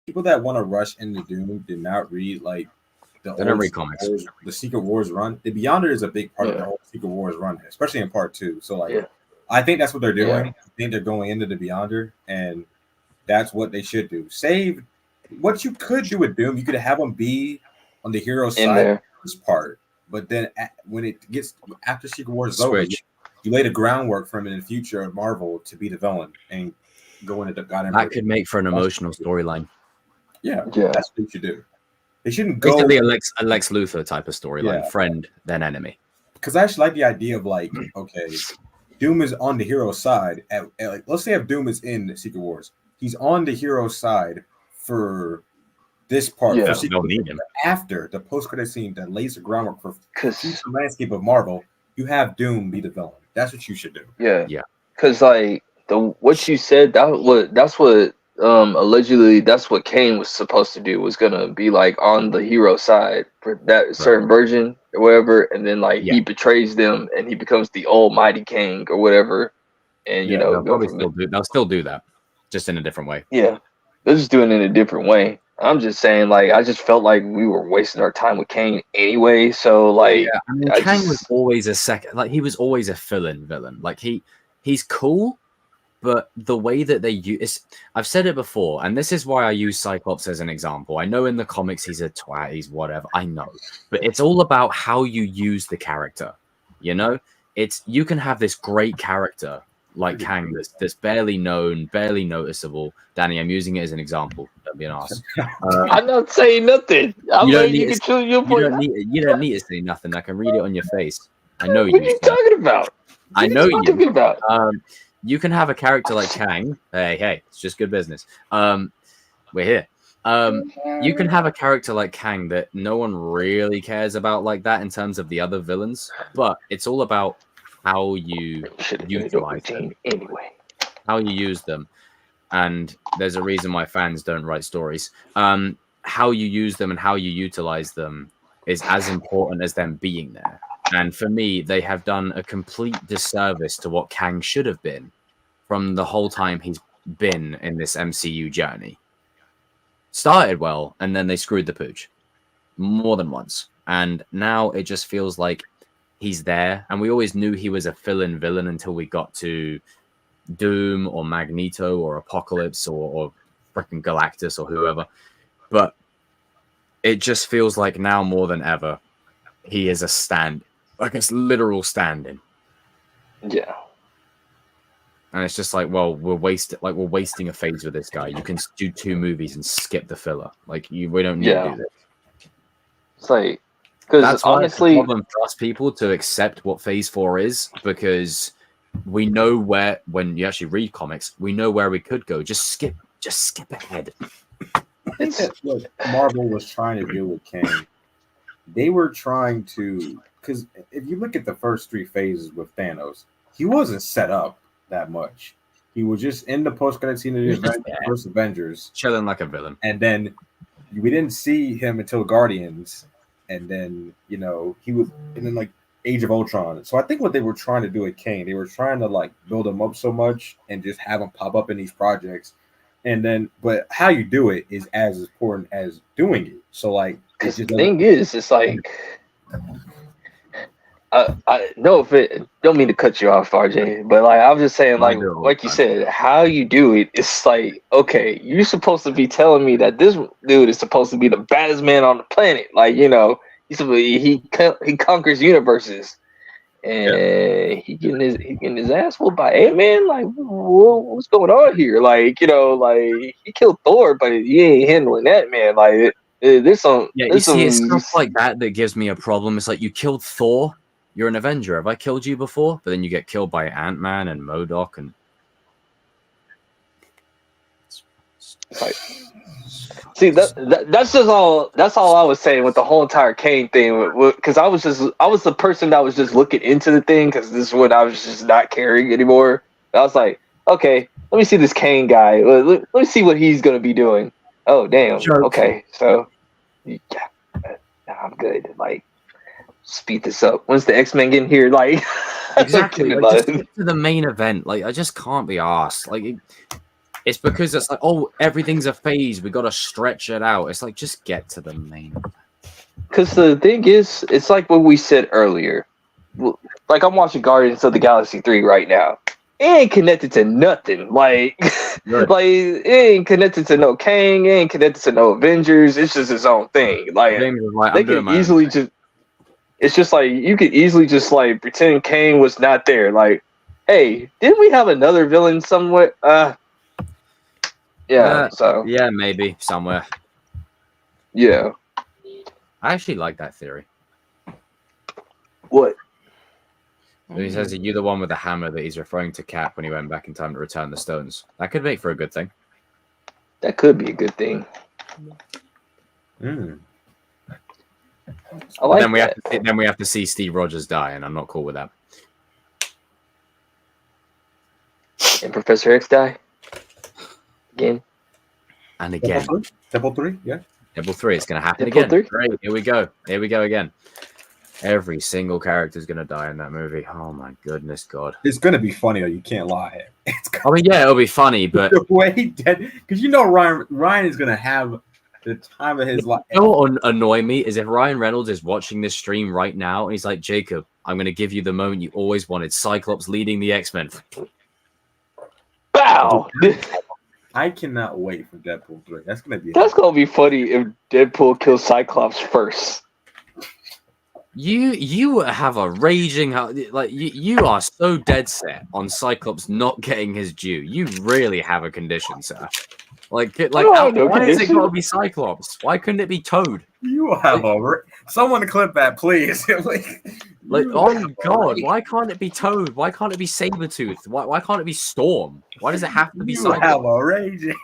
people that want to rush into Doom did not read like the old comics. The Secret Wars run. The Beyonder is a big part of the whole Secret Wars run, especially in part 2. So like, I think that's what they're doing. I think they're going into the Beyonder, and that's what they should do. Save what you could do with Doom. You could have him be on the hero side of this part, but then when it gets after Secret Wars is over. You lay the groundwork for him in the future of Marvel to be the villain and go into the God Emperor. That could make for an emotional storyline. Yeah, that's what they should do. They shouldn't go basically a Lex Luthor type of storyline, friend then enemy. Because I actually like the idea of like, okay, Doom is on the hero side. Like, let's say if Doom is in Secret Wars, he's on the hero side for this part. Yeah, don't need him. After the post-credit scene that lays the groundwork for the landscape of Marvel, you have Doom be the villain. That's what you should do. Yeah. Because like what you said, that's what allegedly that's what Kane was supposed to do, was gonna be like on the hero side for that certain version or whatever, and then like he betrays them and he becomes the almighty Kang or whatever, and you know they'll still do that, just in a different way. Yeah, they're just doing it in a different way. I'm just saying, like, I just felt like we were wasting our time with Kane anyway. So, like, I mean, Kang was always he was always a fill-in villain. Like, he's cool, but the way that they use, I've said it before, and this is why I use Cyclops as an example. I know in the comics he's a twat, he's whatever. I know, but it's all about how you use the character. You know, you can have this great character like Kang that's barely known, barely noticeable. Danny, I'm using it as an example. Don't be an ass. I'm not saying nothing. You don't need to say nothing. I can read it on your face. I know you. What are you talking about? I know you. You can have a character like Kang. Hey, it's just good business. We're here. You can have a character like Kang that no one really cares about like that in terms of the other villains, but it's all about how you utilize them anyway. How you use them. And there's a reason why fans don't write stories. How you use them and how you utilize them is as important as them being there. And for me, they have done a complete disservice to what Kang should have been from the whole time he's been in this MCU journey. Started well, and then they screwed the pooch more than once. And now it just feels like he's there. And we always knew he was a fill-in villain until we got to Doom or Magneto or Apocalypse or freaking Galactus or whoever. But it just feels like now more than ever, he is like a literal stand-in. Yeah. And it's just like, well, we're wasting a phase with this guy. You can do 2 movies and skip the filler. Like we don't need to do this. It's like Because honestly, it's a problem for us people to accept what Phase 4 is, because we know where, when you actually read comics, we know where we could go. Just skip ahead. I think that's what Marvel was trying to do with Kang. They were trying to, because if you look at the first 3 phases with Thanos, he wasn't set up that much. He was just in the post-credit scene of the first Avengers, chilling like a villain, and then we didn't see him until Guardians, and then he was, and then like Age of Ultron. So I think what they were trying to do with Kang, they were trying to like build him up so much and just have him pop up in these projects. And then, but how you do it is as important as doing it. So, like, it's just the thing is, it's like, I know if it don't mean to cut you off, RJ, but like I'm just saying, like you said, how you do it, it's like, okay, you're supposed to be telling me that this dude is supposed to be the baddest man on the planet, like he conquers universes. And he getting his ass whooped by Ant-Man. Like, what's going on here? Like, like he killed Thor, but he ain't handling that man. Like, there's some. Yeah, you see, it's stuff like that gives me a problem. It's like, you killed Thor, you're an Avenger. Have I killed you before? But then you get killed by Ant-Man and MODOK and. Like, see, that's just all. That's all I was saying with the whole entire Kane thing. Because I was the person that was just looking into the thing, because this is what I was just not caring anymore. And I was like, okay, let me see this Kane guy. Let me see what he's gonna be doing. Oh damn. Sure. Okay, so yeah, I'm good. Like, speed this up. When's the X-Men getting here? Like, exactly. Like, just get to the main event. Like, I just can't be arsed. Like. It's because it's like, oh, everything's a phase. We got to stretch it out. It's like, just get to the main. Because the thing is, it's like what we said earlier. Like, I'm watching Guardians of the Galaxy 3 right now. It ain't connected to nothing. Like, like it ain't connected to no Kang. It ain't connected to no Avengers. It's just its own thing. Like, they could easily just. It's just like you could easily just like pretend Kang was not there. Like, hey, didn't we have another villain somewhere? Yeah, so yeah, maybe somewhere. Yeah, I actually like that theory. What? He says, "Are you the one with the hammer that he's referring to Cap when he went back in time to return the stones?" That could make for a good thing. That could be a good thing. Mm. I like then we have to see Steve Rogers die, and I'm not cool with that. And Professor X die again and again. Double 3, yeah. Double 3. It's going to happen again. Great. Here we go. Here we go again. Every single character is going to die in that movie. Oh my goodness, God! It's going to be funny, though. You can't lie. I mean, yeah, it'll be funny, but the way he did, because Ryan is going to have the time of his life. You know what will annoy me is if Ryan Reynolds is watching this stream right now and he's like, "Jacob, I'm going to give you the moment you always wanted: Cyclops leading the X-Men." Bow. I cannot wait for Deadpool 3. That's gonna be funny if Deadpool kills Cyclops first. You have a raging, like you are so dead set on Cyclops not getting his due. You really have a condition, sir. Like why is it got to be Cyclops? Why couldn't it be Toad? You have someone clip that, please. Like, oh my God, why can't it be Toad? Why can't it be Sabretooth? Why can't it be Storm? Why does it have to be Cyclops? Have a raging.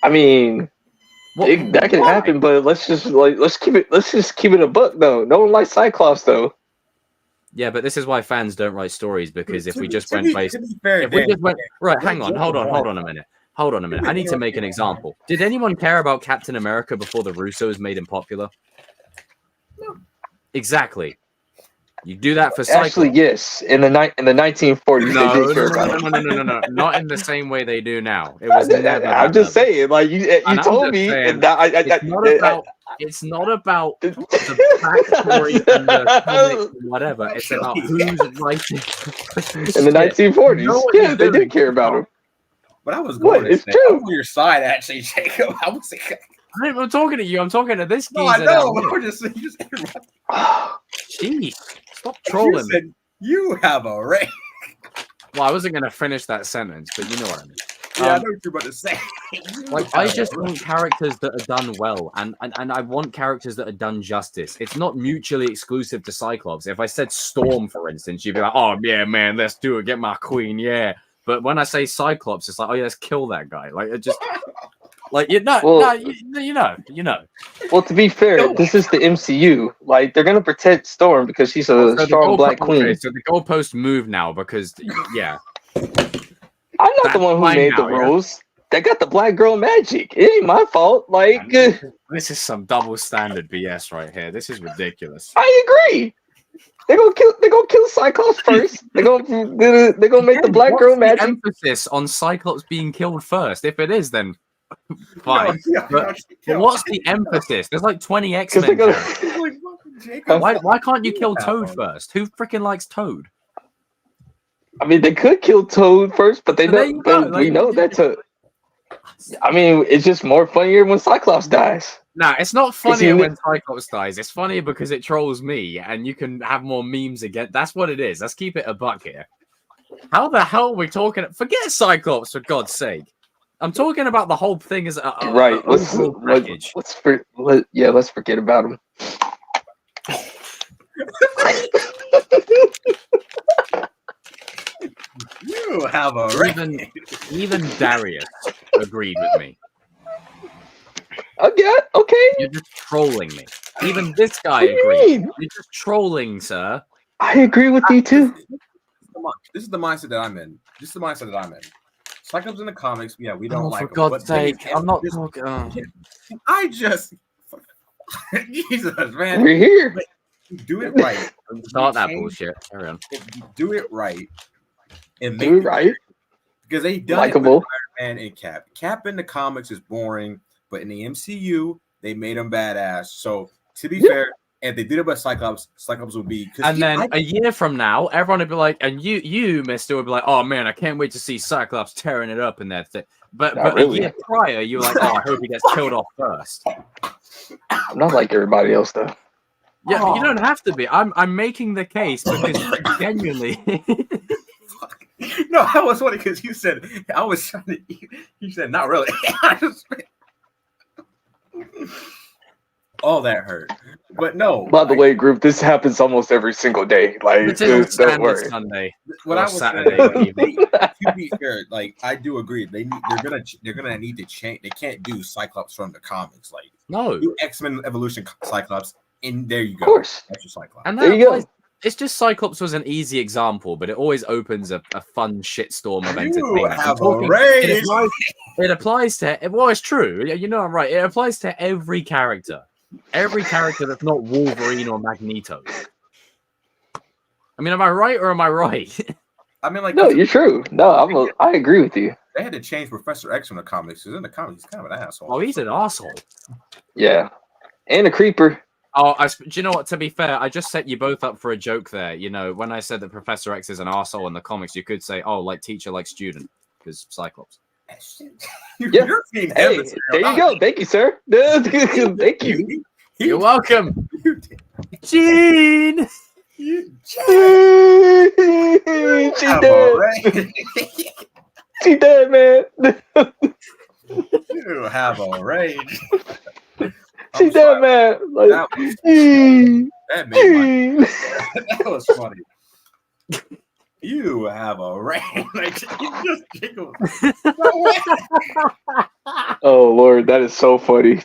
I mean, that can happen, but let's just keep it a buck though. No one likes Cyclops though. Yeah, but this is why fans don't write stories, because if we just went based, right, hang on, hold on a minute. I need to make an example. Did anyone care about Captain America before the Russos made him popular? No. Exactly. You do that for Cyclops. Actually, yes. In the 1940s, they did care about him. No. Not in the same way they do now. It was never. I'm just saying, like you told me. It's not about the backstory and the comics and whatever. It's about who's writing. In the 1940s, yeah, they did care about him. But I was going it's true. On your side, actually, Jacob. I'm talking to you. I'm talking to this geezer. No, I know. We're just Jeez, stop trolling. You have a ring. Well, I wasn't going to finish that sentence, but you know what I mean. Yeah, I know what you're about to say. Like, I just want characters that are done well, and I want characters that are done justice. It's not mutually exclusive to Cyclops. If I said Storm, for instance, you'd be like, "Oh yeah, man, let's do it. Get my queen, yeah." But when I say Cyclops, it's like, "Oh yeah, let's kill that guy." Like, it just, like, you know, you know. Well, to be fair, this is the MCU. Like, they're gonna protect Storm because she's a So strong black queen. Okay, so the goalposts move now because, yeah. I'm not the one who made the rules. They got the black girl magic. It ain't my fault. Like, this is some double standard BS right here. This is ridiculous. I agree. They're gonna kill Cyclops first. They're gonna make the black girl magic. Emphasis on Cyclops being killed first. If it is, then fine. But what's the emphasis? There's like 20 X-Men. Why can't you kill Toad first? Who freaking likes Toad? I mean, they could kill Toad first, but they don't. But we know that's a. I mean, it's just more funnier when Cyclops dies. Nah, it's not funnier when Cyclops dies. It's funnier because it trolls me, and you can have more memes again. That's what it is. Let's keep it a buck here. How the hell are we talking? Forget Cyclops, for God's sake. I'm talking about the whole thing as a right. Let's forget about him. You have a even Darius agreed with me. Okay. You're just trolling me. Even this guy agreed. You're just trolling, sir. I agree with you too. This is the mindset that I'm in. Cyclops in the comics, yeah, we don't like. For God's sake, I'm not talking. I just, Jesus, man. We're here. Do it right. Start that bullshit. Carry on. Do it right. And make do it right. Because they done Likeable. Spider-Man and Cap. Cap in the comics is boring, but in the MCU, they made him badass. So to be fair, and they did it with Cyclops, Cyclops would be. And then a year from now, everyone would be like, and you, Mister, would be like, "Oh man, I can't wait to see Cyclops tearing it up in that thing." But really. A year prior, you were like, "Oh, I hope he gets killed off first." I'm not like everybody else though. Yeah, you don't have to be. I'm making the case because genuinely. No, that was funny because you said I was trying to. You said not really. All that hurt, but no. By the way, group, this happens almost every single day. Like, don't worry. Sunday, what I was Saturday. To be fair, like I do agree, they're gonna need to change. They can't do Cyclops from the comics. Like, no, do X-Men Evolution Cyclops, and there you go. Of course, that's your Cyclops. And there you go. It's just Cyclops was an easy example, but it always opens a fun shitstorm of entertainment. It applies to, well, it's true. You know I'm right. It applies to every character. Every character that's not Wolverine or Magneto. I mean, am I right or am I right? I mean, like, no, you're true. No, I agree with you. They had to change Professor X from the comics because in the comics he's kind of an asshole. Oh, he's an asshole. Yeah, and a creeper. Oh, do you know what? To be fair, I just set you both up for a joke there. You know, when I said that Professor X is an asshole in the comics, you could say, "Oh, like teacher, like student," because Cyclops. Yeah. Hey, there you go. Thank you, sir. Thank you. You're welcome, Gene. She dead. She dead, man. You have a rage. She dead, man. Like, that made that was funny. You have a range. Like, you just giggled. Oh Lord, that is so funny.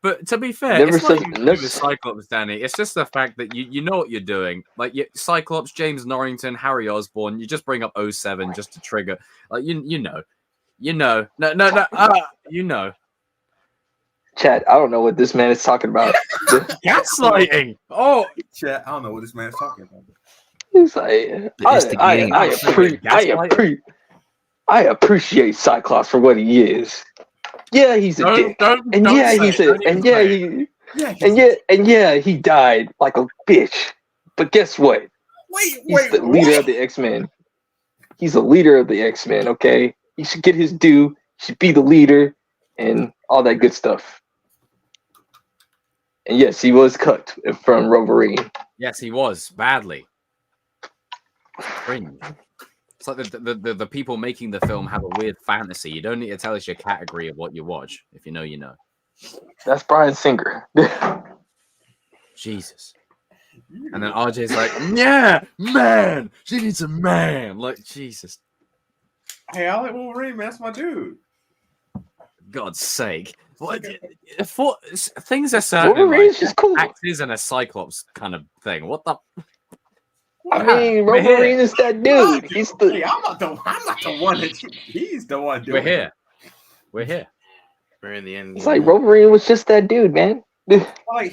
But to be fair, it's not even with Cyclops, Danny. It's just the fact that you know what you're doing. Like Cyclops, James Norrington, Harry Osborn. You just bring up 07 just to trigger. Like you know. No. You know. Chat, I don't know what this man is talking about. Gaslighting. Oh, chat, I don't know what this man is talking about. He's like, I appreciate Cyclops for what he is. Yeah, he's a dick. He died like a bitch. But guess what? He's the leader of the X-Men. He's the leader of the X-Men, okay? He should get his due. He should be the leader and all that good stuff. And yes, he was cut from Wolverine. Yes, he was badly. Cringe. It's like the people making the film have a weird fantasy. You don't need to tell us your category of what you watch. If you know, you know. That's Bryan Singer. Jesus. And then RJ's like, yeah, man. She needs a man. Like, Jesus. Hey, I like Wolverine, man. That's my dude. God's sake. What, for, things are certain. Wolverine's like, just cool. Actors and a Cyclops kind of thing. What the? I mean, Wolverine is that dude. He's the. Hey, I'm not the one that he's the one doing. We're here. We're here. We're in the end. It's like Wolverine was just that dude, man. Like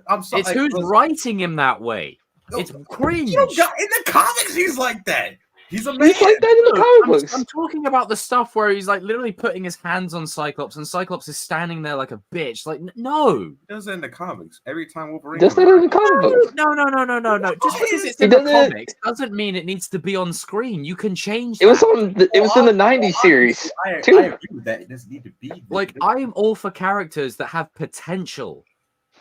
I'm sorry. It's who's writing him that way. It's cringe. In the comics, he's like that. He's a man. He's like that in the comic books. I'm talking about the stuff where he's like literally putting his hands on Cyclops, and Cyclops is standing there like a bitch. Like, no. He does that in the comics every time Wolverine. Does that in the comic books? No. Just because it's in the comics doesn't mean it needs to be on screen. You can change. It was on. It was in the '90s series too. I agree with that. It doesn't need to be. Like, I'm all for characters that have potential.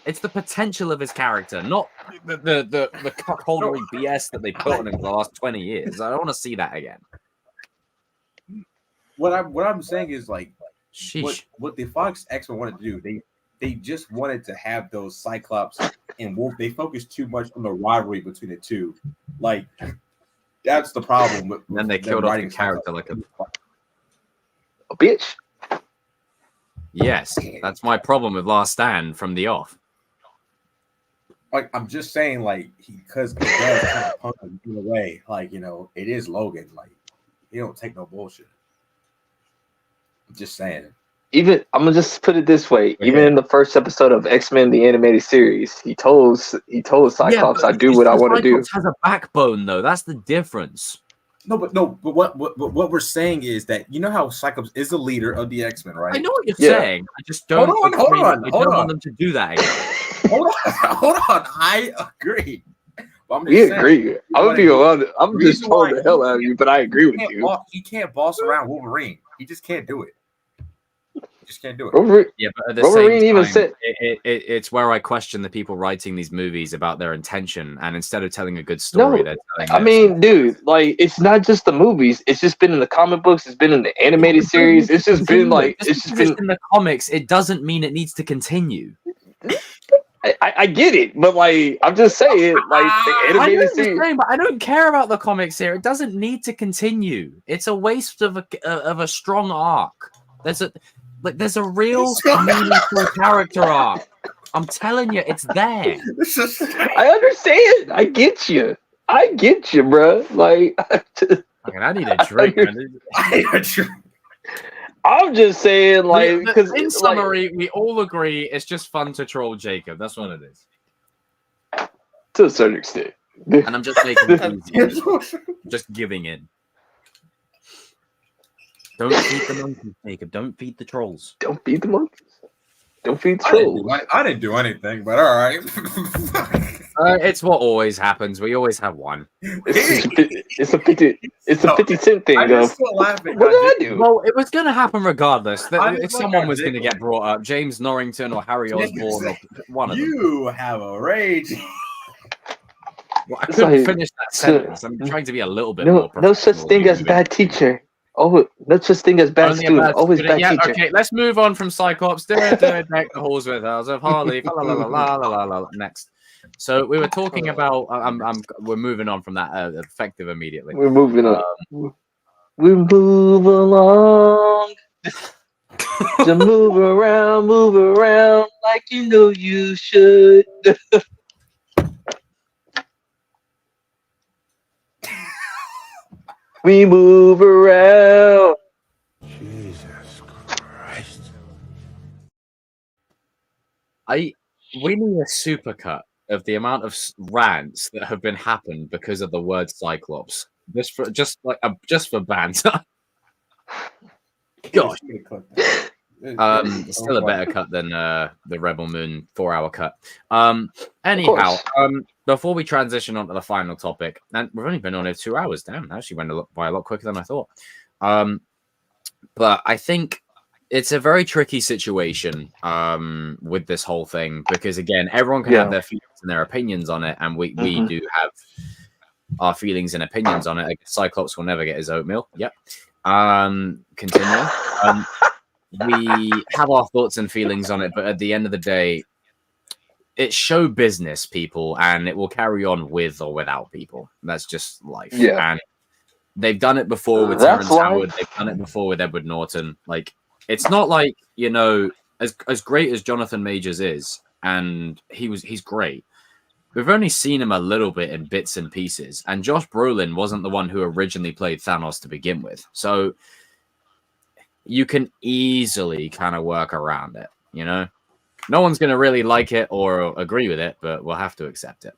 It's the potential of his character, not the cuckoldery BS that they put on him for the last 20 years. I don't want to see that again. What I'm saying is like, what the Fox X-Men wanted to do, they just wanted to have those Cyclops and Wolf. They focused too much on the rivalry between the two. Like, that's the problem. With then they killed off the character like a bitch. Yes, that's my problem with Last Stand from the off. Like, I'm just saying, like, because it does kind of punk him in a way. Like, you know, it is Logan. Like, he don't take no bullshit. I'm just saying. Even I'm gonna just put it this way. Even in the first episode of X-Men the animated series, he told Cyclops, "I do what I want to do." Cyclops has a backbone, though. That's the difference. But what we're saying is that, you know how Cyclops is the leader of the X-Men, right? I know what you're saying. I just don't. Hold on. I don't want them to do that again. Hold on. I agree. We agree. I'm just trolling the hell out of you, but I agree with you. He can't boss around Wolverine. He just can't do it. Just can't do it. Yeah, but at the Wolverine same even time, said it's where I question the people writing these movies about their intention, and instead of telling a good story, they're telling. I mean, dude, like, it's not just the movies. It's just been in the comic books. It's been in the animated series. It's just been like it's just been in the comics. It doesn't mean it needs to continue. I get it, but like, I'm just saying, like, the animated series. But I don't care about the comics here. It doesn't need to continue. It's a waste of a strong arc. There's a real meaningful character arc. I'm telling you, it's there. I understand. I get you, bro. Like, I need a drink. I'm just saying, like, because in summary, we all agree it's just fun to troll Jacob. That's what it is. To a certain extent. And I'm just making it easier. Just giving in. Don't feed the monkeys, Jacob. Don't feed the trolls. Don't feed the monkeys. Don't feed the trolls. I didn't do anything, but all right. It's what always happens. We always have one. It's a 50 cent thing. I'm just still laughing. What did I do? Well, it was going to happen regardless. If someone was going to get brought up, James Norrington or Harry Osborn, or one of them. You have a rage. Well, I couldn't finish that sentence. I'm trying to be a little bit more no such thing as bad teacher. Oh, no such thing as bad student. Always bad teacher. Okay, let's move on from Cyclops. Deck the halls with us of Harley. Next. So we were talking about. We're moving on from that. Effective immediately. We're moving on. We move along. To move around like you know you should. We move around. Jesus Christ. We need a supercut of the amount of rants that have been happened because of the word Cyclops. Just for banter. Gosh. Still a better cut than the Rebel Moon 4-hour cut. Anyhow, before we transition on to the final topic, and we've only been on here 2 hours. Damn, actually went by a lot quicker than I thought. But I think it's a very tricky situation with this whole thing because, again, everyone can have their feelings and their opinions on it, and we do have our feelings and opinions on it. I guess Cyclops will never get his oatmeal. Yep. Continue. We have our thoughts and feelings on it, but at the end of the day, it's show business, people, and it will carry on with or without people. That's just life. Yeah. And they've done it before with That's Terrence life. Howard. They've done it before with Edward Norton. Like, it's not like, you know, as great as Jonathan Majors is, and he's great. We've only seen him a little bit in bits and pieces, and Josh Brolin wasn't the one who originally played Thanos to begin with. So you can easily kind of work around it, you know? No one's going to really like it or agree with it, but we'll have to accept it.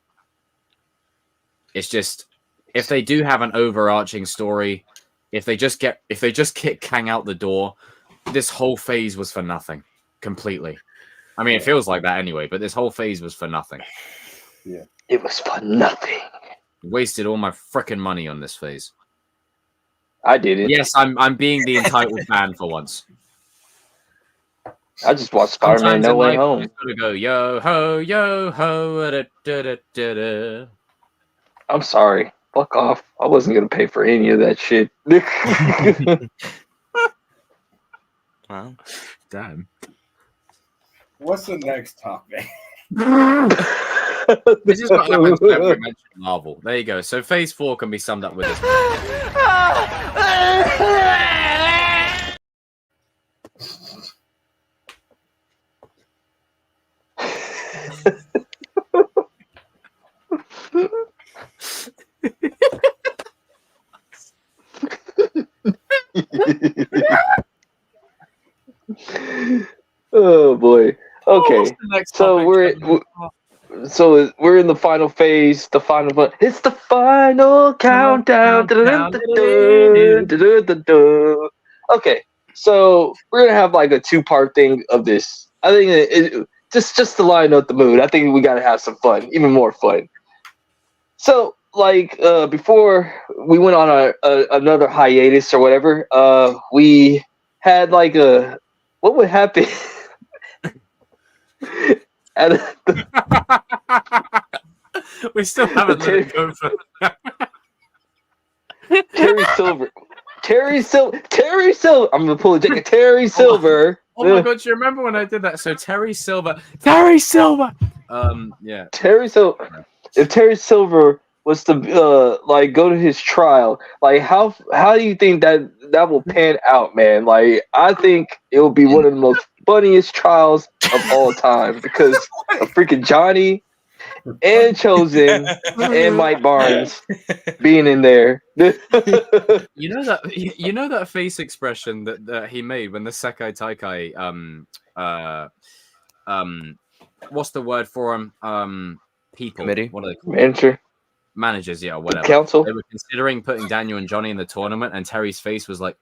It's just, if they do have an overarching story, if they just kick Kang out the door, this whole phase was for nothing. Completely. I mean, it feels like that anyway, but this whole phase was for nothing. Yeah. It was for nothing. Wasted all my freaking money on this phase. I didn't. Yes, I'm being the entitled fan for once. I just watched Spider-Man Sometimes No in Way life, Home. you just gotta go yo ho da, da, da, da, da. I'm sorry. Fuck off. I wasn't gonna pay for any of that shit. Wow. Damn. What's the next topic? This is what happens whenever we mention Marvel. There you go. So Phase 4 can be summed up with this. Oh boy. Okay. So we're in the final phase. The final one. It's the final countdown. Okay. So we're gonna have like a 2-part thing of this. I think just to line up the mood. I think we gotta have some fun, even more fun. So like before we went on another hiatus or whatever, we had like what would happen We still haven't let it go for Terry Silver. I'm gonna pull a ticket. Terry Silver. Oh my god, you remember when I did that? So Terry Silver. Yeah. Terry Silver. If Terry Silver was to like go to his trial, like how do you think that will pan out, man? Like I think it will be one of the most funniest trials of all time because of freaking Johnny and Chosen and Mike Barnes being in there. You know that face expression that he made when the Sekai Taikai what's the word for him? People. Committee? What are they called? Managers, yeah, or whatever. Council. They were considering putting Daniel and Johnny in the tournament, and Terry's face was like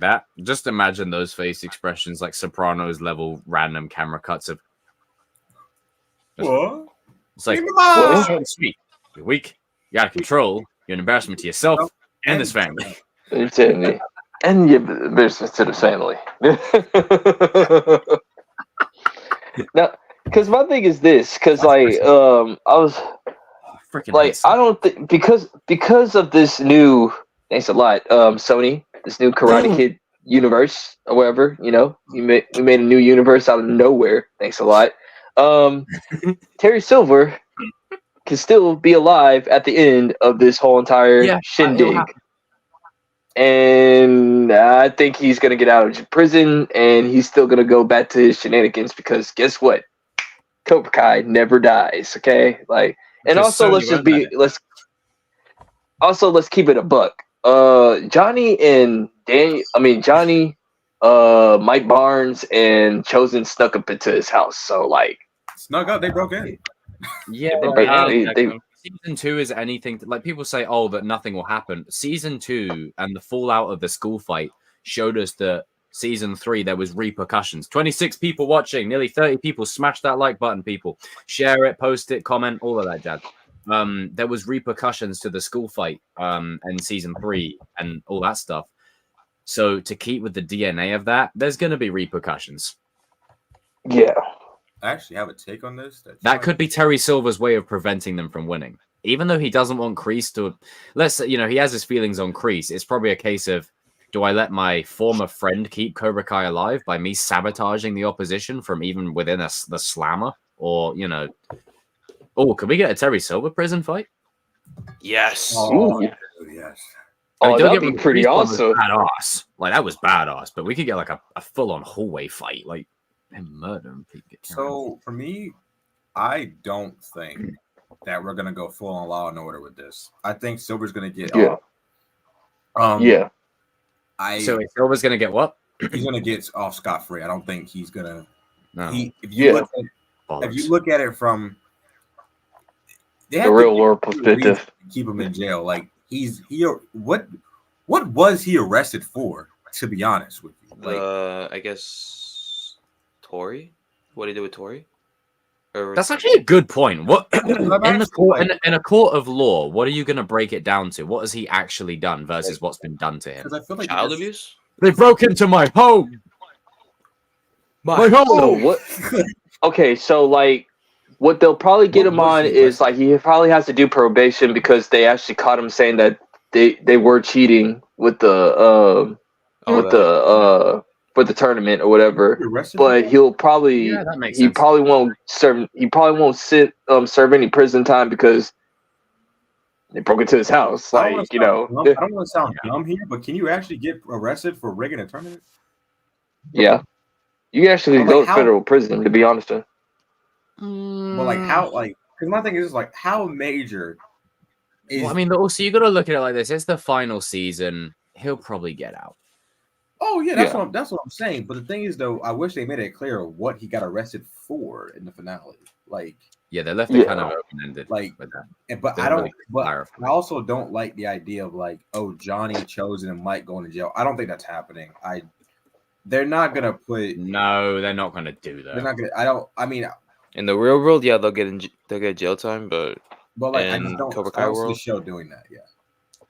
that. Just imagine those face expressions, like Sopranos level random camera cuts of. What? It's like short and sweet. You're weak. You're out of control. You're an embarrassment to yourself and this family. And your embarrassment to the family. Now, because my thing is this, because like I was freaking like I don't think because of this new thanks a lot Sony, this new Karate Kid universe or whatever, you know, we made a new universe out of nowhere. Thanks a lot. Terry Silver can still be alive at the end of this whole entire shindig. And I think he's going to get out of prison and he's still going to go back to his shenanigans because guess what? Cobra Kai never dies, okay? Like, and also let's keep it a buck. Johnny, Mike Barnes and Chosen snuck up into his house. So like snuck up, they broke in. Yeah, Season 2 is anything like people say, oh, that nothing will happen. Season 2 and the fallout of the school fight showed us that Season 3 there was repercussions. 26 people watching, nearly 30 people. Smash that like button, people. Share it, post it, comment, all of that jazz. There was repercussions to the school fight in Season 3 and all that stuff. So to keep with the DNA of that, there's going to be repercussions. Yeah. I actually have a take on this. That could be Terry Silver's way of preventing them from winning. even though he doesn't want Kreese to, let's say, he has his feelings on Kreese. It's probably a case of, do I let my former friend keep Cobra Kai alive by me sabotaging the opposition from even within the slammer? Or, could we get a Terry Silver prison fight? Yes. Oh, Ooh. yes. I mean, that'd be pretty awesome. Badass. Like, that was badass. But we could get like a full-on hallway fight, like him murder him. So for me, I don't think that we're gonna go full on Law and Order with this. I think Silver's gonna get Yeah. So Silver's gonna get what? He's gonna get off scot-free. I don't think he's gonna. No. If you look at it from the real world perspective, keep him in jail. Like what was he arrested for? To be honest with you, like I guess Tori. What did he do with Tori? That's actually a good point. What in a court of law? What are you going to break it down to? What has he actually done versus what's been done to him? Because I feel like child abuse. They broke into my home. My home. So what? Okay, so like, what they'll probably get him on is like he probably has to do probation because they actually caught him saying that they were cheating with the for the tournament or whatever. But he'll probably probably won't serve serve any prison time because they broke into his house. Like, I don't want to sound dumb here, but can you actually get arrested for rigging a tournament? Yeah, you can actually go to federal prison. To be honest. Well, like how, like, because my thing is like how major. Well, I mean, also you got to look at it like this. It's the final season. He'll probably get out. Oh yeah, that's what I'm saying. But the thing is, though, I wish they made it clear what he got arrested for in the finale. Like, yeah, they left it kind of open ended. Like, with that. But I don't. Really but I also don't like the idea of like, oh, Johnny, Chosen, and Mike going to jail. I don't think that's happening. They're not gonna put. No, they're not gonna do that. They're not gonna. I mean, in the real world, yeah, they'll get jail time, but like I just don't. Cobra Kai world, see the show doing that. Yeah.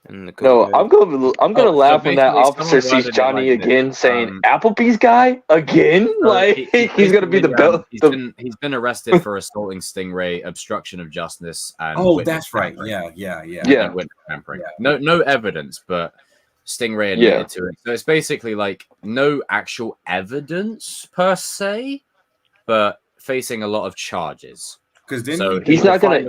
No, I'm gonna laugh when that officer sees Johnny again, saying Applebee's guy again. Like he's gonna be the belt. He's been arrested for assaulting Stingray, obstruction of justice, and that's right. Yeah. Witness tampering. No evidence, but Stingray admitted to it. So it's basically like no actual evidence per se, but facing a lot of charges. Because then he's not gonna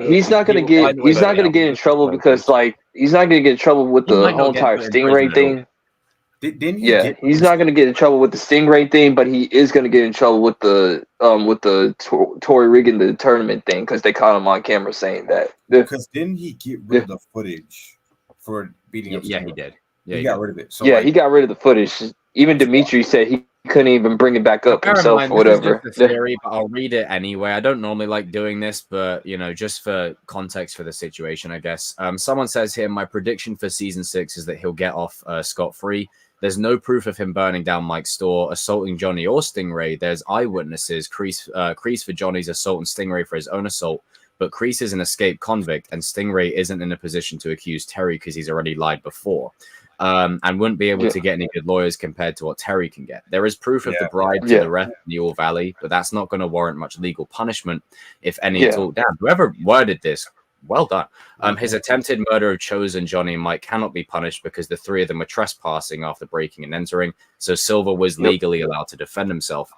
get in trouble because like he's not gonna get in trouble with the whole entire Stingray thing. He's not gonna get in trouble with the Stingray thing, but he is gonna get in trouble with the Tory rigging the tournament thing because they caught him on camera saying that. Because didn't he get rid of the footage for beating up? Yeah, he did. Yeah, he got rid of it. So he got rid of the footage. Even Dimitri said he couldn't even bring it back up himself or whatever. This is just a theory, but I'll read it anyway. I don't normally like doing this, but just for context for the situation, I guess. Someone says here, my prediction for season 6 is that he'll get off scot-free. There's no proof of him burning down Mike's store, assaulting Johnny or Stingray. There's eyewitnesses, Kreese for Johnny's assault and Stingray for his own assault. But Kreese is an escaped convict, and Stingray isn't in a position to accuse Terry because he's already lied before. And wouldn't be able to get any good lawyers compared to what Terry can get. There is proof of the bribe to the ref in the All Valley, but that's not going to warrant much legal punishment, if any at all. Damn, whoever worded this, well done. His attempted murder of Chosen, Johnny, and Mike cannot be punished because the three of them were trespassing after breaking and entering, so Silver was legally allowed to defend himself.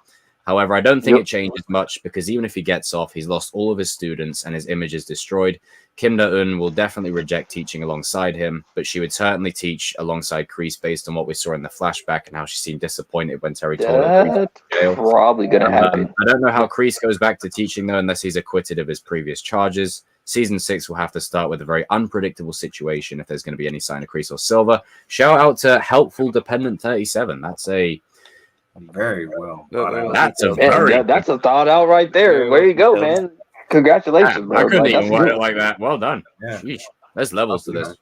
However, I don't think it changes much because even if he gets off, he's lost all of his students and his image is destroyed. Kim Da-eun will definitely reject teaching alongside him, but she would certainly teach alongside Kreese based on what we saw in the flashback and how she seemed disappointed when Terry told her. That's probably going to happen. I don't know how Kreese goes back to teaching, though, unless he's acquitted of his previous charges. Season 6 will have to start with a very unpredictable situation if there's going to be any sign of Kreese or Silver. Shout out to Helpful Dependent 37. That's a very well. That's a thought out right there. Where you go, man? Congratulations, bro. I couldn't even word it like that. Well done. Yeah. Sheesh. There's levels to this.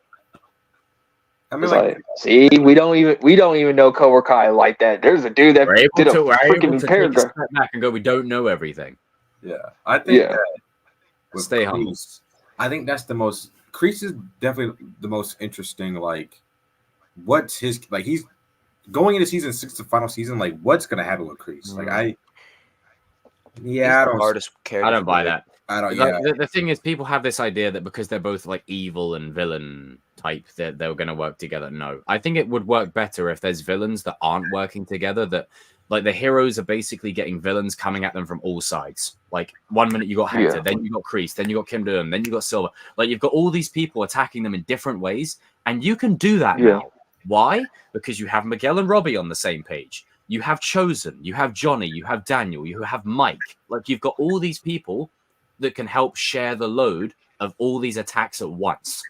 I mean, see, we don't even know Cobra Kai like that. There's a dude that did a freaking paragraph. Step back and go, we don't know everything. Yeah, I think. Stay humble. I think that's the most. Kreese is definitely the most interesting. Like, what's his like? He's going into season 6, the final season. Like, what's gonna happen with Kreese? Like, Yeah, I the don't. hardest character. I don't buy that. I don't. Like, Yeah, the thing is, people have this idea that because they're both like evil and villain type, that they're going to work together. No, I think it would work better if there's villains that aren't working together. That like the heroes are basically getting villains coming at them from all sides. Like 1 minute you got Hector, then you got Kreese, then you got Kim Doom, then you got Silver. Like you've got all these people attacking them in different ways, and you can do that now. Why? Because you have Miguel and Robbie on the same page. You have Chosen, you have Johnny, you have Daniel, you have Mike. Like you've got all these people that can help share the load of all these attacks at once.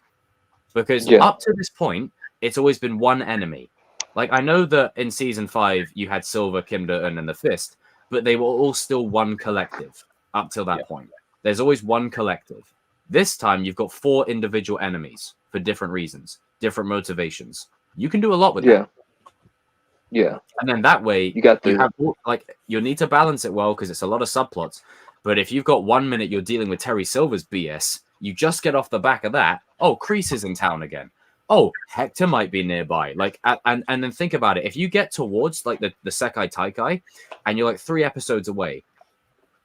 Because up to this point, it's always been one enemy. Like I know that in season 5 you had Silver, Kim Doom, and the Fist, but they were all still one collective up till that point. There's always one collective. This time you've got 4 individual enemies for different reasons, different motivations. You can do a lot with that. Yeah. And then that way you got you'll need to balance it well because it's a lot of subplots. But if you've got 1 minute you're dealing with Terry Silver's BS, you just get off the back of that. Oh, Kreese is in town again. Oh, Hector might be nearby. Like, and then think about it. If you get towards like the Sekai Taikai, and you're like 3 episodes away,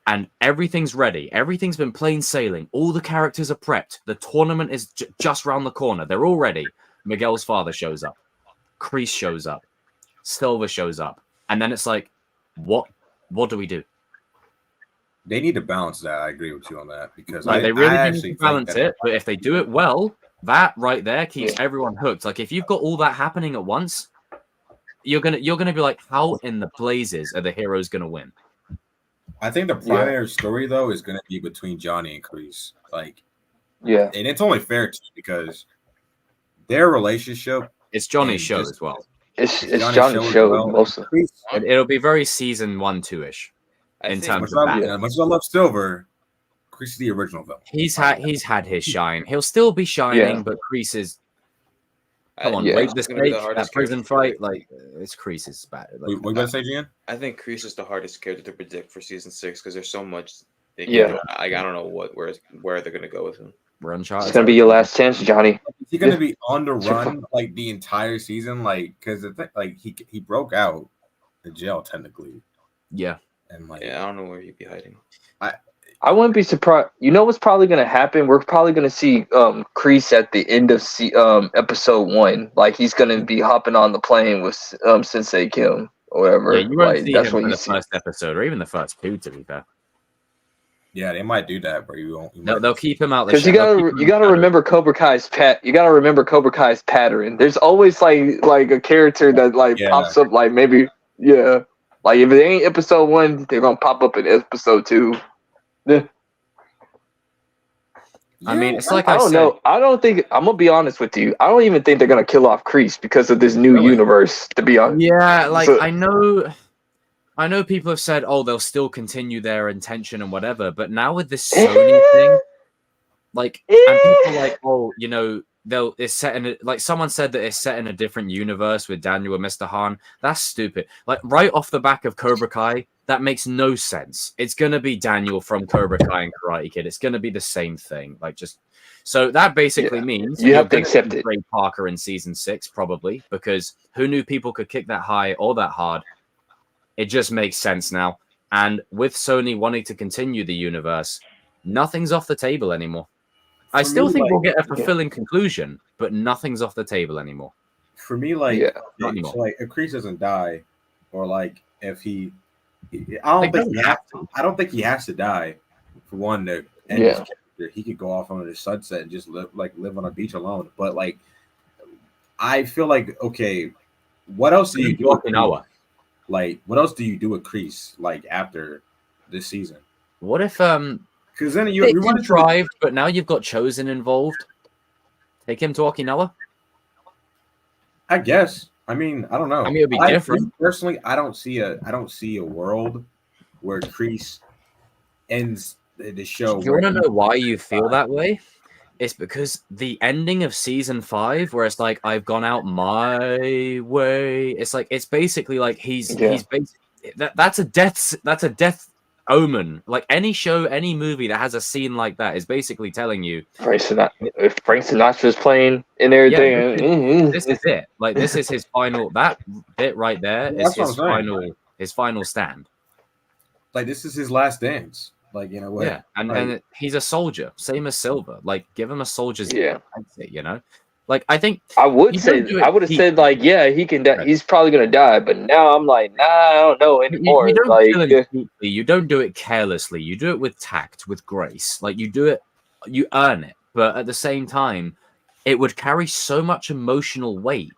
and everything's ready, everything's been plain sailing, all the characters are prepped, the tournament is just round the corner, they're all ready. Miguel's father shows up, Kreese shows up, Silver shows up, and then it's like, what do we do? they need to balance that. I agree with you on that because Like, they really need to think balance that- it. But if they do it well, that right there keeps everyone hooked. Like if you've got all that happening at once, you're gonna be like, how in the blazes are the heroes gonna win? I think the primary story though is going to be between Johnny and Kreese. Like, and it's only fair to because their relationship. It's Johnny's show as well. It's Johnny's show mostly. It'll be very season 1, 2-ish in terms of that. As much as I love Silver, Kreese is the original villain. He's had his shine. He'll still be shining, but Kreese is. Come on, wait this week, that prison fight, like it's Kreese's bad. Like, what you gonna say, Gian? I think Kreese is the hardest character to predict for season 6 because there's so much. They can do. I don't know where they're gonna go with him. It's gonna be your last chance, Johnny. Is he gonna be on the run like the entire season? Like, because like he broke out the jail technically. Yeah, and like I don't know where he'd be hiding. I wouldn't be surprised. You know what's probably going to happen? We're probably going to see Kreese at the end of episode 1. Like he's going to be hopping on the plane with Sensei Kim or whatever. Yeah, you won't see that's him what for you the see. first episode or even the first 2. To be fair, yeah, they might do that, but you won't. They'll keep him out because you gotta remember Cobra Kai's You gotta remember Cobra Kai's pattern. There's always like a character that pops up. Like maybe like if it ain't episode 1, they're gonna pop up in episode 2. I mean, it's like I don't know. I don't think I'm gonna be honest with you. I don't even think they're gonna kill off Kreese because of this new universe. To be honest, I know people have said, oh, they'll still continue their intention and whatever, but now with this Sony thing, like, and people like, oh, you know, it's set in like someone said that it's set in a different universe with Daniel and Mr. Han. That's stupid. Like right off the back of Cobra Kai, that makes no sense. It's gonna be Daniel from Cobra Kai and Karate Kid. It's gonna be the same thing. Like just so that basically means you have to accept it. Ray Parker in season 6 probably because who knew people could kick that high or that hard? It just makes sense now. And with Sony wanting to continue the universe, nothing's off the table anymore. I still think we'll get a fulfilling conclusion, but nothing's off the table anymore. For me, like, not anymore. So, like, if Kreese doesn't die, or like if I don't think he has to die. For one, to end his character, he could go off on the sunset and just live on a beach alone. But like, I feel like okay, what else do you do? Like, what else do you do with Kreese like after this season? What if because then you want to drive, but now you've got Chosen involved. Take him to Okinawa. I guess. I mean, I don't know. I mean, it'd be different. Personally, I don't see a world where Kreese ends the show. You want to know why you feel that way? It's because the ending of season 5, where it's like I've gone out my way. It's basically like he's basically that's a death omen. Like any show, any movie that has a scene like that is basically telling you if Frank Sinatra's playing and everything. This is it. Like this is his final. That bit right there is his final stand. like this is his last dance. Like, you know what? Yeah, and he's a soldier, same as Silver. Like, give him a soldier's exit, you know. Like, I think I would you say don't do it I would have cheap. said like, yeah, he can die. Right. He's probably gonna die, but now I'm like, nah, I don't know anymore. You don't Like, kill him cheaply. You don't do it carelessly. You do it with tact, with grace. Like, you do it, you earn it. But at the same time, it would carry so much emotional weight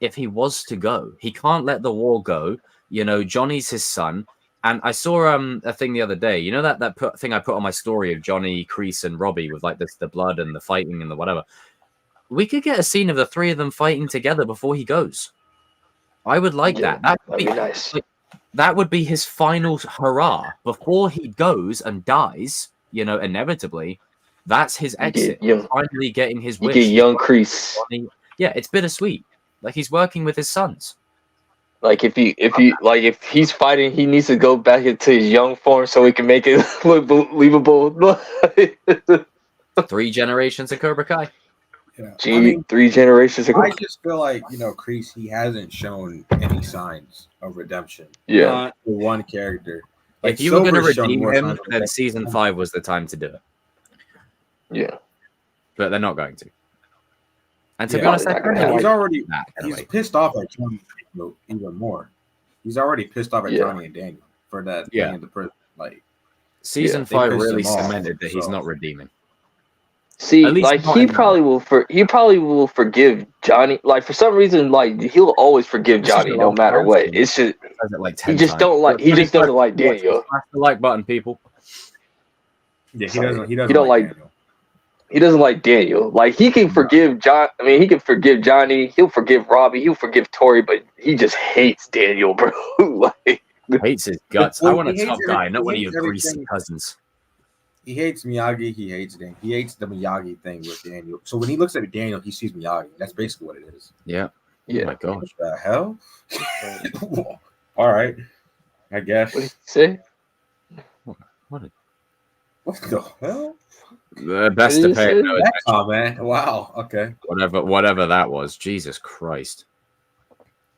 if he was to go. He can't let the war go. You know, Johnny's his son. And I saw a thing the other day. You know that thing I put on my story of Johnny, Kreese, and Robbie with like the blood and the fighting and the whatever. We could get a scene of the three of them fighting together before he goes. I would like that. That would be nice. Like, that would be his final hurrah before he goes and dies. You know, inevitably, that's his exit. Finally getting his wish. You get young Kreese. Yeah, it's bittersweet. Like he's working with his sons. Like if he's fighting, he needs to go back into his young form so he can make it look believable. 3 generations of Cobra Kai. Yeah. 3 generations ago. I just feel like, you know, Kreese, he hasn't shown any signs of redemption. Yeah. Not for one character. Like, if you were going to Silver's shown redeem more him, signs of then redemption. season 5 was the time to do it. Yeah. But they're not going to. And to Yeah, be honest, he's already he's anyway. pissed off at Johnny even more. He's already pissed off at Johnny and Daniel for that being in the prison. Like season they 5 pissed really him off, cemented that he's so. not redeeming. See, At least like not he in that probably will forgive Johnny. Like for some reason, like he'll always forgive This is Johnny the no wrong matter what. person. It's just Says it like he 10 just times. don't like. He just doesn't like Daniel. Smash the like button, people. Yeah, he doesn't. He doesn't. He don't like. Daniel. He doesn't like Daniel. Like he can forgive John. I mean, he can forgive Johnny. He'll forgive Robbie. He'll forgive Tori, but he just hates Daniel, bro. Like, Hates his guts. Well, I want a he hates tough guy, everything. not He one of hates your greasy everything. cousins. He hates Miyagi. He hates Dan. He hates the Miyagi thing with Daniel. So when he looks at Daniel, he sees Miyagi. That's basically what it is. Yeah. yeah. Oh my gosh. What the hell? All right, I guess. What did he say? What a What the hell? the best What to did pay you no say? attention. Oh man! Wow. Okay. Whatever that was. Jesus Christ.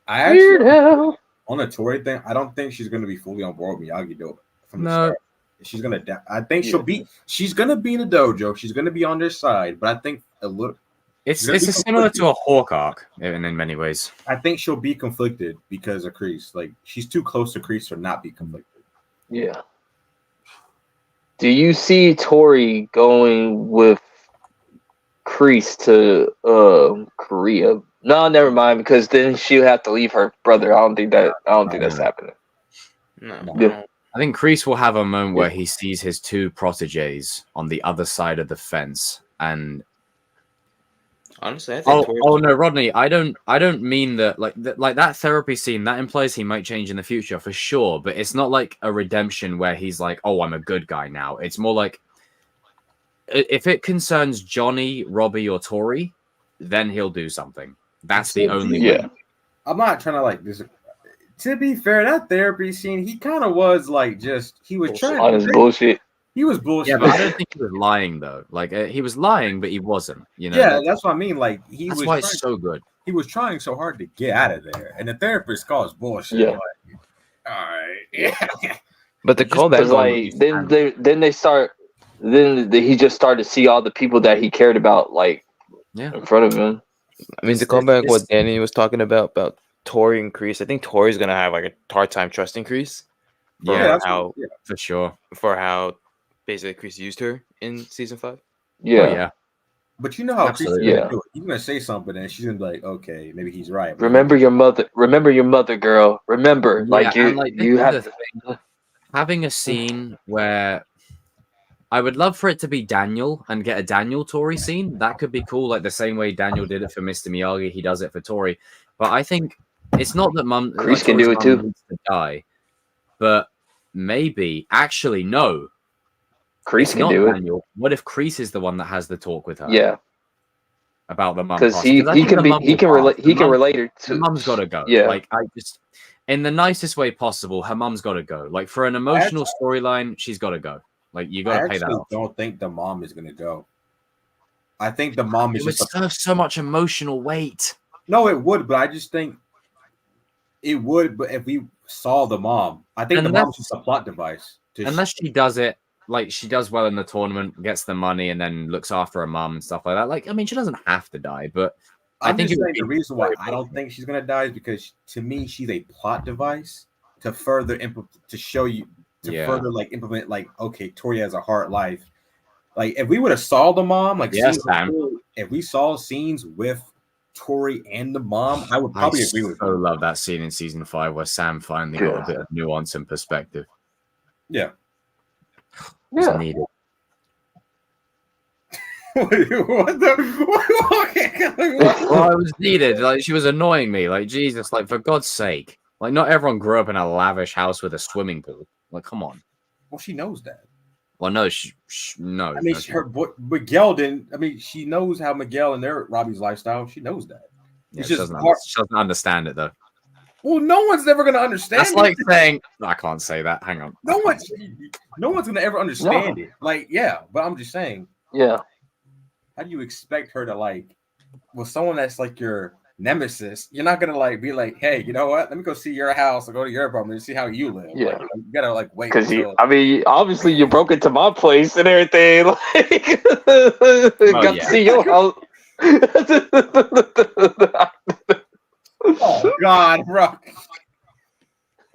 I Weird actually hell. on the Tori thing. I don't think she's gonna be fully on board with Miyagi though. From the No. start. She's gonna. I think she'll be. She's gonna be in the dojo. She's gonna be on their side. But I think a little. It's Gonna be similar to conflicted. a Hawk arc in many ways. I think she'll be conflicted because of Kreese. Like she's too close to Kreese to not be conflicted. Yeah. Do you see Tori going with Kreese to Korea? No, never mind, because then she'll have to leave her brother. I don't think that's happening. No. Yeah. I think Kreese will have a moment where he sees his 2 proteges on the other side of the fence, and Honestly, I think oh no, Rodney, I don't mean that like that therapy scene that implies he might change in the future for sure, but it's not like a redemption where he's like, oh, I'm a good guy now. It's more like if it concerns Johnny, Robbie, or Tori, then he'll do something. That's the only way. I'm not trying to like this. To be fair, that therapy scene, he kind of was like he was trying. Honest bullshit. He was bullshit. Yeah, but I don't think he was lying though. Like he was lying, but he wasn't. You know. Yeah, that's what I mean. Like That's why it's so good. He was trying so hard to get out of there, and the therapist calls bullshit. Yeah. Like, all right. Yeah. But the callback Because like then they start. Then he just started to see all the people that he cared about, like in front of him. I mean, to call back what Danny was talking about Tori and Kreese, I think Tori's gonna have like a hard time trusting Kreese. For sure. For how basically Kreese used her in season 5. Yeah. Oh, yeah. But you know how Kreese is Absolutely. gonna do it. He's gonna say something, and she's gonna be like, "Okay, maybe he's right." But Remember your mother, girl. Remember, like Yeah, you, and, like, you this have is the thing. Having a scene where I would love for it to be Daniel and get a Daniel Tori scene. That could be cool, like the same way Daniel did it for Mr. Miyagi. He does it for Tori. But I think it's not that Kreese can do it too. Needs to die, but maybe actually no. Kreese It's can not do it. Daniel. What if Kreese is the one that has the talk with her? Yeah, About the mum. because pass? he I think can the be mum he will can pass. relate The he can mum- relate her The to. mum's got to go. Yeah. Like I just, in the nicest way possible, her mum's got to go. Like for an emotional storyline, she's got to go. Like you got I to pay that actually off. don't think the mom is gonna go. I think the mom is It would just serve so much emotional weight. no. It would, but I just think it would. But if we saw the mom. I think the mom's just a plot device. Unless she does it like she does well in the tournament, gets the money, and then looks after her mom and stuff like that. Like, I mean, she doesn't have to die, but I think the reason why I don't think she's gonna die is because to me she's a plot device to further show you further like implement like, okay, Tori has a hard life. Like if we would have saw the mom, like if we saw scenes with Tori and the mom, I would probably agree with you. I love that scene in season 5 where Sam finally got a bit of nuance and perspective. Yeah. It's needed. What the? Well, it was needed. Like, she was annoying me. Like, Jesus, like, for God's sake. Like, not everyone grew up in a lavish house with a swimming pool. Like, come on. Well, she knows that. Well, no, no. I mean, Miguel didn't. I mean, she knows how Miguel and Robbie's lifestyle. She knows that. Yeah, she doesn't understand it, though. Well, no one's ever going to understand. That's like saying, I can't say that. Hang on. No one's going to ever understand it. Like, yeah, but I'm just saying. Yeah. How do you expect her to like, well, someone that's like your nemesis? You're not gonna like be like, hey, you know what? Let me go see your house or go to your apartment and see how you live. Yeah, like, you gotta like wait. Because I mean, obviously you broke into my place and everything. Like, got to see your house. Oh God, bro.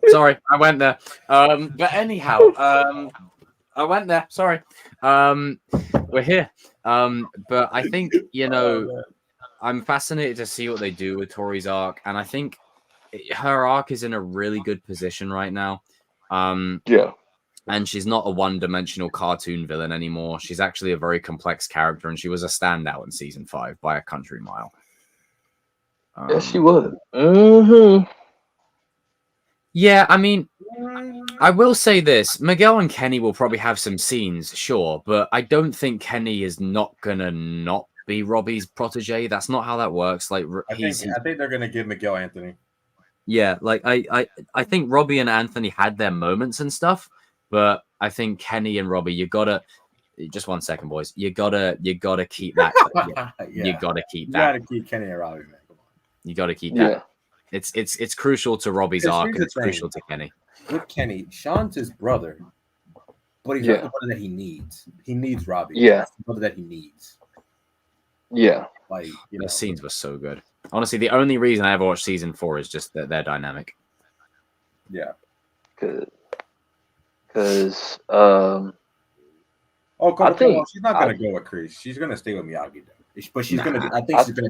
Sorry, I went there. But anyhow, I went there. Sorry. We're here. But I think, I'm fascinated to see what they do with Tori's arc, and I think her arc is in a really good position right now. Yeah. And she's not a one-dimensional cartoon villain anymore. She's actually a very complex character, and she was a standout in season 5 by a country mile. Yes, she was. Mm-hmm. Yeah, I mean, I will say this. Miguel and Kenny will probably have some scenes, sure, but I don't think Kenny is not gonna not be Robbie's protege. That's not how that works. Like, I think they're gonna give Miguel Anthony. Yeah, like I think Robbie and Anthony had their moments and stuff, but I think Kenny and Robbie, you gotta just 1 second, boys. You gotta keep that. You gotta keep that. You gotta keep Kenny and Robbie, man. Come on. You gotta keep that. Yeah. It's crucial to Robbie's arc, and it's crucial to Kenny. With Kenny, Sean's his brother, but he's not the brother that he needs. He needs Robbie. Yeah, that's the brother that he needs. Yeah, like the scenes were so good. Honestly, the only reason I ever watched season 4 is just that they're dynamic. Yeah, because oh, I think she's not gonna go with Chris. She's gonna stay with Miyagi though. But she's gonna. I think she's gonna.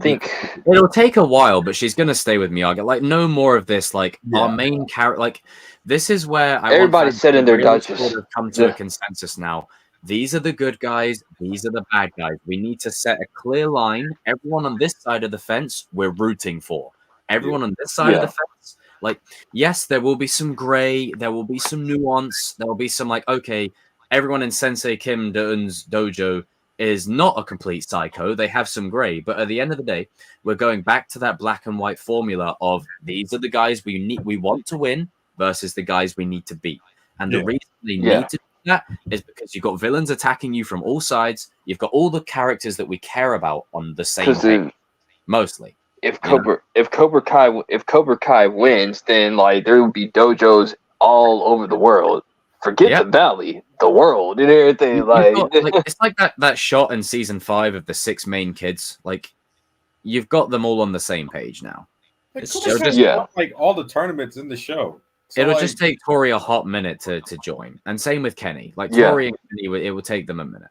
It'll take a while, but she's gonna stay with Miyagi. Like, no more of this. Like, our main character. Like, this is where everybody said in their Dutches have come to a consensus now. These are the good guys. These are the bad guys. We need to set a clear line. Everyone on this side of the fence, we're rooting for. Everyone on this side of the fence, like, yes, there will be some gray. There will be some nuance. There will be some like, okay, everyone in Sensei Kim Do-eun's dojo is not a complete psycho. They have some gray, but at the end of the day, we're going back to that black and white formula of these are the guys we want to win versus the guys we need to beat. And the reason they need to do that is because you've got villains attacking you from all sides. You've got all the characters that we care about on the same page, mostly. If Cobra Kai wins, then like there would be dojos all over the world. Forget the valley, the world, and everything. It's like that shot in season 5 of the 6 main kids. Like, you've got them all on the same page now. Like all the tournaments in the show. So it'll just take Tori a hot minute to join, and same with Kenny. Like Tori and Kenny, it will take them a minute.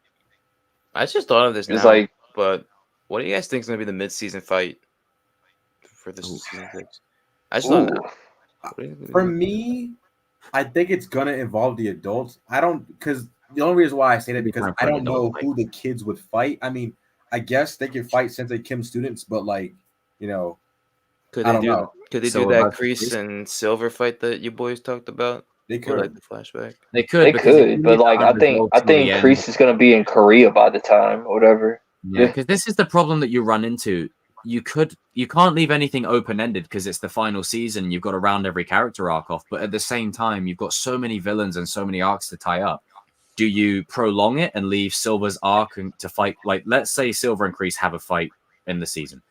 I just thought of this now, but what do you guys think is going to be the mid-season fight for this season 6? I just thought for me. I think it's gonna involve the adults. Because the only reason why I say that because I don't know who the kids would fight. I mean, I guess they could fight Sensei Kim students, but I don't know. Could they do that Kreese and Silver fight that you boys talked about? They could, like the flashback. They could, but like I think Kreese is gonna be in Korea by the time, or whatever. Yeah, because this is the problem that you run into. You can't leave anything open-ended because it's the final season. You've got to round every character arc off, but at the same time, you've got so many villains and so many arcs to tie up. Do you prolong it and leave Silver's arc to fight? Like, let's say Silver and Kreese have a fight in the season.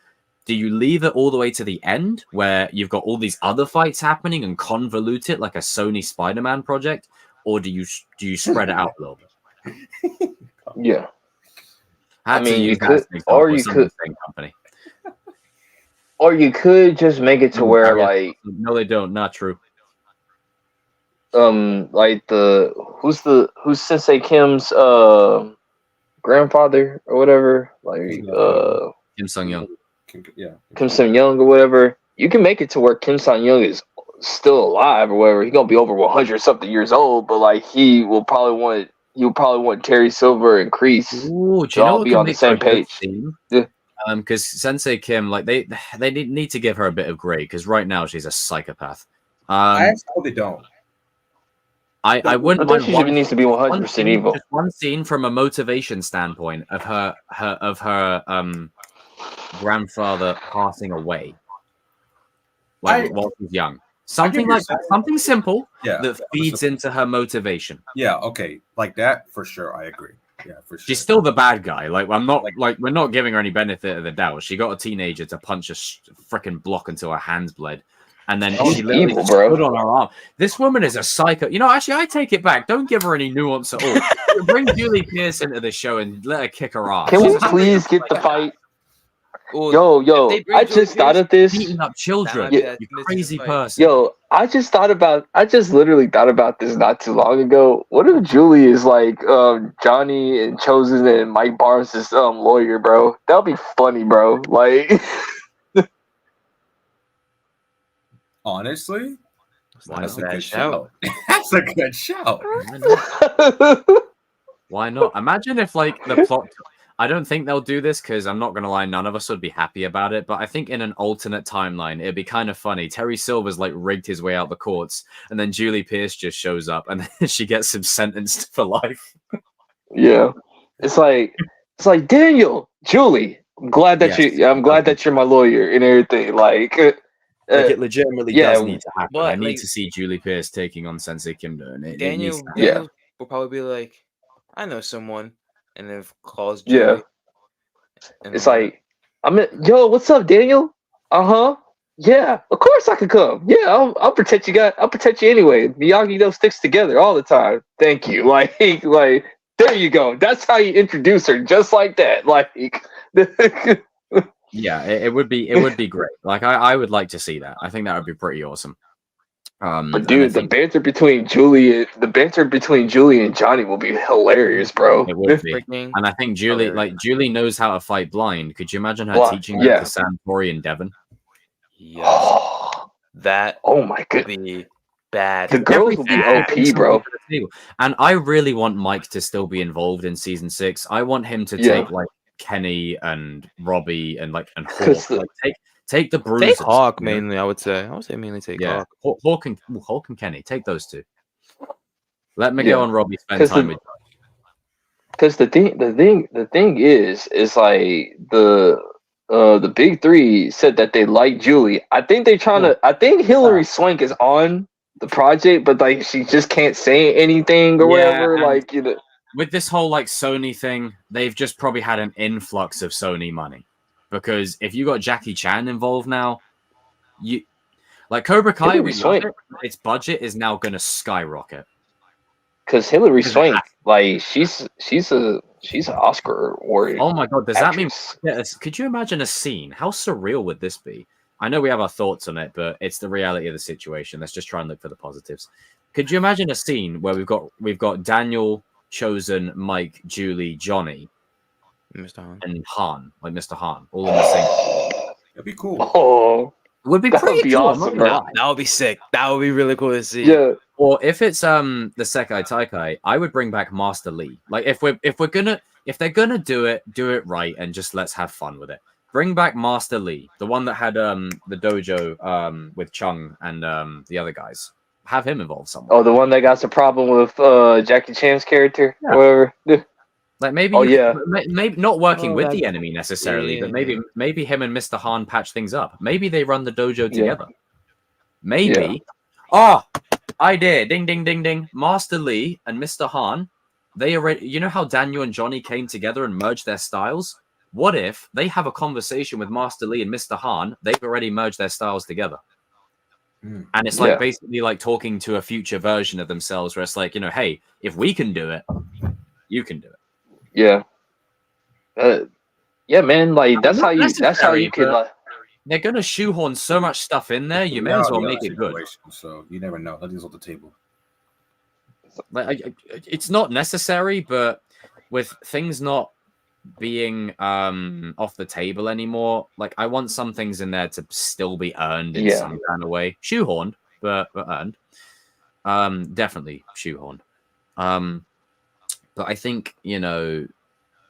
Do you leave it all the way to the end where you've got all these other fights happening and convolute it like a Sony Spider-Man project, or do you spread it out a little bit? Yeah. I mean, you could, or you could, company. Or you could just make it to where like no, they don't. Not true. Like who's Sensei Kim's grandfather or whatever, like Kim Sung-young. Kim Sung-young or whatever. You can make it to where Kim Sung-young is still alive or whatever. He's gonna be over 100 something years old, but like he will probably want Terry Silver and Kreese to all be on the same page. Yeah. Because Sensei Kim, like they need to give her a bit of grade because right now she's a psychopath. I actually hope they don't. I wouldn't mind. She needs to be 100% evil. Just one scene from a motivation standpoint of her grandfather passing away, while she's young. Something like that. Something simple that feeds into her motivation. Yeah. Okay. Like that for sure. I agree. Yeah, for sure. She's still the bad guy. Like I'm not like we're not giving her any benefit of the doubt. She got a teenager to punch a freaking block until her hands bled. And then she literally stood on her arm. This woman is a psycho. You know, actually, I take it back. Don't give her any nuance at all. Bring Julie Pierce into the show and let her kick her ass. Can we please get the fight? Yo, I just thought of this. Beating up children, you crazy person. Yo, I just literally thought about this not too long ago. What if Julie is like Johnny and Chosen and Mike Barnes' lawyer, bro? That would be funny, bro. Like. Honestly, that's a good shout. That's a good shout. Why not? Imagine if like the plot. I don't think they'll do this because I'm not gonna lie, none of us would be happy about it. But I think in an alternate timeline, it'd be kind of funny. Terry Silver's like rigged his way out the courts, and then Julie Pierce just shows up, and then she gets him sentenced for life. Yeah, it's like Daniel, Julie. I'm glad that you're my lawyer and everything. Like it legitimately does need to happen. But, I need to see Julie Pierce taking on Sensei Kimdo. And Daniel will probably be like, I know someone. And then calls Julie. Yeah. And it's like, yo, what's up, Daniel? Uh-huh. Yeah, of course I could come. Yeah, I'll protect you guys. I'll protect you anyway. Miyagi sticks together all the time. Thank you. Like there you go. That's how you introduce her, just like that. Like yeah, it would be great. Like I would like to see that. I think that would be pretty awesome. But dude, the banter between Julie and Johnny will be hilarious, bro. It would be. And I think Julie knows how to fight blind. Could you imagine her teaching that to Sam, Tori, and Devin? Yes. That my god, would be bad. The girls will be OP, bro. And I really want Mike to still be involved in season 6. I want him to take like Kenny and Robbie and Hawk. Take the bruises. Take Hawk mainly, I would say. Mainly take Hawk. Hawk and Kenny. Take those two. Let Miguel and Robbie spend time with you. Because the thing is like the big three said that they like Julie. I think they're trying to. I think Hilary Swank is on the project, but like she just can't say anything or whatever. Like with this whole like Sony thing, they've just probably had an influx of Sony money. Because if you got Jackie Chan involved now, you like Cobra Kai, its budget is now going to skyrocket. Because Hilary Swank, like she's an Oscar award. Oh my god, does that mean? Could you imagine a scene? How surreal would this be? I know we have our thoughts on it, but it's the reality of the situation. Let's just try and look for the positives. Could you imagine a scene where we've got Daniel, Chosen, Mike, Julie, Johnny, Mr. Han. And Han, like Mr. Han, all in the same. That'd be cool. Oh, it would be pretty cool. Awesome, that would be sick. That would be really cool to see. Yeah. Or if it's the Sekai Taikai, I would bring back Master Lee. Like if they're gonna do it right and just let's have fun with it. Bring back Master Lee, the one that had the dojo with Chung and the other guys. Have him involved somewhere. Oh, the one that got some problem with Jackie Chan's character, or whatever. Like maybe, maybe not working with the enemy necessarily, but maybe him and Mr. Han patch things up. Maybe they run the dojo together. Maybe. Oh, idea! Ding, ding, ding, ding. Master Lee and Mr. Han, they already. You know how Daniel and Johnny came together and merged their styles? What if they have a conversation with Master Lee and Mr. Han? They've already merged their styles together. And it's like basically like talking to a future version of themselves where it's like, hey, if we can do it, you can do it. Yeah. Yeah, man. Like that's how you can. They're gonna shoehorn so much stuff in there. You may as well make it good. So you never know. That is on the table. Like it's not necessary, but with things not being off the table anymore, like I want some things in there to still be earned in some kind of way. Shoehorned, but earned. Definitely shoehorned. But I think,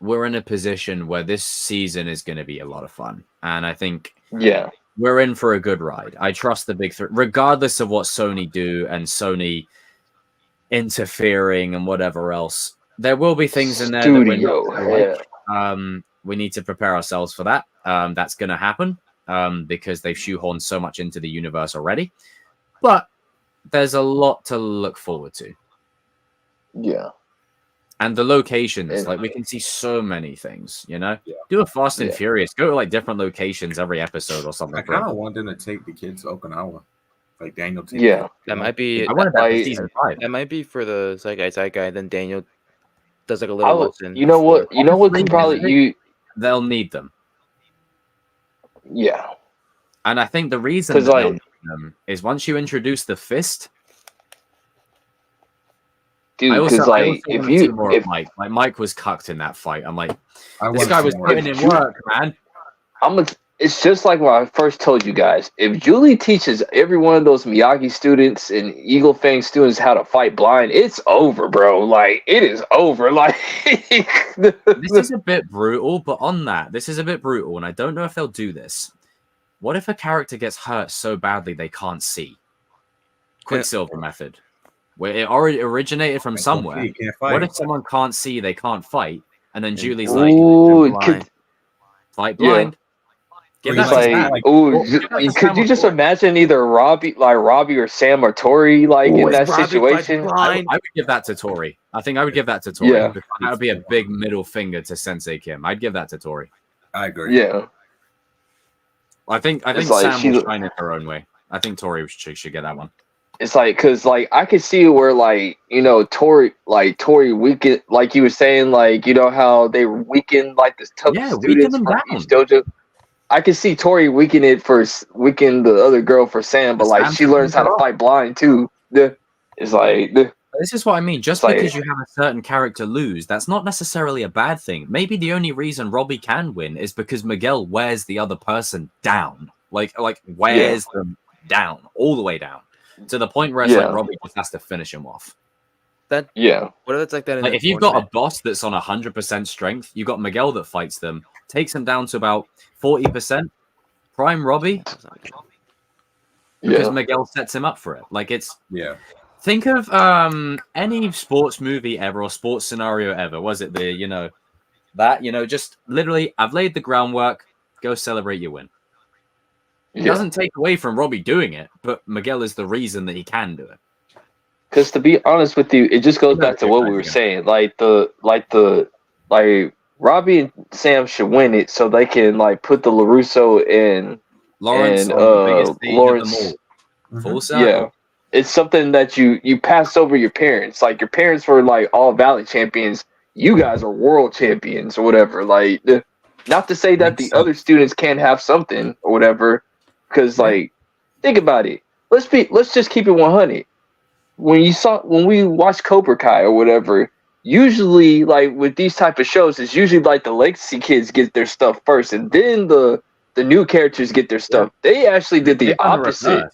we're in a position where this season is going to be a lot of fun. And I think we're in for a good ride. I trust the big three, regardless of what Sony do and Sony interfering and whatever else. There will be things in there that we need to prepare ourselves for that. That's going to happen because they've shoehorned so much into the universe already. But there's a lot to look forward to. Yeah. And the locations, like we can see so many things, Do a Fast and Furious, go to like different locations every episode or something. I kind of want them to take the kids to Okinawa, like Daniel. That might be. I wanted that for season 5. That might be for the Side Guy. Then Daniel does like a little lesson. You know what? You know what? They'll need them. Yeah. And I think the reason they'll need them is once you introduce the fist. Dude, because if Mike was cucked in that fight, I'm like, this guy was putting in work, man. It's just like what I first told you guys. If Julie teaches every one of those Miyagi students and Eagle Fang students how to fight blind, it's over, bro. Like it is over. Like this is a bit brutal, but on that, this is a bit brutal, and I don't know if they'll do this. What if a character gets hurt so badly they can't see? Quicksilver method. Where it already originated from somewhere. What if someone can't see, they can't fight, and then Julie's like, fight blind. Could you just imagine either Robbie or Sam or Tori in that situation? I would give that to Tori. I think I would give that to Tori. Yeah. That would be a big middle finger to Sensei Kim. I'd give that to Tori. I agree. Yeah. I think Sam will shine in her own way. I think Tori should get that one. It's like, cause I could see where Tori weaken, like you were saying, how they weaken the tough students from each dojo. I could see Tori weaken the other girl for Sam, but she learns how to fight blind too. It's like this is what I mean. Just because you have a certain character lose, that's not necessarily a bad thing. Maybe the only reason Robbie can win is because Miguel wears the other person down, wears them down all the way down. To the point where it's Robbie just has to finish him off. What if it's like that? If you've got a boss that's on 100% strength, you've got Miguel that fights them, takes him down to about 40%. Prime Robbie, because Miguel sets him up for it. Think of any sports movie ever or sports scenario ever. Was it just literally, I've laid the groundwork. Go celebrate your win. It doesn't take away from Robbie doing it, but Miguel is the reason that he can do it. Because to be honest with you, it just goes back to what we were saying. Robbie and Sam should win it so they can put the LaRusso and Lawrence. Full circle. Yeah, it's something that you pass over your parents. Your parents were all Valley champions. You guys are world champions or whatever. Not to say that the other students can't have something or whatever. Because think about it. Let's just keep it 100. When we watch Cobra Kai or whatever, usually with these type of shows, it's usually the legacy kids get their stuff first, and then the new characters get their stuff. They actually did the opposite.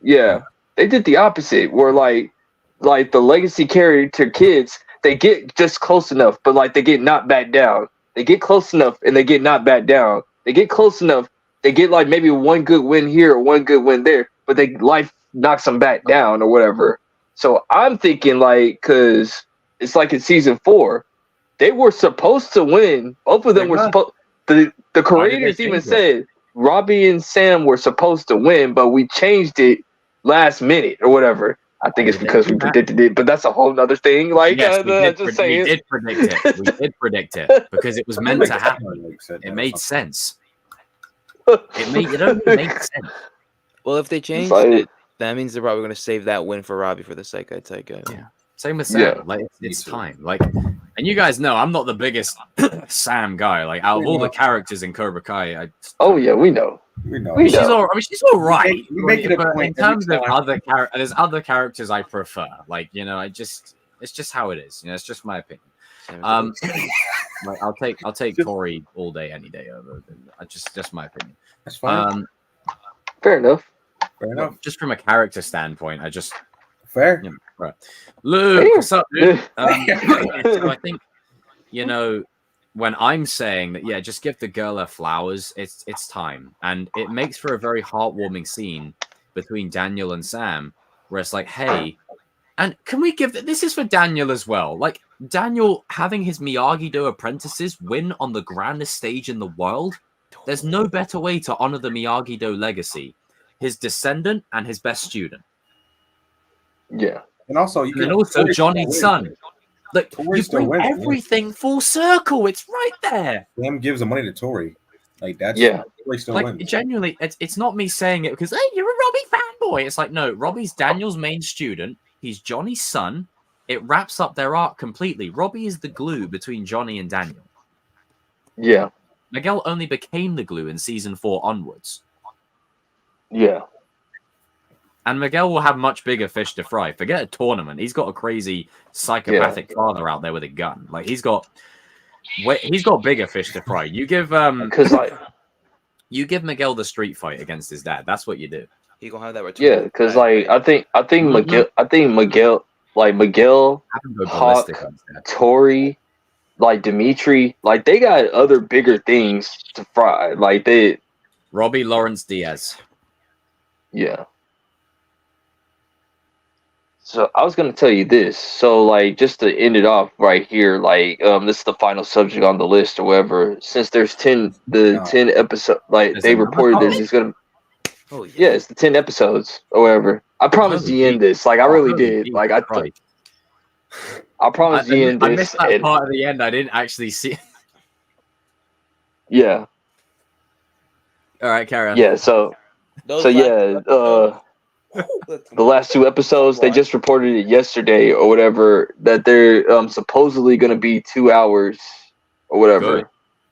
Yeah, they did the opposite. Where the legacy character kids, they get just close enough, but they get knocked back down. They get close enough and they get knocked back down. They get close enough. They get maybe one good win here or one good win there, but life knocks them back down or whatever. So I'm thinking because it's in season 4, they were supposed to win. Both of them were supposed. The creators even said Robbie and Sam were supposed to win, but we changed it last minute or whatever. I think it's because we predicted it, but that's a whole other thing. Like, yes, we did predict it. We did predict it because it was meant to happen. It made sense. It only made sense. Well, if they changed it, that means they're probably going to save that win for Robbie for the Saikai Taika. Yeah. Same with Sam. Yeah. Like it's time. Like, and you guys know I'm not the biggest Sam guy. Like out of all the characters in Cobra Kai, we know. She's all right. But in terms of other characters, there's other characters I prefer. Like it's just how it is. It's just my opinion. Like I'll take Tori all day, any day over. Just my opinion. That's fine. Fair enough. Just from a character standpoint, I just fair. Right. Luke, what's up, dude? So I think when I'm saying that, just give the girl her flowers. It's time, and it makes for a very heartwarming scene between Daniel and Sam, where it's like, hey, and can we give this is for Daniel as well? Like Daniel having his Miyagi-Do apprentices win on the grandest stage in the world. There's no better way to honor the Miyagi-Do legacy. His descendant and his best student. Yeah. And also Johnny's son. Look, you bring everything full circle. It's right there. Sam gives the money to Tori. Like that's Tori still wins. Genuinely, it's not me saying it because hey, you're a Robbie fanboy. It's like no, Robbie's Daniel's main student. He's Johnny's son. It wraps up their arc completely. Robbie is the glue between Johnny and Daniel. Yeah. Miguel only became the glue in season 4 onwards. Yeah. And Miguel will have much bigger fish to fry. Forget a tournament. He's got a crazy psychopathic father out there with a gun. Like he's got bigger fish to fry. You give you give Miguel the street fight against his dad. That's what you do. He gonna have that return. Yeah, because I think Miguel, Hawk, Tori, like Dimitri, like they got other bigger things to fry. Like Robbie Lawrence Diaz. Yeah. So I was gonna tell you this. So like just to end it off right here, like this is the final subject on the list or whatever. Since there's 10 episodes, like they reported that it's gonna it's the 10 episodes or whatever. I promised you in this. Like I really did. Like I promised you in this. I missed that part of the end. I didn't actually see. Yeah. All right, carry on. Yeah, the last 2 episodes, they just reported it yesterday or whatever that they're supposedly going to be 2 hours or whatever.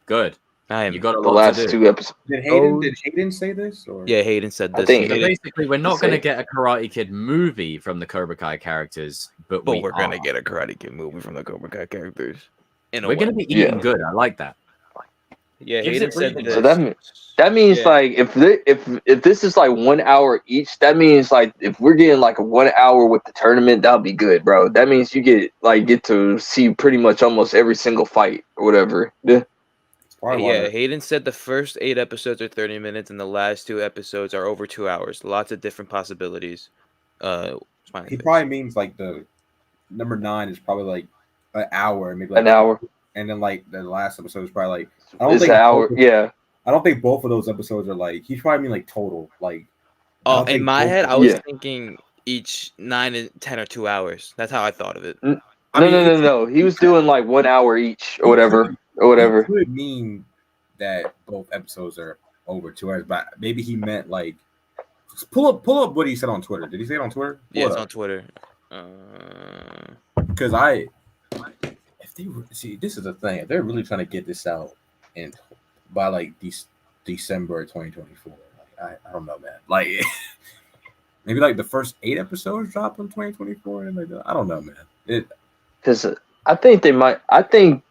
Good. You got the last 2 episodes. Did Hayden say this? Or? Yeah, Hayden said this. So basically, we're not going to get a Karate Kid movie from the Cobra Kai characters, but we're going to get a Karate Kid movie from the Cobra Kai characters. We're going to be eating good. I like that. Yeah, Hayden said this. So that means like if this is like 1 hour each, that means like if we're getting like a 1 hour with the tournament, that'll be good, bro. That means you get to see pretty much almost every single fight or whatever. Yeah. Yeah, Hayden said the first 8 episodes are 30 minutes and the last 2 episodes are over 2 hours. Lots of different possibilities. He probably means like the number 9 is probably like an hour, maybe like an hour. And then like the last episode is probably like I don't think both of those episodes are like he's probably mean like total like. Oh, in my head, I was thinking each 9 and 10 are 2 hours. That's how I thought of it. No. He was doing like 1 hour each or whatever. It could mean that both episodes are over 2 hours, but maybe he meant like pull up what he said on Twitter. Did he say it on Twitter? Yeah, it's on Twitter. Because if they see, this is the thing. If they're really trying to get this out and by like December 2024, like, I don't know, man. Like maybe like the first 8 episodes drop in 2024, and like I don't know, man. Because I think they might. I think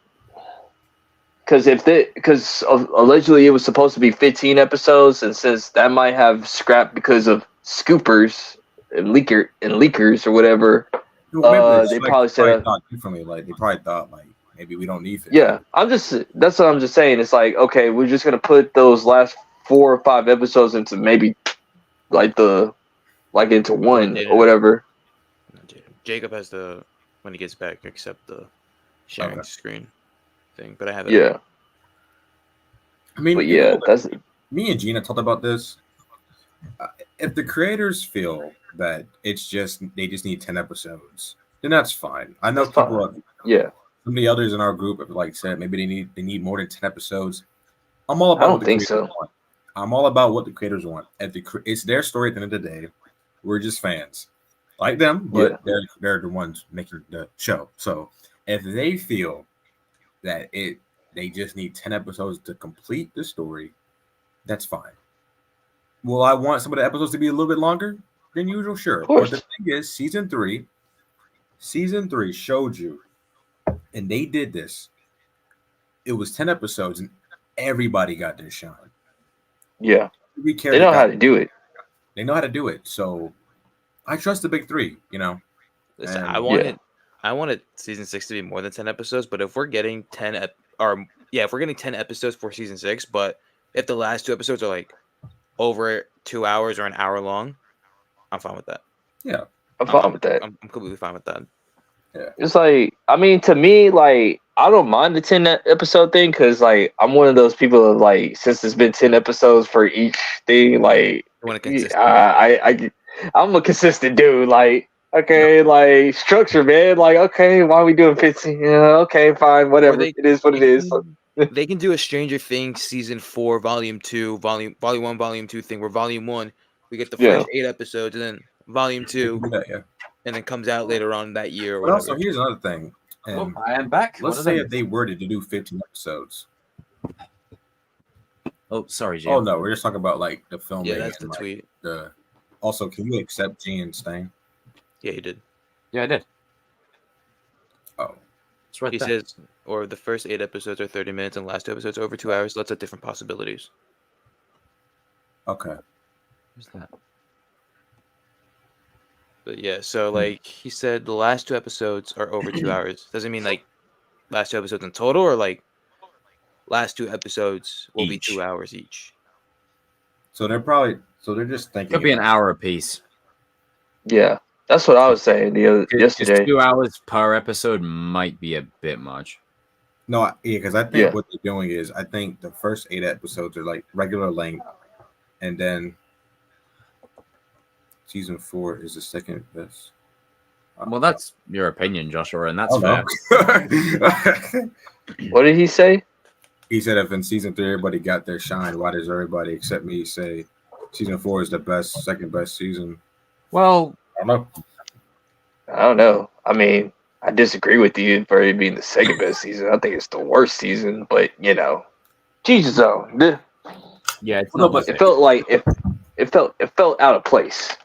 because allegedly it was supposed to be 15 episodes, and since that might have scrapped because of scoopers and leakers or whatever. They probably said thought differently. Like they probably thought like maybe we don't need it. Yeah, that's what I'm just saying. It's like okay, we're just gonna put those last 4 or 5 episodes into maybe into one or whatever. Jacob has when he gets back accept the sharing screen thing, but I have it. Yeah. I mean, but yeah, that's me and Gina talked about this. if the creators feel that they just need 10 episodes, then that's fine. I know some of the others in our group have like said maybe they need more than 10 episodes. I'm all about what the creators want. I'm all about what the creators want. It's their story at the end of the day. We're just fans like them, but they're the ones making the show. So if they feel that they just need 10 episodes to complete the story, that's fine. Will I want some of the episodes to be a little bit longer than usual? Sure. But the thing is, season three showed you, and they did this. It was 10 episodes, and everybody got their shine. Yeah. They know how to do it. They know how to do it. So I trust the big three, you know. Listen, I wanted season 6 to be more than 10 episodes, but if we're getting 10 episodes for season 6, but if the last 2 episodes are like over 2 hours or an hour long, I'm fine with that. Yeah. I'm fine with that. I'm completely fine with that. Yeah. It's like, I mean, to me, like, I don't mind the 10 episode thing because, like, I'm one of those people that, like, since it's been 10 episodes for each thing, like, I'm a consistent dude. Like, okay, like, structure, man. Like, okay, why are we doing 15? Yeah, okay, fine, whatever. It is what it is. They can do a Stranger Things season 4, volume 2, volume 1, volume 2 thing where volume 1 we get the first 8 episodes, and then volume 2, and then comes out later on that year. Or but also, here's another thing. I am back. Let's say if they were to do 15 episodes. Oh, sorry, Jim. Oh no, we're just talking about like the filming. Yeah, that's the tweet. Also, can you accept Gene Stain? Yeah, he did. Yeah, I did. Oh. Right he says, or the first 8 episodes are 30 minutes and the last 2 episodes are over 2 hours. Lots of different possibilities. Okay. Who's that? But yeah, so like he said, the last 2 episodes are over 2 hours. Does it mean like last 2 episodes in total, or like last 2 episodes will be 2 hours each? So they're just thinking could be an hour apiece. Yeah. That's what I was saying yesterday. 2 hours per episode might be a bit much. No, because I think what they're doing is I think the first 8 episodes are like regular length, and then season 4 is the second best. Well, that's your opinion, Joshua, and that's fair. What did he say? He said if in season 3 everybody got their shine, why does everybody except me say season 4 is the second best season? Well, I don't know. I mean, I disagree with you for it being the second best season. I think it's the worst season, but you know, Jesus own. Yeah, it felt like it felt out of place.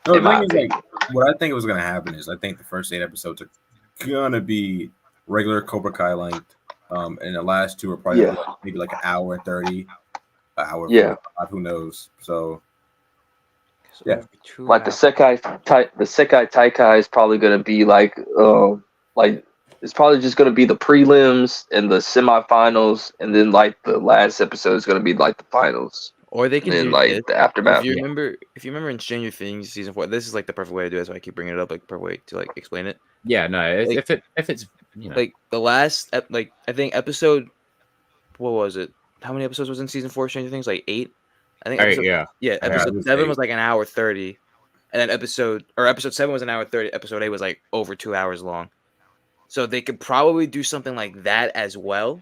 No, the thing is, like, what I think was gonna happen is I think the first 8 episodes are gonna be regular Cobra Kai length, and the last 2 are probably maybe like an hour and 30, an hour. Yeah, 45, who knows? So. Yeah, like the Sekai Taikai is probably gonna be like it's probably just gonna be the prelims and the semifinals, and then like the last episode is gonna be like the finals. Or they can do like the aftermath. If you remember in Stranger Things season 4, this is like the perfect way to do it. That's why I keep bringing it up, like perfect way to like explain it. Yeah, no, like, if it's you know. Like the last I think episode, what was it? How many episodes was in season 4 of Stranger Things? Like 8. I think episode 7 was like an hour 30, and then episode 7 was an hour 30. Episode 8 was like over 2 hours long. So they could probably do something like that as well,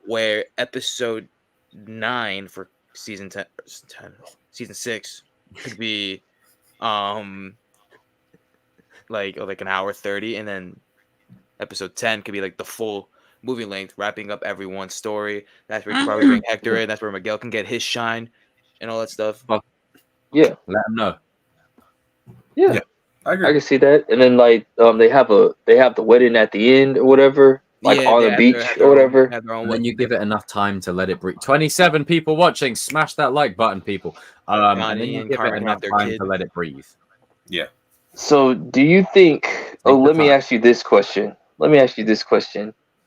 where episode 9 for season 6 could be like an hour 30, and then episode 10 could be like the full movie length, wrapping up everyone's story. That's where you probably bring Hector in. That's where Miguel can get his shine and all that stuff. Yeah, let him know. Yeah, I agree. I can see that. And then like they have the wedding at the end or whatever, like on the beach or whatever. And then you give it enough time to let it breathe. 27 people watching, smash that like button, people. And then you give it enough time to let it breathe. Yeah. So do you think? Let me ask you this question.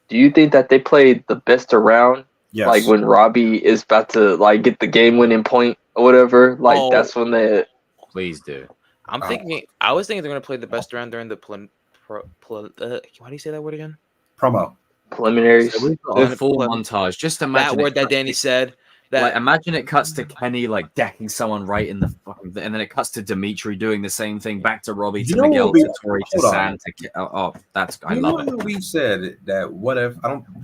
Do you think that they played the best around? Yes. Like when Robbie is about to like get the game-winning point or whatever, like that's when they. Please do. I was thinking they're gonna play the best around during the why do you say that word again? Promo. Preliminaries. So we've got a full montage. Just imagine that word that Danny said. Like, imagine it cuts to Kenny like decking someone right in the fucking, and then it cuts to Dimitri doing the same thing, back to Robbie, to Miguel, to Tori, to Sam. That's I love it. We said that what if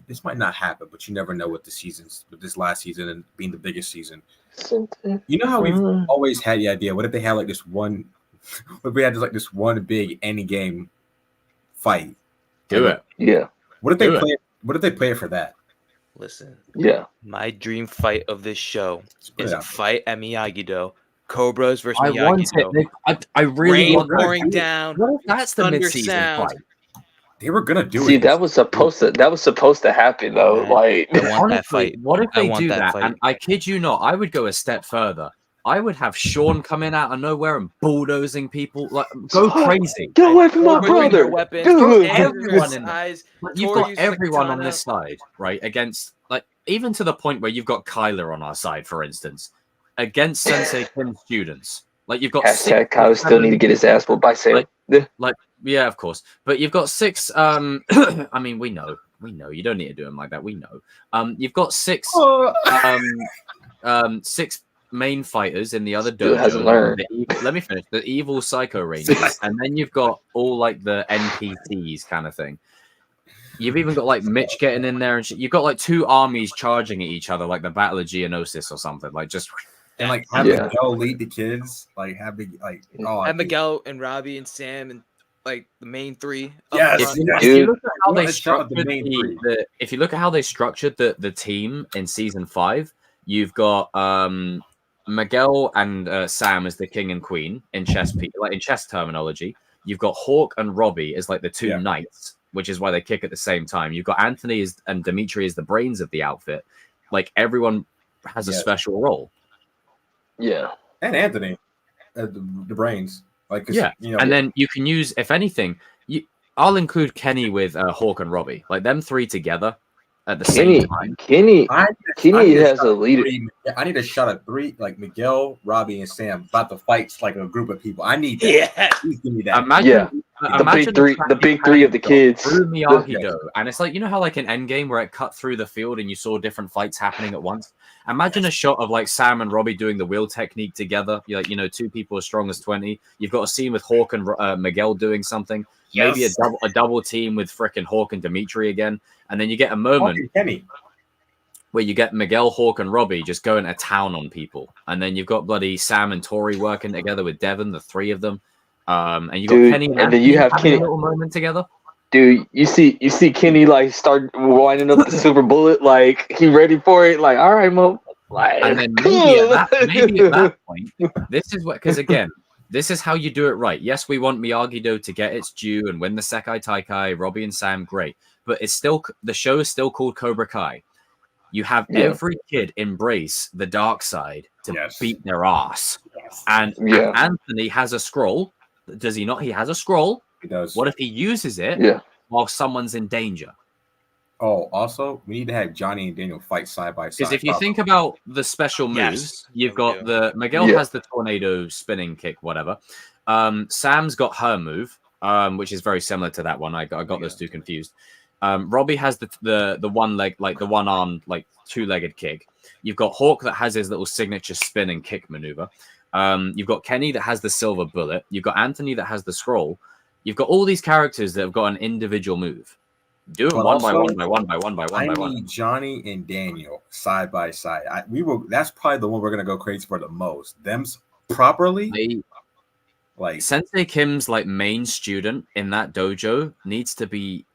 this might not happen, but you never know with this last season and being the biggest season. You know how we've always had the idea. What if they had like this one? What if we had this one big end game fight? Do it. Yeah. What if they play it? What if they play it for that? Listen. Yeah. My dream fight of this show is a fight at Miyagi-Do. Cobras versus Miyagi-Do. I really want pouring down. That's the mid-season fight. They were gonna do it. See, that was supposed to happen though. Man, like, honestly, what if they do that? And I kid you not, I would go a step further. I would have Sean coming out of nowhere and bulldozing people, like go crazy. Get away from my brother! Dude, you've got everyone on this side, right? Against, like, even to the point where you've got Kyler on our side, for instance, against Sensei Kim's students. Like, you've got hashtag Kyler still need to get his ass whooped by Sam. Like, yeah, of course. But you've got 6. I mean, we know. You don't need to do them like that. We know. You've got 6. 6 main fighters in the other dojo. Hasn't learned. Let me finish. The evil Psycho Rangers, and then you've got all like the NPCs kind of thing. You've even got like Mitch getting in there, and you've got like 2 armies charging at each other, like the Battle of Geonosis or something. Like just and like have Miguel lead the kids, like have Miguel and Robbie and Sam and like the main 3. If you look at how they structured if you look at how they structured the team in season 5, you've got Miguel and Sam as the king and queen in chess terminology. You've got Hawk and Robbie as like the 2 knights, which is why they kick at the same time. You've got Anthony and Dimitri as the brains of the outfit. Like everyone has a special role. Yeah, and Anthony, the brains. Like and then you can use, if anything, I'll include Kenny with Hawk and Robbie, like them 3 together. At the same time, Kenny has a leader. I need a shot of 3, like Miguel, Robbie, and Sam about to fight like a group of people. I need that. Please give me that. Imagine the big three of the kids through Miyagi-Do, and it's like, you know how like in Endgame where it cut through the field and you saw different fights happening at once. Imagine a shot of like Sam and Robbie doing the wheel technique together. You're like, 2 people as strong as 20. You've got a scene with Hawk and Miguel doing something. Maybe a double team with frickin' Hawk and Dimitri again. And then you get a moment where you get Miguel, Hawk, and Robbie just going to town on people. And then you've got bloody Sam and Tori working together with Devin, the 3 of them. And you got Kenny and then you have Kenny a little moment together. Dude, you see Kenny like start winding up the super bullet, like he ready for it, like all right, Mo. Like, and then maybe at that point, this is what, because again, this is how you do it right. Yes, we want Miyagi-Do to get its due and win the Sekai Taikai. Robbie and Sam, great. But it's still, the show is still called Cobra Kai. You have every kid embrace the dark side to beat their ass. And Anthony has a scroll. Does he not? He has a scroll. He does. What if he uses it while someone's in danger? Oh, also, we need to have Johnny and Daniel fight side by side. Because if you think about the special moves, you've got Miguel has the tornado spinning kick, whatever. Sam's got her move, which is very similar to that one. I got those 2 confused. Robbie has the one leg, like the one arm, like 2-legged kick. You've got Hawk that has his little signature spin and kick maneuver. You've got Kenny that has the silver bullet. You've got Anthony that has the scroll. You've got all these characters that have got an individual move. Do it one by one. I need Johnny and Daniel side by side. That's probably the one we're gonna go crazy for the most. Them's properly. Like Sensei Kim's like main student in that dojo needs to be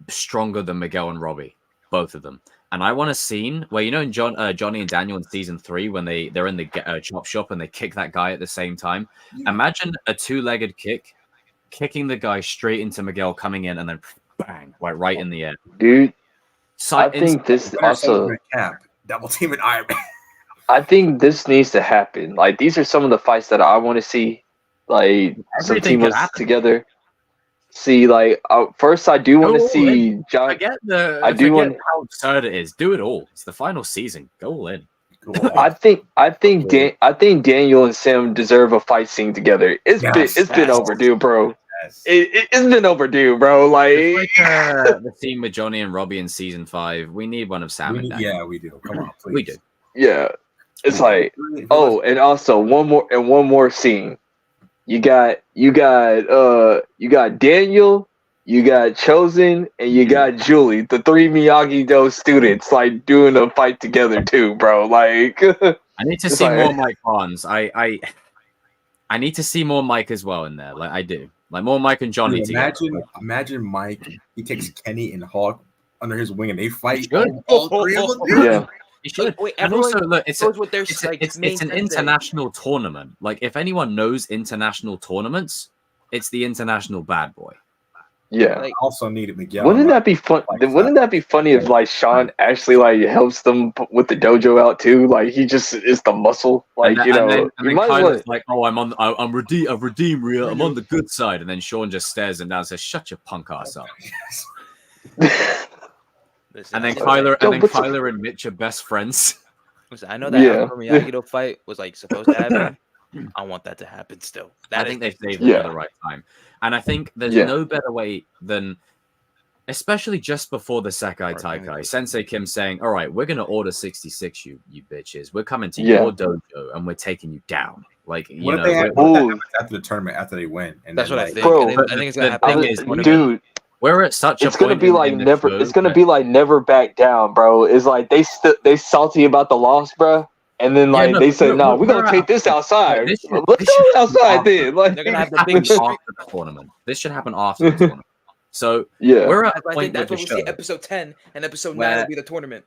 stronger than Miguel and Robbie, both of them. And I want a scene where, in Johnny and Daniel in season 3 when they're in the chop shop and they kick that guy at the same time. Imagine a 2-legged kick, kicking the guy straight into Miguel, coming in, and then bang, right in the air. Dude, I think this also double team and Iron Man. I think this needs to happen. Like, these are some of the fights that I want to see. Like, some team together. See, like, first I do want to see John. I do want how absurd it is. Do it all. It's the final season. Go all in. I think Daniel and Sam deserve a fight scene together. It's been overdue, bro. It's been overdue, bro. Like the scene with Johnny and Robbie in season 5. We need one of Sam and Daniel. Yeah, we do. Come on, please. We do. Yeah, it's like, oh, and also one more scene. You got Daniel, you got Chosen, and you got Julie, the 3 Miyagi-Do students, like doing a fight together too, bro. Like, I need to see more Mike Barnes. I need to see more Mike as well in there. Like I do, like more Mike and Johnny together. Imagine Mike. He takes Kenny and Hawk under his wing, and they fight. All 3 of them. Yeah. You should. Wait, and also, look, it's an an international tournament. Like, if anyone knows international tournaments, it's the international bad boy. Yeah. I also needed Miguel. Wouldn't that be fun? Wouldn't that be funny if like Sean actually like helps them with the dojo out too? Like he just is the muscle. Like and you then, know, and then Kyler's like, "Oh, I've redeemed Rhea. I'm on the good side." And then Sean just stares him down and says, "Shut your punk ass up." And then Kyler and Mitch are best friends. Listen, I know that Miyagi-Do fight was like supposed to happen. I want that to happen still. I think they've saved it for the right time. And I think there's no better way than, especially just before the Sekai Taikai, Sensei Kim saying, "All right, we're going to order 66, you bitches. We're coming to your dojo and we're taking you down." Like, you know, happens after the tournament, after they win. And that's what I think. Bro, I think it's going to happen. Dude. We're at such a it's gonna be like never. It's gonna be like never back down, bro. It's like they salty about the loss, bro, and then like they say, "No, we're gonna take this outside. Let's go outside then." Like they're gonna have the big after the tournament. This should happen after the tournament. So we're at a point. I think that's what we see. Episode 10 and episode 9 will be the tournament.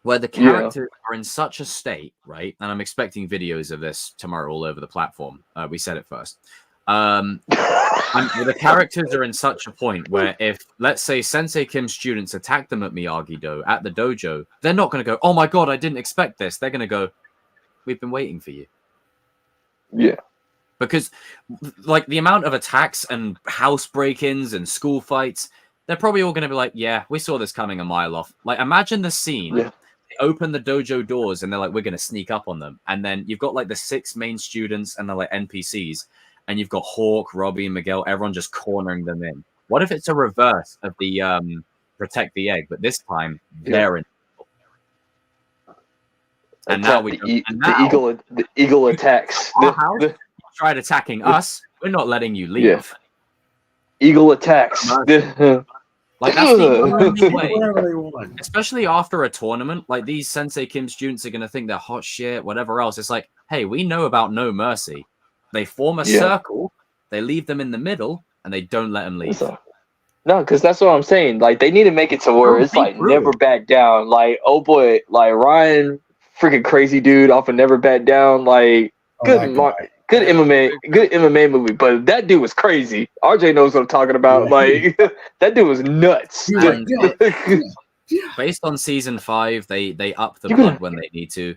Where the characters are in such a state, right? And I'm expecting videos of this tomorrow all over the platform. We said it first. The characters are in such a point where if, let's say, Sensei Kim's students attack them at Miyagi-Do, at the dojo, they're not going to go, "Oh my god, I didn't expect this." They're going to go, "We've been waiting for you." Yeah. Because, like, the amount of attacks and house break-ins and school fights, they're probably all going to be like, "Yeah, we saw this coming a mile off." Like, imagine the scene. Yeah. They open the dojo doors and they're like, "We're going to sneak up on them." And then you've got, like, the 6 main students and they're, like, NPCs. And you've got Hawk, Robbie, and Miguel, everyone just cornering them in. What if it's a reverse of the protect the egg, but this time they're in. And now the eagle attacks. Tried attacking us. We're not letting you leave. Yeah. Eagle attacks. Like that's the only way. Especially after a tournament, like these Sensei Kim students are gonna think they're hot shit, whatever else. It's like, hey, we know about no mercy. They form a circle, they leave them in the middle, and they don't let them leave. No, because that's what I'm saying. Like, they need to make it to where it's like never back down. Like, oh boy, like Ryan, freaking crazy dude off of Never Back Down. Like, good MMA movie, but that dude was crazy. RJ knows what I'm talking about. Like, that dude was nuts. Based on season 5, they up the blood when they need to.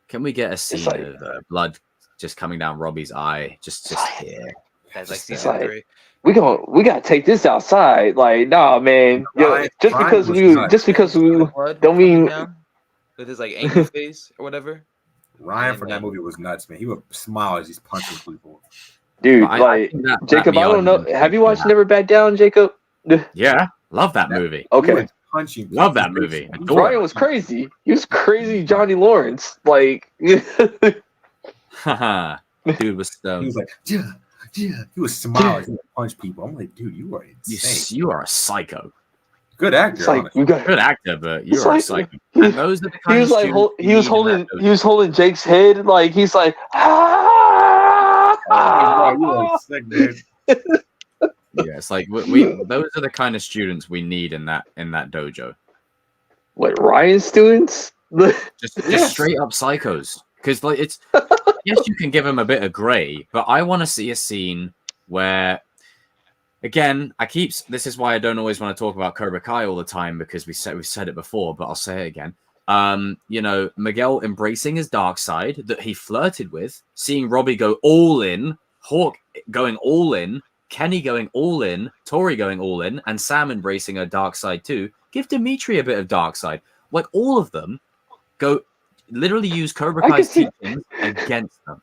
Can we get a scene of blood just coming down Robbie's eye, just here? That's like season 3. We gotta take this outside. Like, nah, man. Just because we don't mean with his like angry face or whatever. Ryan for that movie was nuts, man. He would smile as he's punching people. Dude, like Jacob, I don't know. Have you watched Never Back Down, Jacob? Yeah, love that movie. Okay. Love that movie. Ryan was crazy. He was crazy Johnny Lawrence. Like dude was stoned. He was like, yeah. He was smiling. He would punch people. I'm like, dude, you are insane. You are a psycho. Good actor. Like, good actor, but you are a psycho. And those are the kind he was like he was holding Jake's head. Like he's like, ah! You are sick, dude. Yeah, it's like we those are the kind of students we need in that dojo. What, Ryan students? just straight up psychos. Because like it's yes, you can give them a bit of gray, but I want to see a scene where, again, this is why I don't always want to talk about Cobra Kai all the time, because we've said it before, but I'll say it again. You know, Miguel embracing his dark side that he flirted with, seeing Robbie go all in, Hawk going all in, Kenny going all in, Tori going all in, and Sam embracing her dark side too. Give Dimitri a bit of dark side. Like all of them go. Literally use Cobra Kai's teachings against them.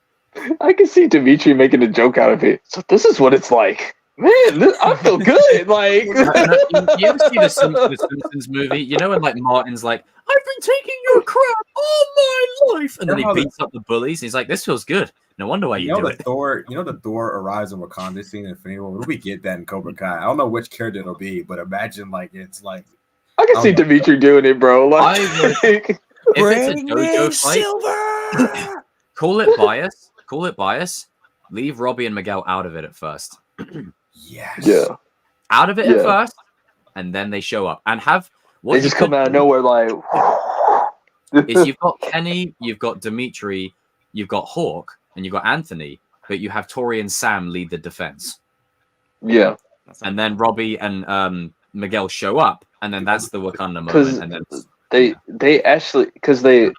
I can see Dimitri making a joke out of it. So this is what it's like. Man, I feel good. Like, you ever see the Simpsons movie? You know, when like Martin's like, "I've been taking your crap all my life," and then he beats up the bullies. He's like, "This feels good. No wonder why you do it." The Thor arrives in Wakanda scene in Infinity War. Will we get that in Cobra Kai? I don't know which character it'll be, but imagine like it's like I can see Dimitri doing it, bro. Like, if it's a dojo fight, call it bias. Leave Robbie and Miguel out of it at first. Yes. Yeah. Out of it at first, and then they show up and have. They just come out of nowhere, like. Is you've got Kenny, you've got Dimitri, you've got Hawk, and you've got Anthony, but you have Tori and Sam lead the defense. Yeah. And then Robbie and Miguel show up, and then that's the Wakanda moment. And then they actually because say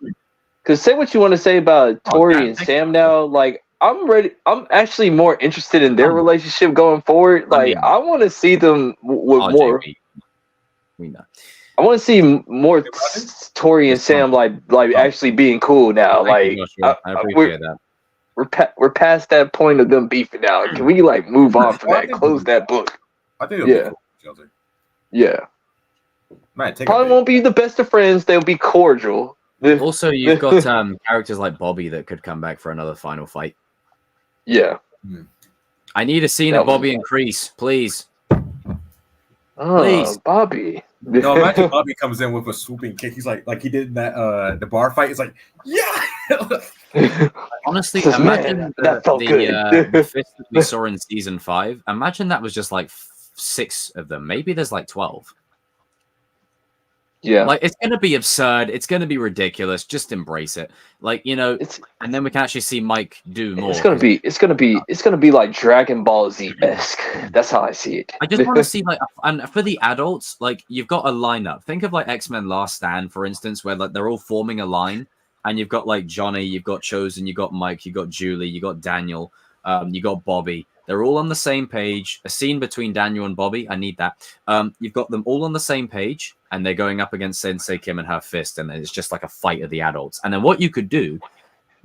what you want to say about Tori and Sam now, like. I'm ready. I'm actually more interested in their relationship going forward. Like, I want to see them with more. We know. I want to see more Tori and Sam like actually being cool now. Like, I appreciate that. We're past that point of them beefing now. Can we like move on from that? Close that book. I think it'll be cool, yeah. Probably won't be the best of friends. They'll be cordial. Also, you've got characters like Bobby that could come back for another final fight. Yeah. I need a scene of Bobby and Kreese, please. Please. Bobby. No, imagine Bobby comes in with a swooping kick. He's like he did in that the bar fight. He's like, yeah. Honestly, imagine the fist that we saw in season 5. Imagine that was just like 6 of them. Maybe there's like 12. Yeah, like it's gonna be absurd. It's gonna be ridiculous. Just embrace it, like and then we can actually see Mike do more. It's gonna be like Dragon Ball Z-esque. That's how I see it. I just want to see and for the adults, like you've got a lineup. Think of like X-Men Last Stand, for instance, where like they're all forming a line, and you've got like Johnny, you've got Chosen, you got Mike, you got Julie, you got Daniel, you got Bobby. They're all on the same page. A scene between Daniel and Bobby. I need that. You've got them all on the same page, and they're going up against Sensei Kim and her fist, and it's just like a fight of the adults. And then what you could do,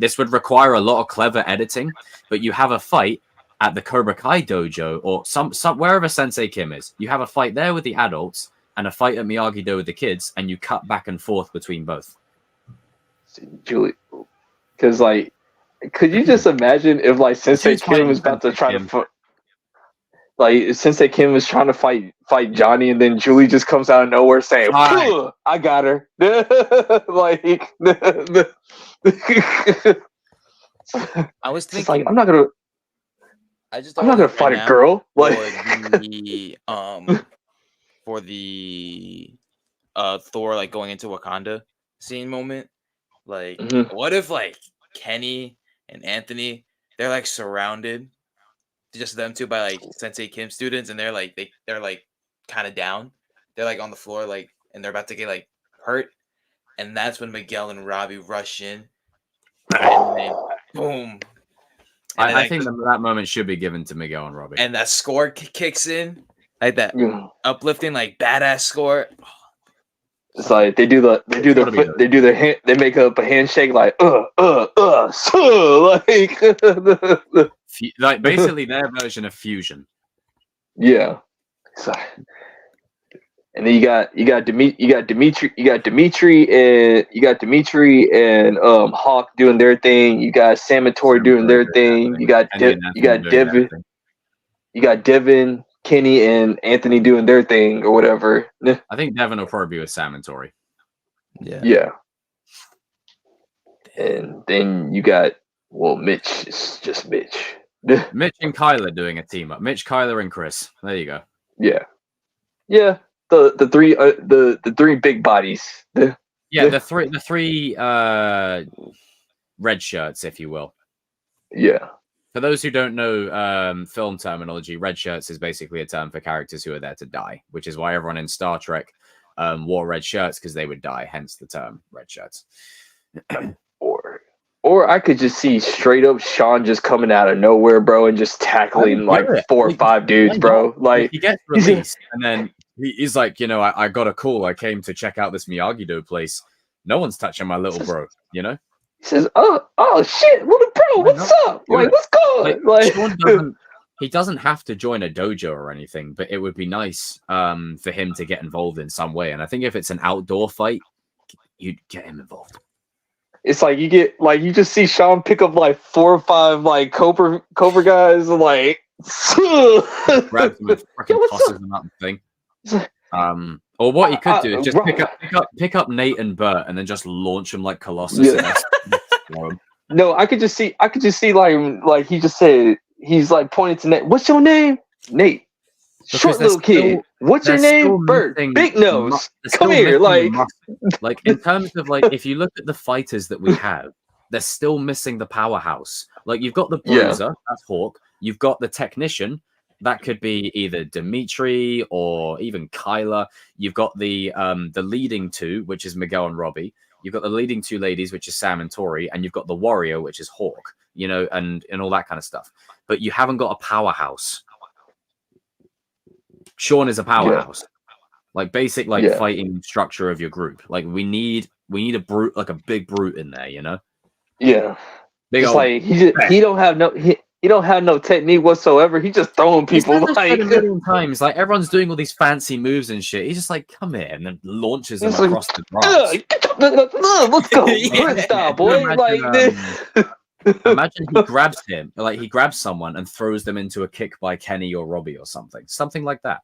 this would require a lot of clever editing, but you have a fight at the Cobra Kai dojo or some wherever Sensei Kim is. You have a fight there with the adults and a fight at Miyagi-Do with the kids, and you cut back and forth between both. Julie, because like. Could you just imagine if like Sensei Kim was about to try to like Sensei Kim was trying to fight Johnny, and then Julie just comes out of nowhere saying, "I got her." Like, I was thinking, like, I'm not gonna fight a girl. Like, for the Thor like going into Wakanda scene moment, like, what if like Kenny and Anthony, they're like surrounded, just them two by like Sensei Kim students, and they're like kind of down. They're like on the floor, like, and they're about to get like hurt, and that's when Miguel and Robbie rush in, and then boom. And I think that moment should be given to Miguel and Robbie, and that score kicks in, like that uplifting, like badass score. It's like they make up a handshake like like basically their version of fusion. Yeah. So, and then you got Dimitri and Hawk doing their thing. You got Sam and Tori doing their thing. You got Devin, Kenny, and Anthony doing their thing or whatever. I think Devin will probably be with Sam and Tori. Yeah. And then you got Mitch. It's just Mitch. Mitch and Kyler doing a team up. Mitch, Kyler, and Chris. There you go. Yeah. The three big bodies. The three red shirts, if you will. Yeah. For those who don't know film terminology, red shirts is basically a term for characters who are there to die, which is why everyone in Star Trek wore red shirts, because they would die, hence the term red shirts. Or I could just see straight up Sean just coming out of nowhere, bro, and just tackling like 4 or 5 dudes, bro. Like, he gets released, and then he's like, I got a call. I came to check out this Miyagi-Do place. No one's touching my little bro, He says, oh shit, bro, what's up? Like, what's going? Like, he doesn't have to join a dojo or anything, but it would be nice for him to get involved in some way. And I think if it's an outdoor fight, you'd get him involved. It's like you just see Sean pick up like 4 or 5 like Cobra guys and like grabs them and fucking tosses them up the thing. Or what he could do is just pick up Nate and Bert and then just launch them like Colossus. Yeah. No, I could just see like he just said, he's like pointing to Nate. What's your name? Nate. Short little kid. What's your name? Bert. Big nose. Come here. Like in terms of like, if you look at the fighters that we have, they're still missing the powerhouse. Like you've got the bruiser, that's Hawk. You've got the technician. That could be either Dimitri or even Kyla. You've got the leading two, which is Miguel and Robbie. You've got the leading 2 ladies, which is Sam and Tori, and you've got the warrior, which is Hawk, you know, and all that kind of stuff. But you haven't got a powerhouse. Sean is a powerhouse. Like basic fighting structure of your group. Like we need a brute, like a big brute in there, you know? Yeah. Big it's like he don't have no technique whatsoever. He's just throwing people like a million times. Like everyone's doing all these fancy moves and shit. He's just like, come here, and then launches them across the grass. Let's go, style, boy. Imagine he grabs him, like he grabs someone and throws them into a kick by Kenny or Robbie or something like that.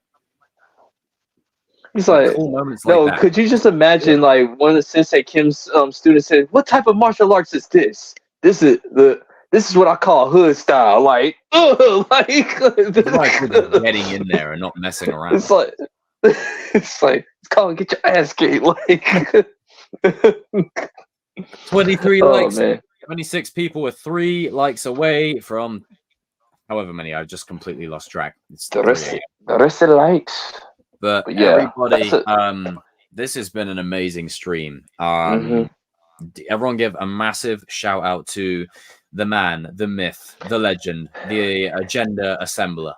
He's like, cool moments no, like that. could you just imagine like one of the Sensei Kim's students said, "What type of martial arts is this? This is what I call hood style." Like, getting in there and not messing around. It's called get your ass kicked. Like 23 likes. Man. 26 people were 3 likes away from however many. I've just completely lost track. It's the rest of the likes. But yeah, everybody, this has been an amazing stream. Everyone give a massive shout out to the man, the myth, the legend, the agenda assembler.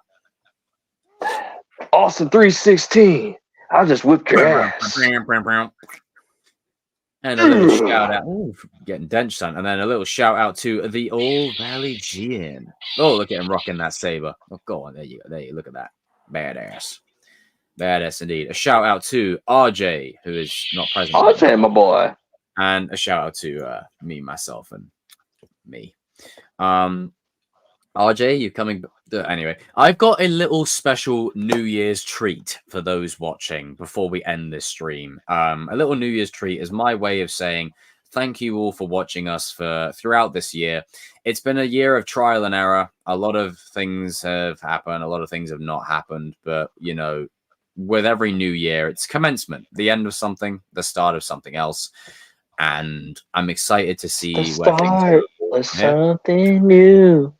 Awesome 316. I'll just whip your ass. And a little shout out, getting dench son, and then a little shout out to the All Valley Gin. Oh, look at him rocking that saber. Oh, go on, there you go. Look at that, badass indeed. A shout out to RJ, who is not present. RJ, my boy. And a shout out to me, myself, and me. RJ, you coming? Anyway, I've got a little special New Year's treat for those watching before we end this stream. A little New Year's treat is my way of saying thank you all for watching us throughout this year. It's been a year of trial and error. A lot of things have happened. A lot of things have not happened. But, you know, with every new year, it's commencement, the end of something, the start of something else. And I'm excited to see where things go. Something new.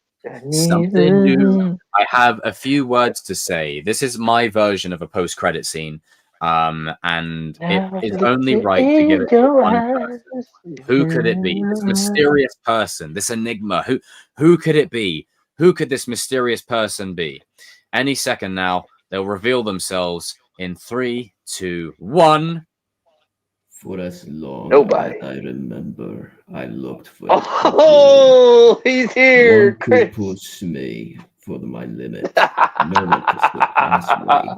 Something new. I have a few words to say. This is my version of a post-credit scene, and it is only right to give it to one person. Who could it be? This mysterious person, this enigma. Who could it be? Who could this mysterious person be? Any second now, they'll reveal themselves in 3, 2, 1. For as long Nobody. as I remember, I looked for Oh, he's here, one Chris. who pushed me for my limit. No one could surpass me.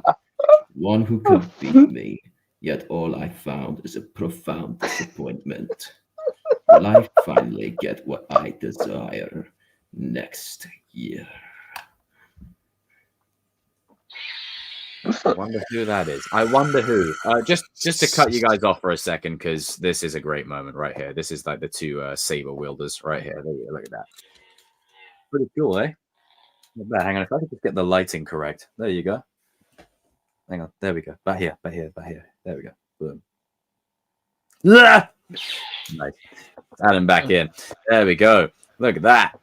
One who could beat me. Yet all I found is a profound disappointment. Will I finally get what I desire next year? I wonder who that is. I wonder who. Just to cut you guys off for a second, because this is a great moment right here. This is like the 2 saber wielders right here. There you go. Look at that. Pretty cool, eh? Not bad. Hang on, if I could just get the lighting correct. There you go. Hang on. There we go. Back here. There we go. Boom. Ah! Nice. Add him back in. There we go. Look at that.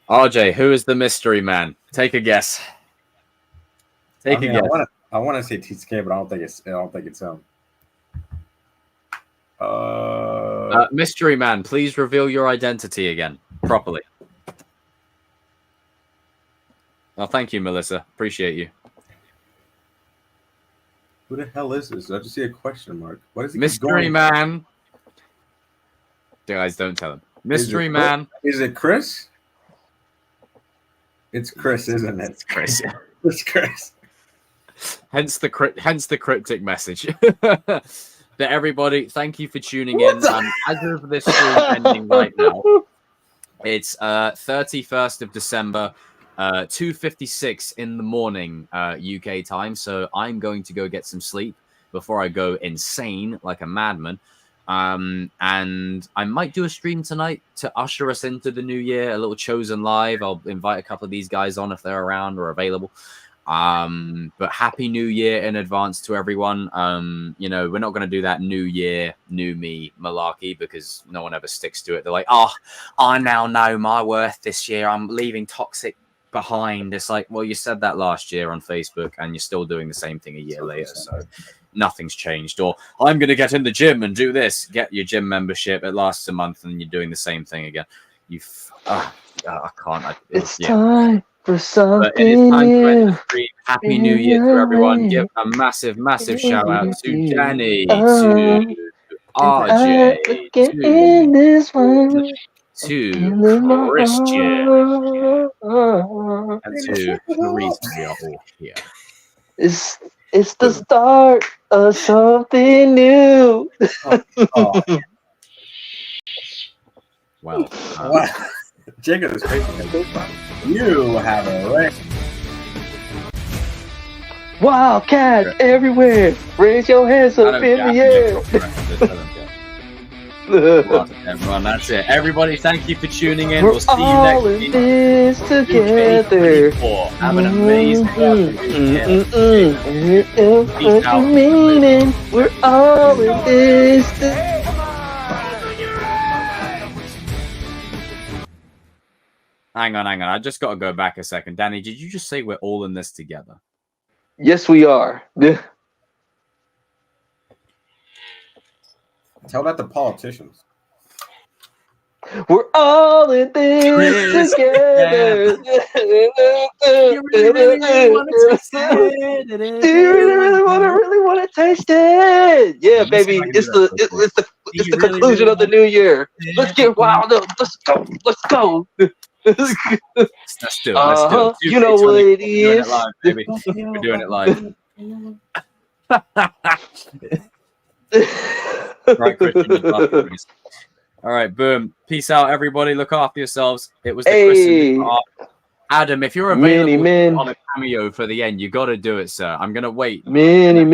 RJ, who is the mystery man? Take a guess. Take a guess. I want to say TTK, but I don't think it's him. Mystery man, please reveal your identity again properly. Oh, thank you, Melissa. Appreciate you. Who the hell is this? I just see a question mark. What is it? Mystery man. Guys, don't tell him. Mystery man. Is it Chris? It's Chris, isn't it? It's Chris. It's Chris. Hence the cryptic message. That everybody, thank you for tuning in. As of this stream ending right now, it's 31st of December, 2:56 in the morning, UK time. So I'm going to go get some sleep before I go insane like a madman. And I might do a stream tonight to usher us into the new year, a little Chosen Live. I'll invite a couple of these guys on if they're around or available. But happy new year in advance to everyone. You know, we're not going to do that new year, new me malarkey because no one ever sticks to it. They're like, oh, I now know my worth this year. I'm leaving toxic behind. It's like, well, you said that last year on Facebook and you're still doing the same thing a year later. So nothing's changed. Or I'm going to get in the gym and do this. Get your gym membership. It lasts a month and you're doing the same thing again. I can't. It's time for something but it is time to end new. the stream. Happy New Year to everyone. Give a massive shout out to Danny, to RJ, to Christian, and to the reason we are all here. It's the start of something new. Well, Jacob is crazy. You have a ring. Wildcats everywhere. Raise your hands up in the air. Everyone, that's it. Everybody, thank you for tuning in. We'll see you next week. This together. Have an amazing Peace out. Meaning we're all in this. Hang on. I just got to go back a second. Danny, did you just say we're all in this together? Yes, we are. Tell that to politicians. We're all in this together. Do you really want to taste it? Yeah, baby. It's the conclusion of the new year. Let's get wild up. Let's go. Let's do it. You know what it is. We're doing it live. Right, Christian. All right, boom. Peace out, everybody. Look after yourselves. It was the Christian. Adam, if you're available on a cameo for the end, you got to do it, sir. I'm gonna wait. Many.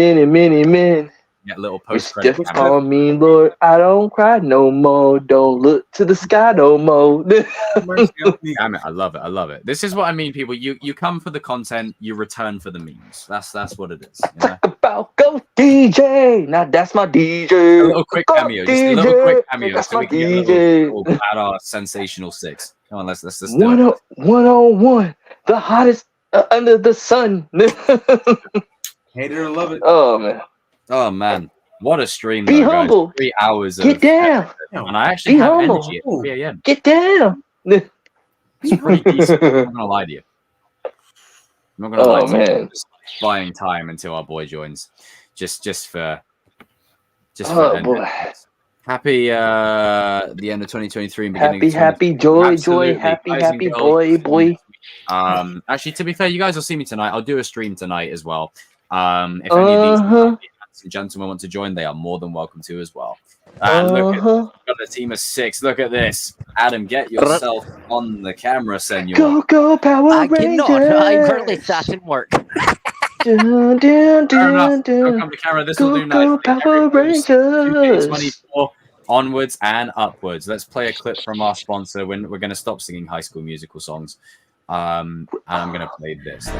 Get a little post-credit. Call me, Lord. I don't cry no more. Don't look to the sky no more. Damn it, I love it. This is what I mean, people. You come for the content, you return for the memes. That's what it is. You know? Talk about go DJ. Now that's my DJ. A little quick cameo. Just a little quick cameo. That's so my we can DJ. get a little badass sensational six. Come on, let's do it. 101. The hottest under the sun. Hate it or love it. Oh man, what a stream! Be humble. Guys. 3 hours. Get down. And I actually have energy at 3 a.m. Get down. It's pretty decent. I'm not gonna lie to you. I'm not gonna lie to you. Just buying time until our boy joins. Just for happy the end of 2023 and beginning happy joy happy boy. Actually, to be fair, you guys will see me tonight. I'll do a stream tonight as well. If any of these gentlemen want to join, they are more than welcome to as well. And look, got a team of 6. Look at this. Adam, get yourself on the camera, senor. Go, Power Rangers. I cannot. I'm currently sat in work. Fair enough. Don't come to camera. This will do nice. Power Rangers. 24 onwards and upwards. Let's play a clip from our sponsor. When we're going to stop singing High School Musical songs. And I'm going to play this.